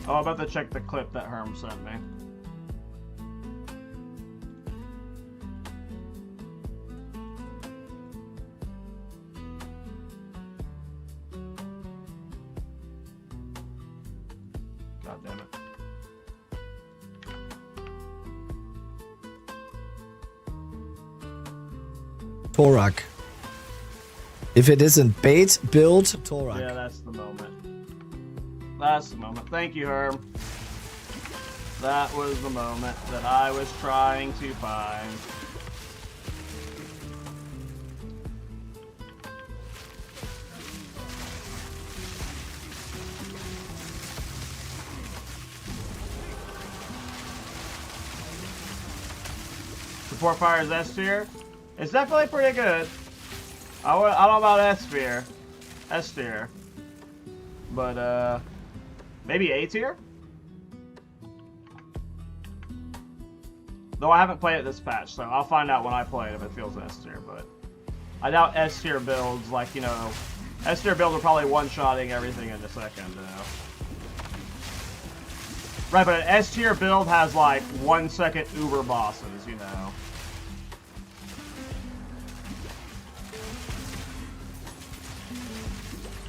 Oh, I'm about to check the clip that Herm sent me. God damn it. Torak. If it isn't bait, build Torak. Yeah, that's the moment. That's the moment. Thank you, Herm. That was the moment that I was trying to find. Support fire is S tier. It's definitely pretty good. I don't know about S tier. S tier. But, maybe A tier? Though I haven't played it this patch, so I'll find out when I play it if it feels S tier, but I doubt S tier builds, like, you know, S tier builds are probably one-shotting everything in a second, you know. Right, but an S tier build has, like, 1 second uber bosses, you know.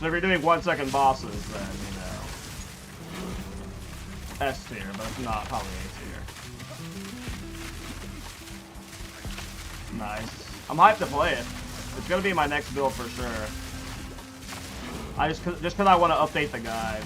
So if you're doing 1-second bosses, then, you know, S tier, but if not, probably A tier. Nice. I'm hyped to play it. It's gonna be my next build for sure. Just cause I want to update the guide.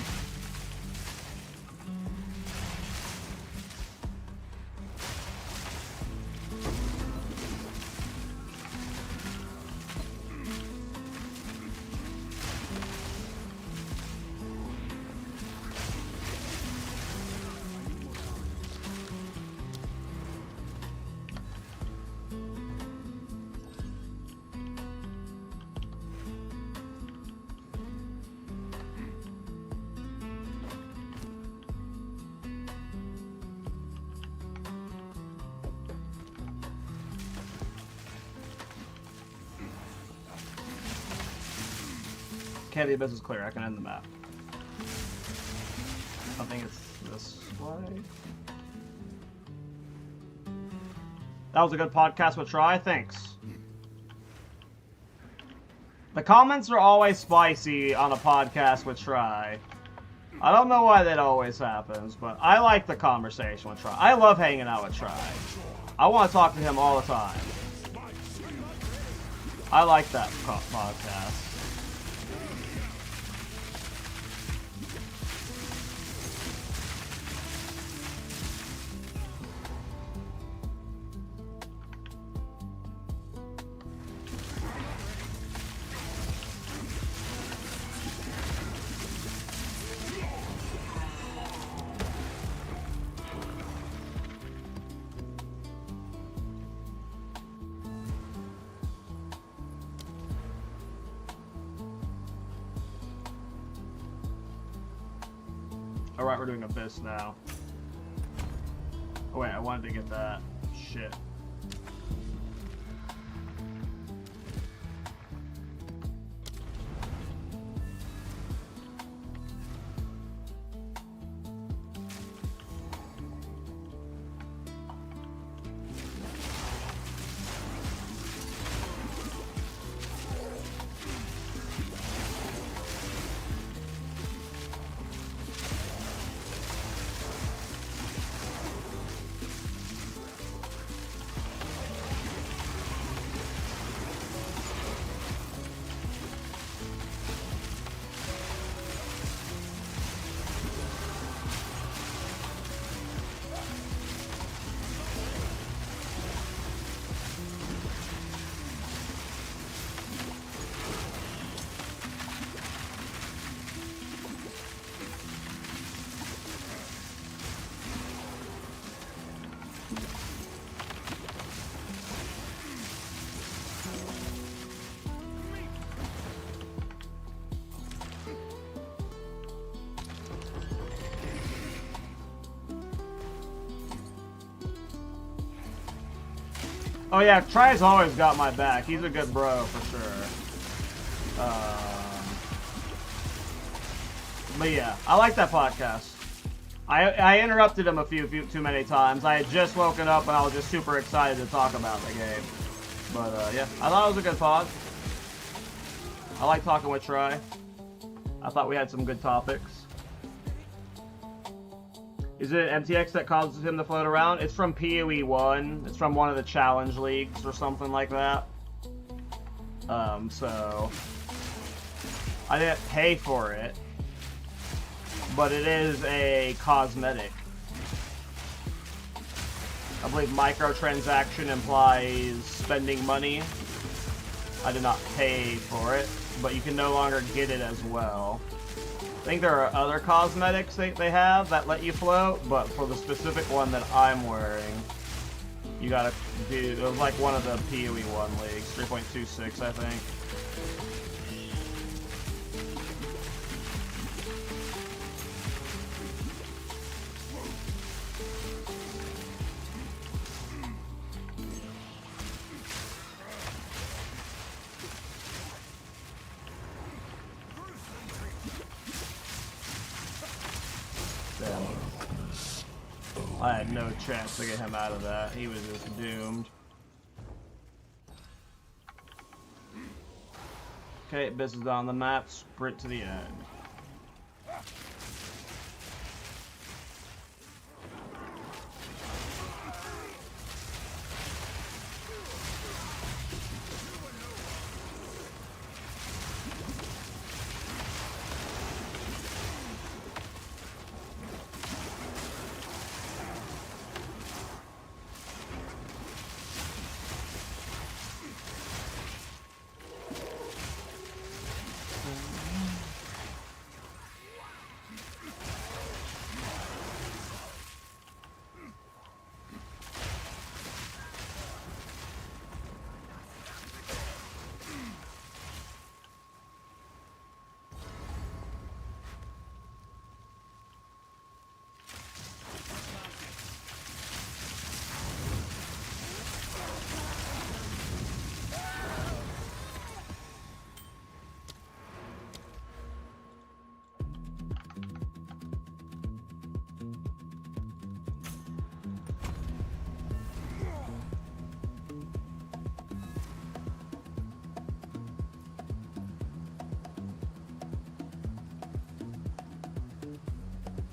Okay, the abyss is clear. I can end the map. I think it's this way. That was a good podcast with Try. Thanks. The comments are always spicy on a podcast with Try. I don't know why that always happens, but I like the conversation with Try. I love hanging out with Try. I want to talk to him all the time. I like that podcast. Alright, we're doing Abyss now. Oh wait, I wanted to get that. Shit. Oh yeah, Try's always got my back. He's a good bro for sure. But yeah, I like that podcast. I interrupted him a few too many times. I had just woken up and I was just super excited to talk about the game. But yeah, I thought it was a good pod. I like talking with Try. I thought we had some good topics. Is it MTX that causes him to float around? It's from PoE 1. It's from one of the challenge leagues or something like that. So I didn't pay for it, but it is a cosmetic. I believe microtransaction implies spending money. I did not pay for it, but you can no longer get it as well. I think there are other cosmetics they have that let you float, but for the specific one that I'm wearing, you gotta do, it was like one of the PoE 1 leagues, 3.26 I think. I had no chance to get him out of that. He was just doomed. Okay, business on the map. Sprint to the end.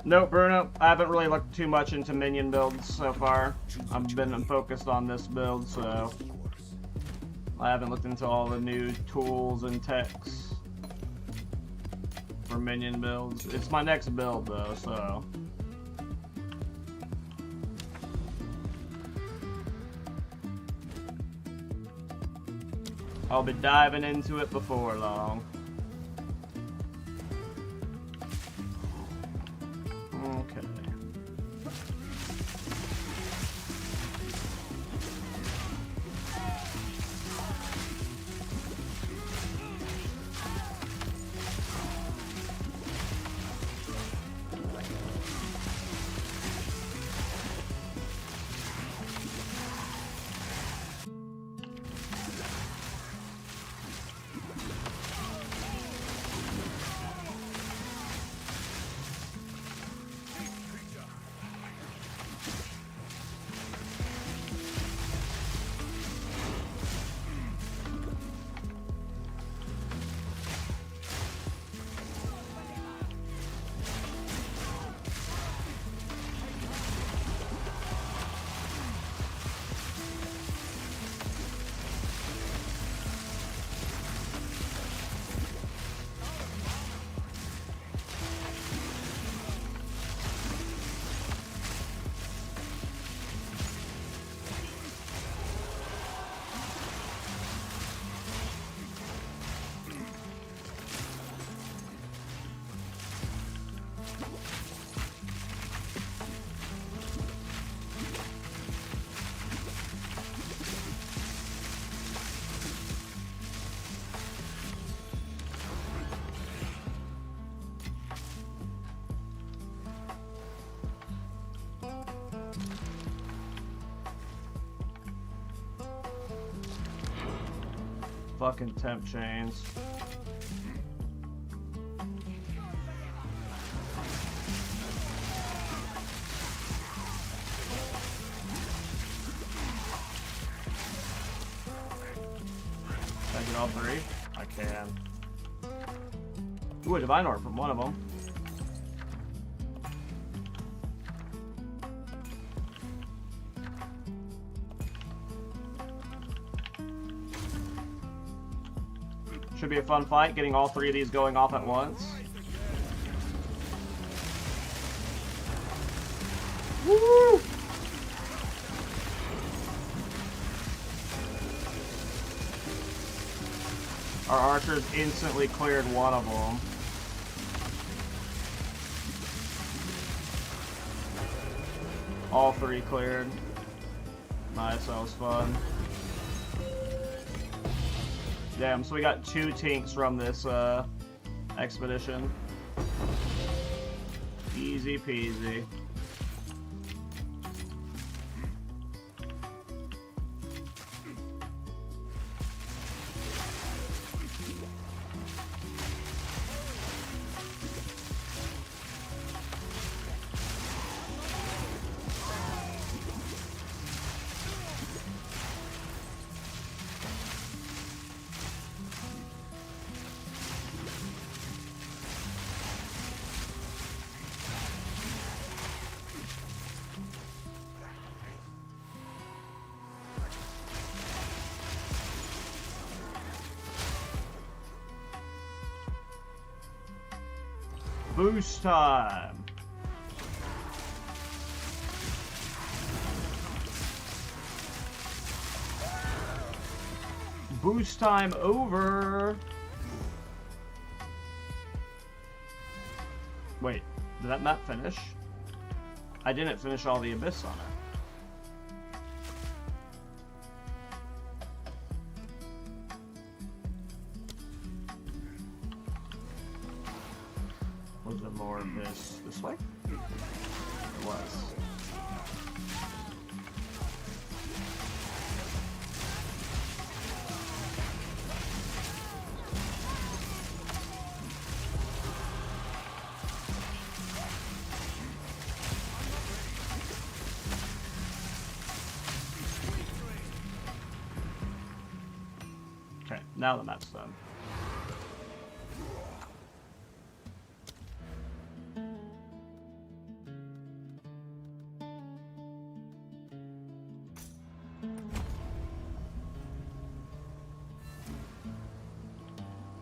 Nope, Bruno. I haven't really looked too much into minion builds so far. I've been focused on this build, so I haven't looked into all the new tools and techs for minion builds. It's my next build, though, so... I'll be diving into it before long. Okay. Fucking temp chains. Can I get all three? I can. Ooh, a divine orb from one of them. Should be a fun fight, getting all three of these going off at once. Woo! Our archers instantly cleared one of them. All three cleared. Nice, that was fun. Damn, so we got 2 tinks from this expedition. Easy peasy. boost time. Boost time over. Wait, did that map finish? I didn't finish all the abyss on it. Was there more abyss this way? It was. Okay, now the map's done.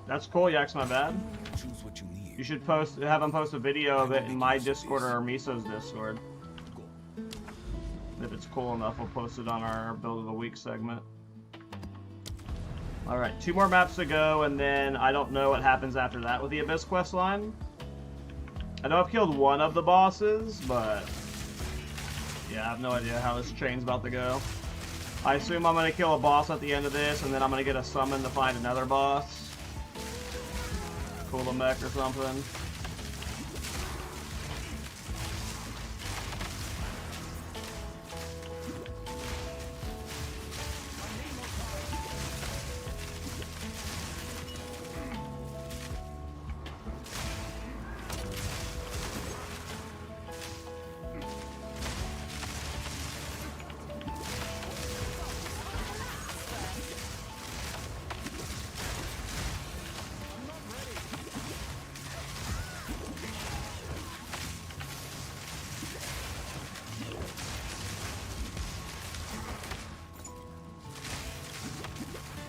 That's cool, Yak's my bad. Choose what you need. You should have him post a video of it in my Discord or Miso's Discord. If it's cool enough, we'll post it on our Build of the Week segment. Alright, 2 more maps to go, and then I don't know what happens after that with the Abyss quest line. I know I've killed one of the bosses, but yeah, I have no idea how this chain's about to go. I assume I'm going to kill a boss at the end of this, and then I'm going to get a summon to find another boss. Cool a mech or something.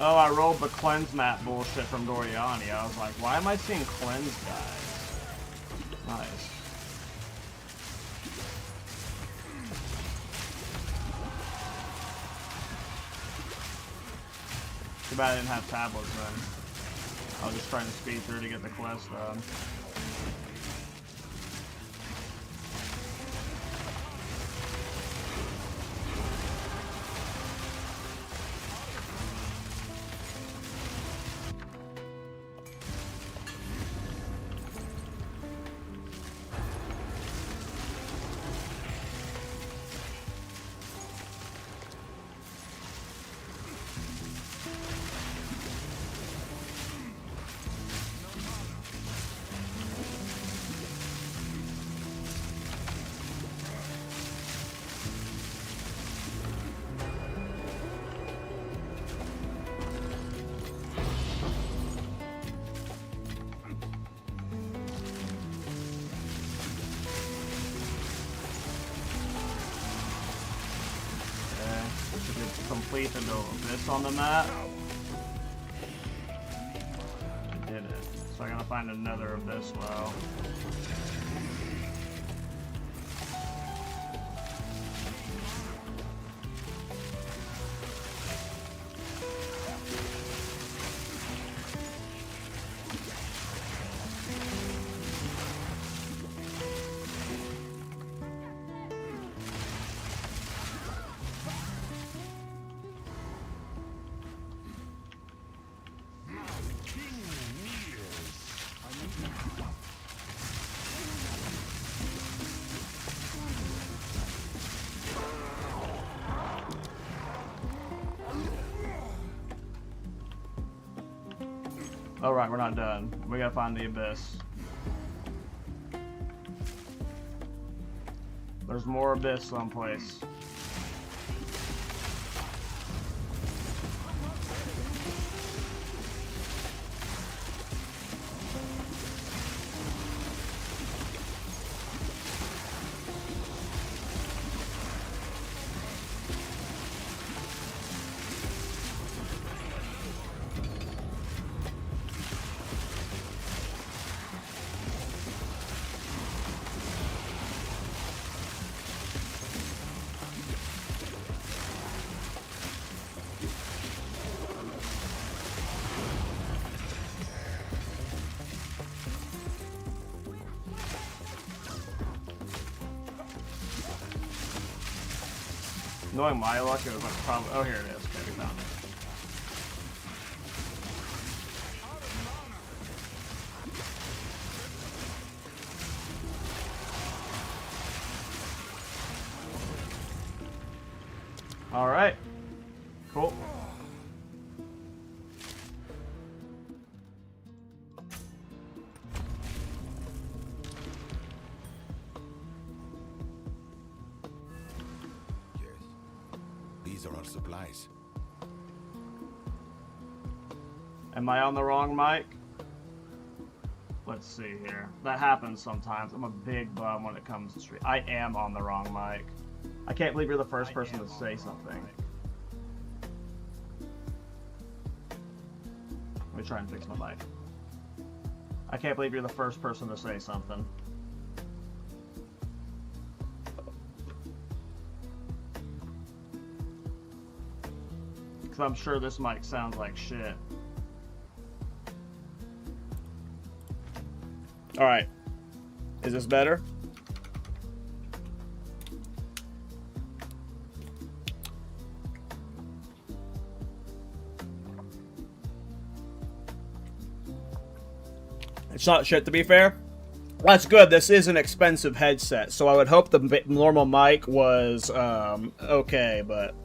Oh, I rolled the cleanse map bullshit from Doriani. I was like, why am I seeing cleanse guys? Nice. Too bad I didn't have tablets then. I was just trying to speed through to get the quest done. Complete the abyss on the map. I did it. So I gotta find another abyss well. Alright, we're not done. We gotta find the abyss. There's more abyss someplace. Knowing my luck, it was like probably. Oh, here it is. Okay, we found it. All right. Cool. These are our supplies. Am I on the wrong mic? Let's see here. That happens sometimes. I'm a big bum when it comes to stream. I am on the wrong mic. I can't believe you're the first person to say something. Let me try and fix my mic. I can't believe you're the first person to say something. Because I'm sure this mic sounds like shit. Alright. Is this better? It's not shit, to be fair. That's good. This is an expensive headset, so I would hope the normal mic was okay, but...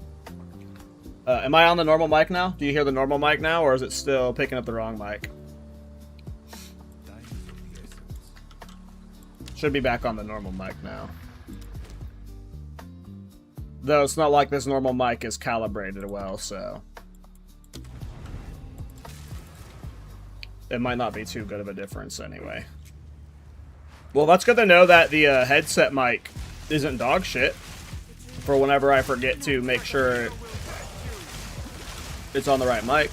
am I on the normal mic now? Do you hear the normal mic now, or is it still picking up the wrong mic? Should be back on the normal mic now. Though it's not like this normal mic is calibrated well, so... it might not be too good of a difference anyway. Well, that's good to know that the headset mic isn't dog shit. For whenever I forget to make sure it's on the right mic.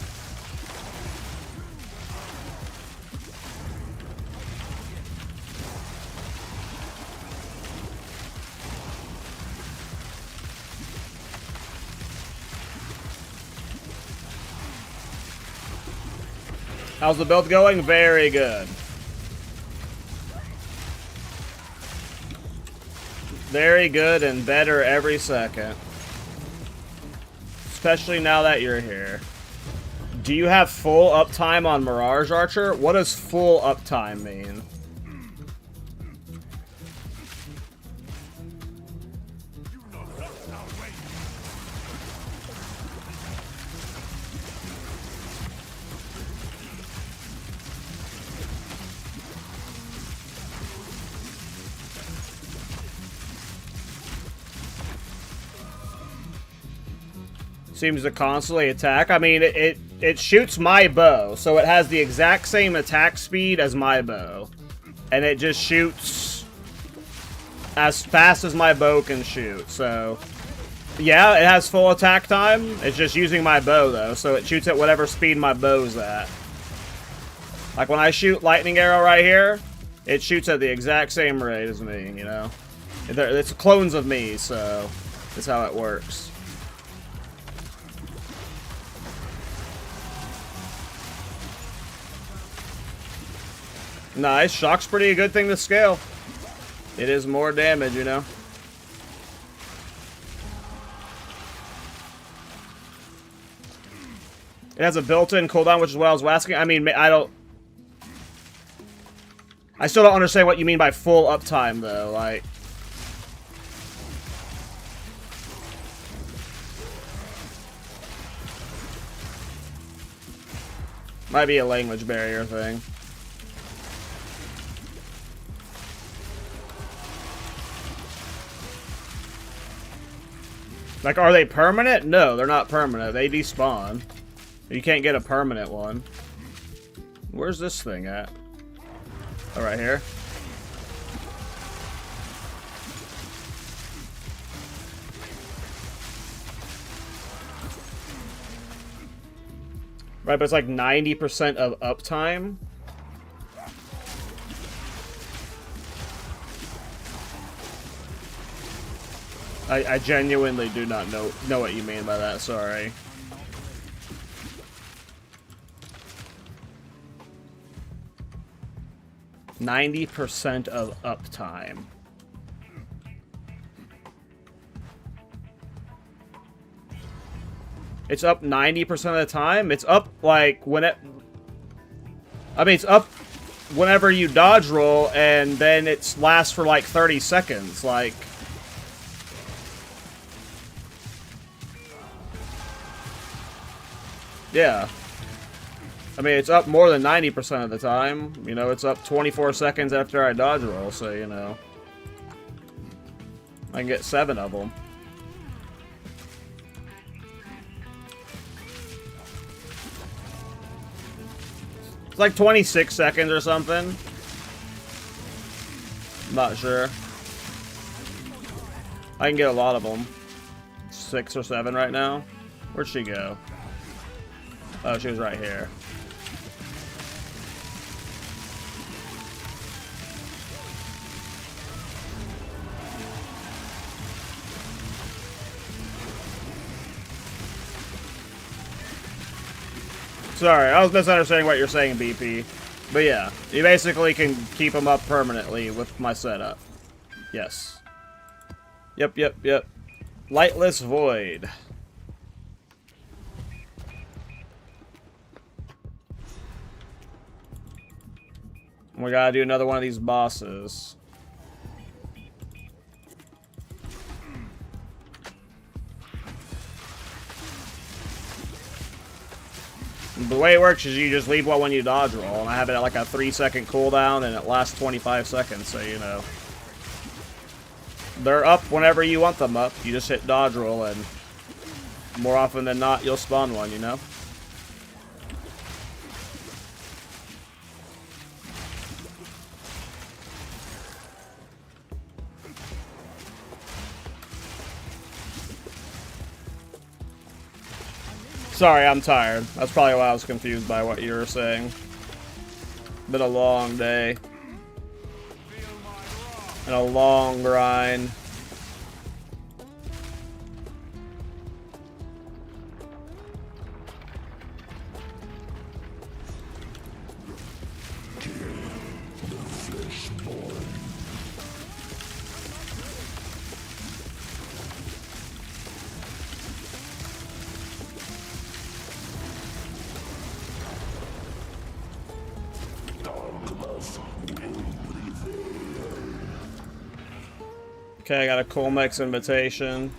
How's the build going? Very good. Very good and better every second. Especially now that you're here. Do you have full uptime on Mirage Archer? What does full uptime mean? Seems to constantly attack. I mean, it shoots my bow, so it has the exact same attack speed as my bow. And it just shoots as fast as my bow can shoot, so... yeah, it has full attack time. It's just using my bow, though, so it shoots at whatever speed my bow's at. Like, when I shoot lightning arrow right here, it shoots at the exact same rate as me, you know? It's clones of me, so that's how it works. Nice. Shock's pretty a good thing to scale. It is more damage, you know. It has a built-in cooldown, which is what I was asking. I mean, I still don't understand what you mean by full uptime, though. Like... might be a language barrier thing. Like, are they permanent? No, they're not permanent. They despawn. You can't get a permanent one. Where's this thing at? Oh, right here. Right, but it's like 90% of uptime. I genuinely do not know what you mean by that, sorry. %90 of uptime. It's up 90% of the time. It's up like when it. I mean, it's up whenever you dodge roll, and then it lasts for like 30 seconds. Like. Yeah. I mean, it's up more than 90% of the time. You know, it's up 24 seconds after I dodge roll, so, you know. I can get 7 of them. It's like 26 seconds or something. Not sure. I can get a lot of them. 6 or 7 right now. Where'd she go? Oh, she was right here. Sorry, I was misunderstanding what you're saying, BP. But yeah, you basically can keep them up permanently with my setup. Yes. Yep. Lightless Void. We gotta do another one of these bosses. The way it works is you just leave one when you dodge roll, and I have it at like a 3-second cooldown, and it lasts 25 seconds, so you know. They're up whenever you want them up. You just hit dodge roll, and more often than not, you'll spawn one, you know? Sorry, I'm tired. That's probably why I was confused by what you were saying. Been a long day. And a long grind. Okay, I got a Colmex invitation.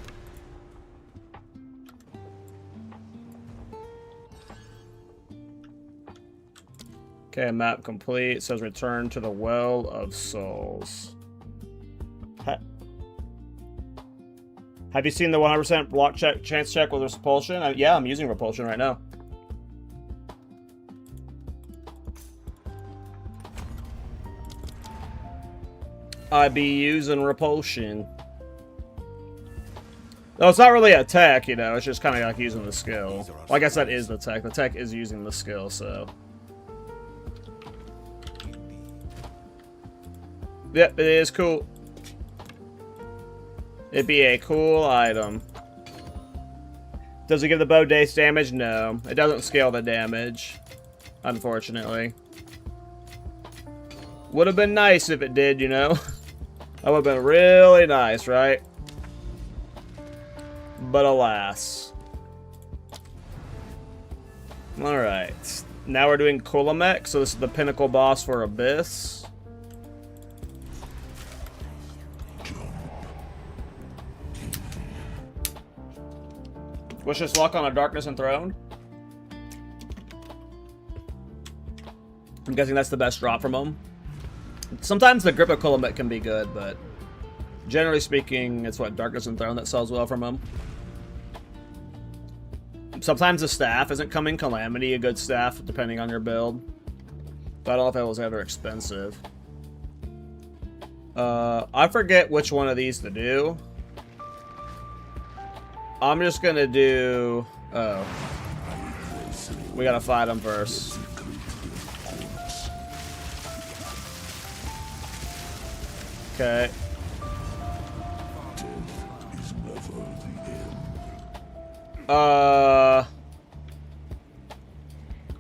Okay, map complete. It says return to the Well of Souls. Have you seen the 100% block chance check with repulsion? Yeah, I'm using repulsion right now. I be using repulsion. No, it's not really a tech, you know, it's just kind of like using the skill. Well, I guess that is the tech. The tech is using the skill, so. Yep, it is cool. It'd be a cool item. Does it give the bow base damage? No. It doesn't scale the damage, unfortunately. Would have been nice if it did, you know? That would have been really nice, right? But alas. Alright. Now we're doing Kulamek, so this is the pinnacle boss for Abyss. Wish us luck on a Darkness Enthroned. I'm guessing that's the best drop from him. Sometimes the Grip of Kulamek can be good, but generally speaking, it's what Darkness Enthroned that sells well from him. Sometimes the staff isn't coming Calamity, a good staff, depending on your build. But I don't know if it was ever expensive. I forget which one of these to do. I'm just gonna do... Oh. We gotta fight him first. Okay.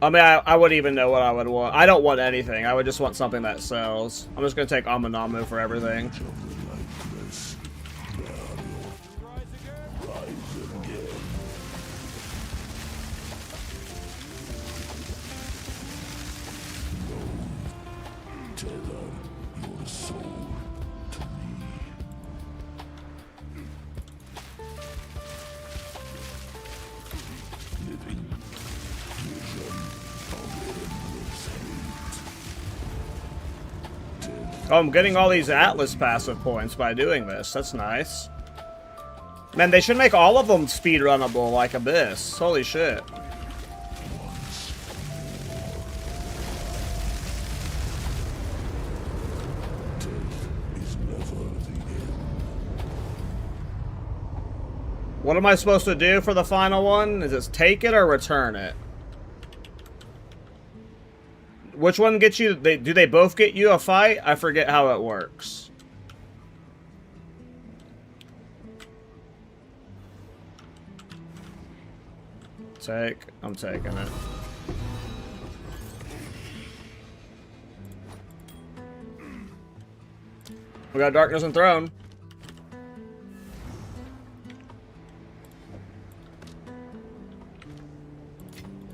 I mean, I wouldn't even know what I would want. I don't want anything. I would just want something that sells. I'm just gonna take Amanamu for everything. Oh, I'm getting all these Atlas passive points by doing this. That's nice. Man, they should make all of them speedrunnable like Abyss. Holy shit. What am I supposed to do for the final one? Is it take it or return it? Which one gets you? Do they both get you a fight? I forget how it works. I'm taking it. We got Darkness and Throne.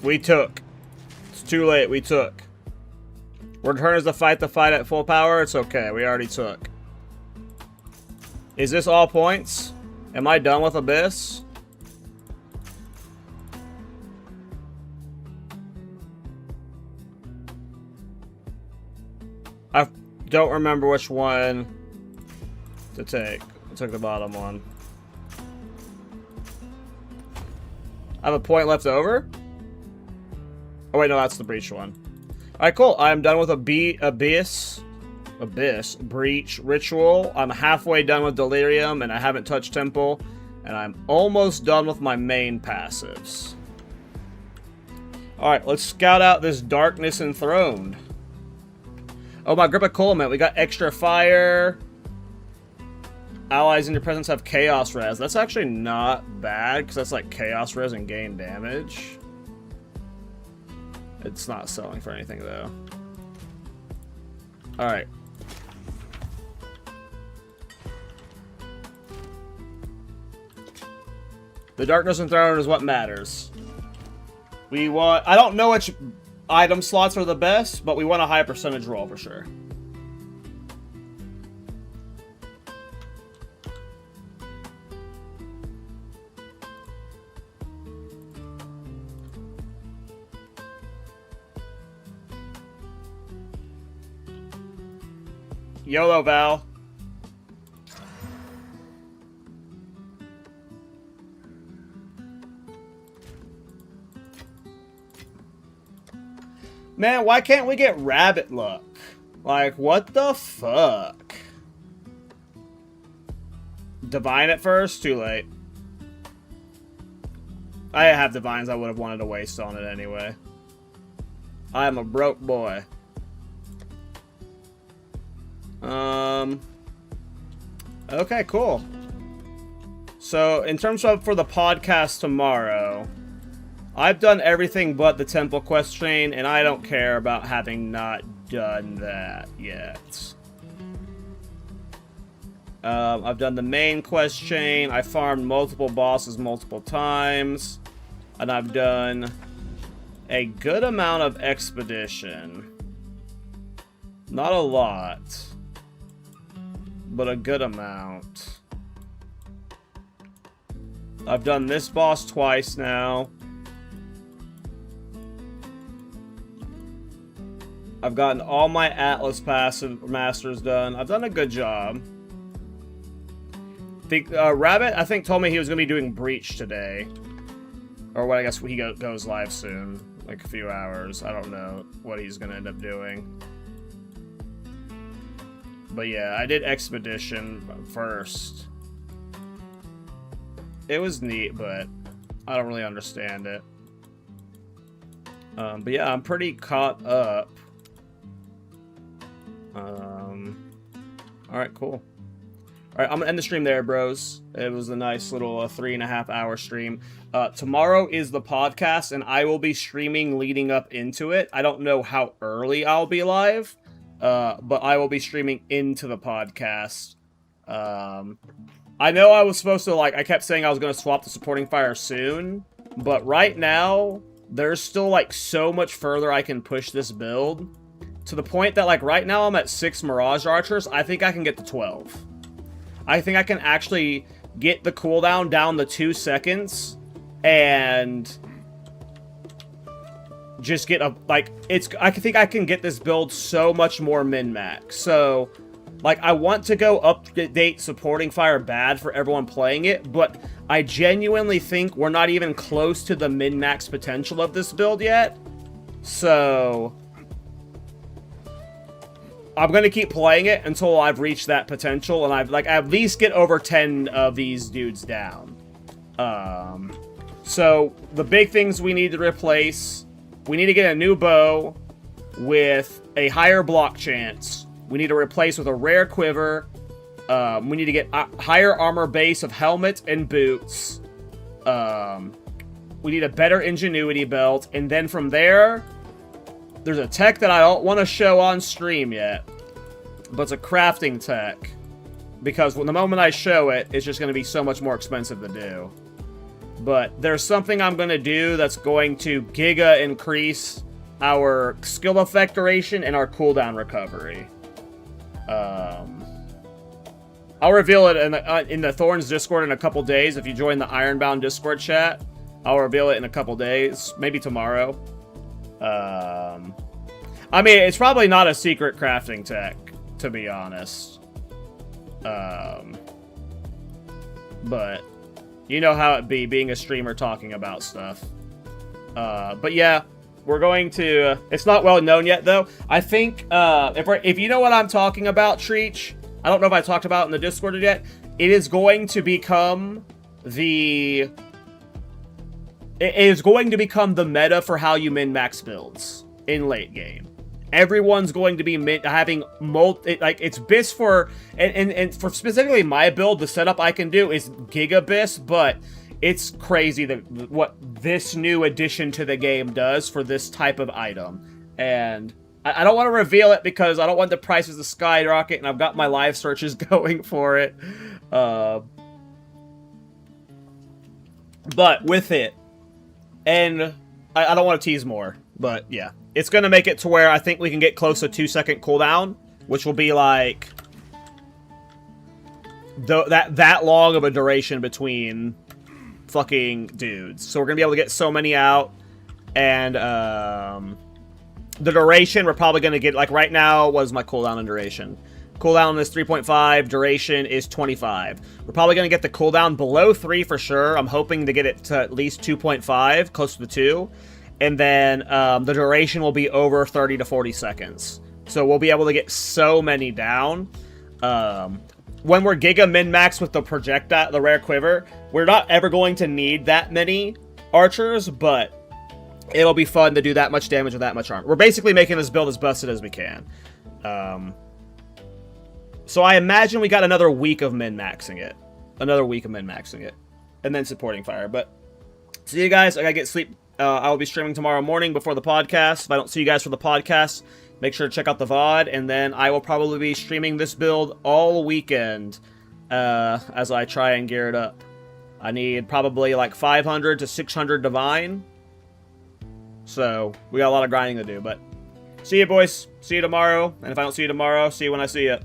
We took. It's too late. We took. Return is the fight at full power. It's okay. We already took. Is this all points? Am I done with Abyss? I don't remember which one to take. I took the bottom one. I have a point left over? Oh wait, no, that's the Breach one. Alright, cool. I'm done with Abyss, Breach, Ritual. I'm halfway done with Delirium, and I haven't touched Temple. And I'm almost done with my main passives. Alright, let's scout out this Darkness Enthroned. Oh, my Grip of Colement. We got extra fire. Allies in your presence have Chaos Res. That's actually not bad, because that's like Chaos Res and gain damage. It's not selling for anything, though. Alright. The Darkness Enthroned is what matters. We want... I don't know which item slots are the best, but we want a high percentage roll for sure. YOLO, Val. Man, why can't we get rabbit luck? Like, what the fuck? Divine it first? Too late. I have divines I would have wanted to waste on it anyway. I am a broke boy. Okay, cool. So, in terms of for the podcast tomorrow, I've done everything but the Temple quest chain, and I don't care about having not done that yet. I've done the main quest chain, I farmed multiple bosses multiple times, and I've done a good amount of expedition. Not a lot, but a good amount. I've done this boss twice now. I've gotten all my Atlas passive masters done. I've done a good job. Rabbit, I think, told me he was going to be doing Breach today. Or what, I guess he goes live soon. Like a few hours. I don't know what he's going to end up doing. But yeah, I did Expedition first. It was neat, but I don't really understand it. But yeah, I'm pretty caught up. Alright, cool. Alright, I'm gonna end the stream there, bros. It was a nice little 3.5 hour stream. Tomorrow is the podcast, and I will be streaming leading up into it. I don't know how early I'll be live, but I will be streaming into the podcast. I know I was supposed to, like, I kept saying I was going to swap the supporting fire soon, but right now, there's still, like, so much further I can push this build, to the point that, like, right now I'm at 6 Mirage Archers. I think I can get to 12. I think I can actually get the cooldown down to 2 seconds, and just get a, like, I think I can get this build so much more min-max. So, like, I want to go up-to-date supporting fire bad for everyone playing it, but I genuinely think we're not even close to the min-max potential of this build yet. So, I'm going to keep playing it until I've reached that potential, and I've, like, at least get over 10 of these dudes down. So, the big things we need to replace, we need to get a new bow with a higher block chance. We need to replace with a rare quiver. We need to get a higher armor base of helmet and boots. We need a better ingenuity belt. And then from there, there's a tech that I don't want to show on stream yet. But it's a crafting tech. Because the moment I show it, it's just going to be so much more expensive to do. But there's something I'm going to do that's going to giga increase our skill effect duration and our cooldown recovery. I'll reveal it in the Thorns Discord in a couple days. If you join the Ironbound Discord chat, I'll reveal it in a couple days. Maybe tomorrow. I mean, it's probably not a secret crafting tech, to be honest. But you know how it be, being a streamer talking about stuff. But yeah, we're going to... it's not well known yet, though. I think, if you know what I'm talking about, Treach, I don't know if I talked about it in the Discord yet, it is going to become the... it is going to become the meta for how you min-max builds in late game. Everyone's going to be having it's BIS for, and for specifically my build, the setup I can do is Giga BIS, but it's crazy that what this new addition to the game does for this type of item. And I don't want to reveal it because I don't want the prices to skyrocket, and I've got my live searches going for it. But with it, and I don't want to tease more, but yeah. It's going to make it to where I think we can get close to 2-second cooldown, which will be like that long of a duration between fucking dudes. So we're going to be able to get so many out, and the duration we're probably going to get, like right now, what is my cooldown and duration? Cooldown is 3.5, duration is 25. We're probably going to get the cooldown below 3 for sure. I'm hoping to get it to at least 2.5, close to 2. And then the duration will be over 30 to 40 seconds. So we'll be able to get so many down. When we're Giga min-max with the projectile, the rare quiver, we're not ever going to need that many archers, but it'll be fun to do that much damage with that much armor. We're basically making this build as busted as we can. So I imagine we got another week of min-maxing it. And then supporting fire. But see you guys. I gotta get sleep. I will be streaming tomorrow morning before the podcast. If I don't see you guys for the podcast, make sure to check out the VOD. And then I will probably be streaming this build all weekend as I try and gear it up. I need probably like 500 to 600 divine. So we got a lot of grinding to do. But see you, boys. See you tomorrow. And if I don't see you tomorrow, see you when I see you.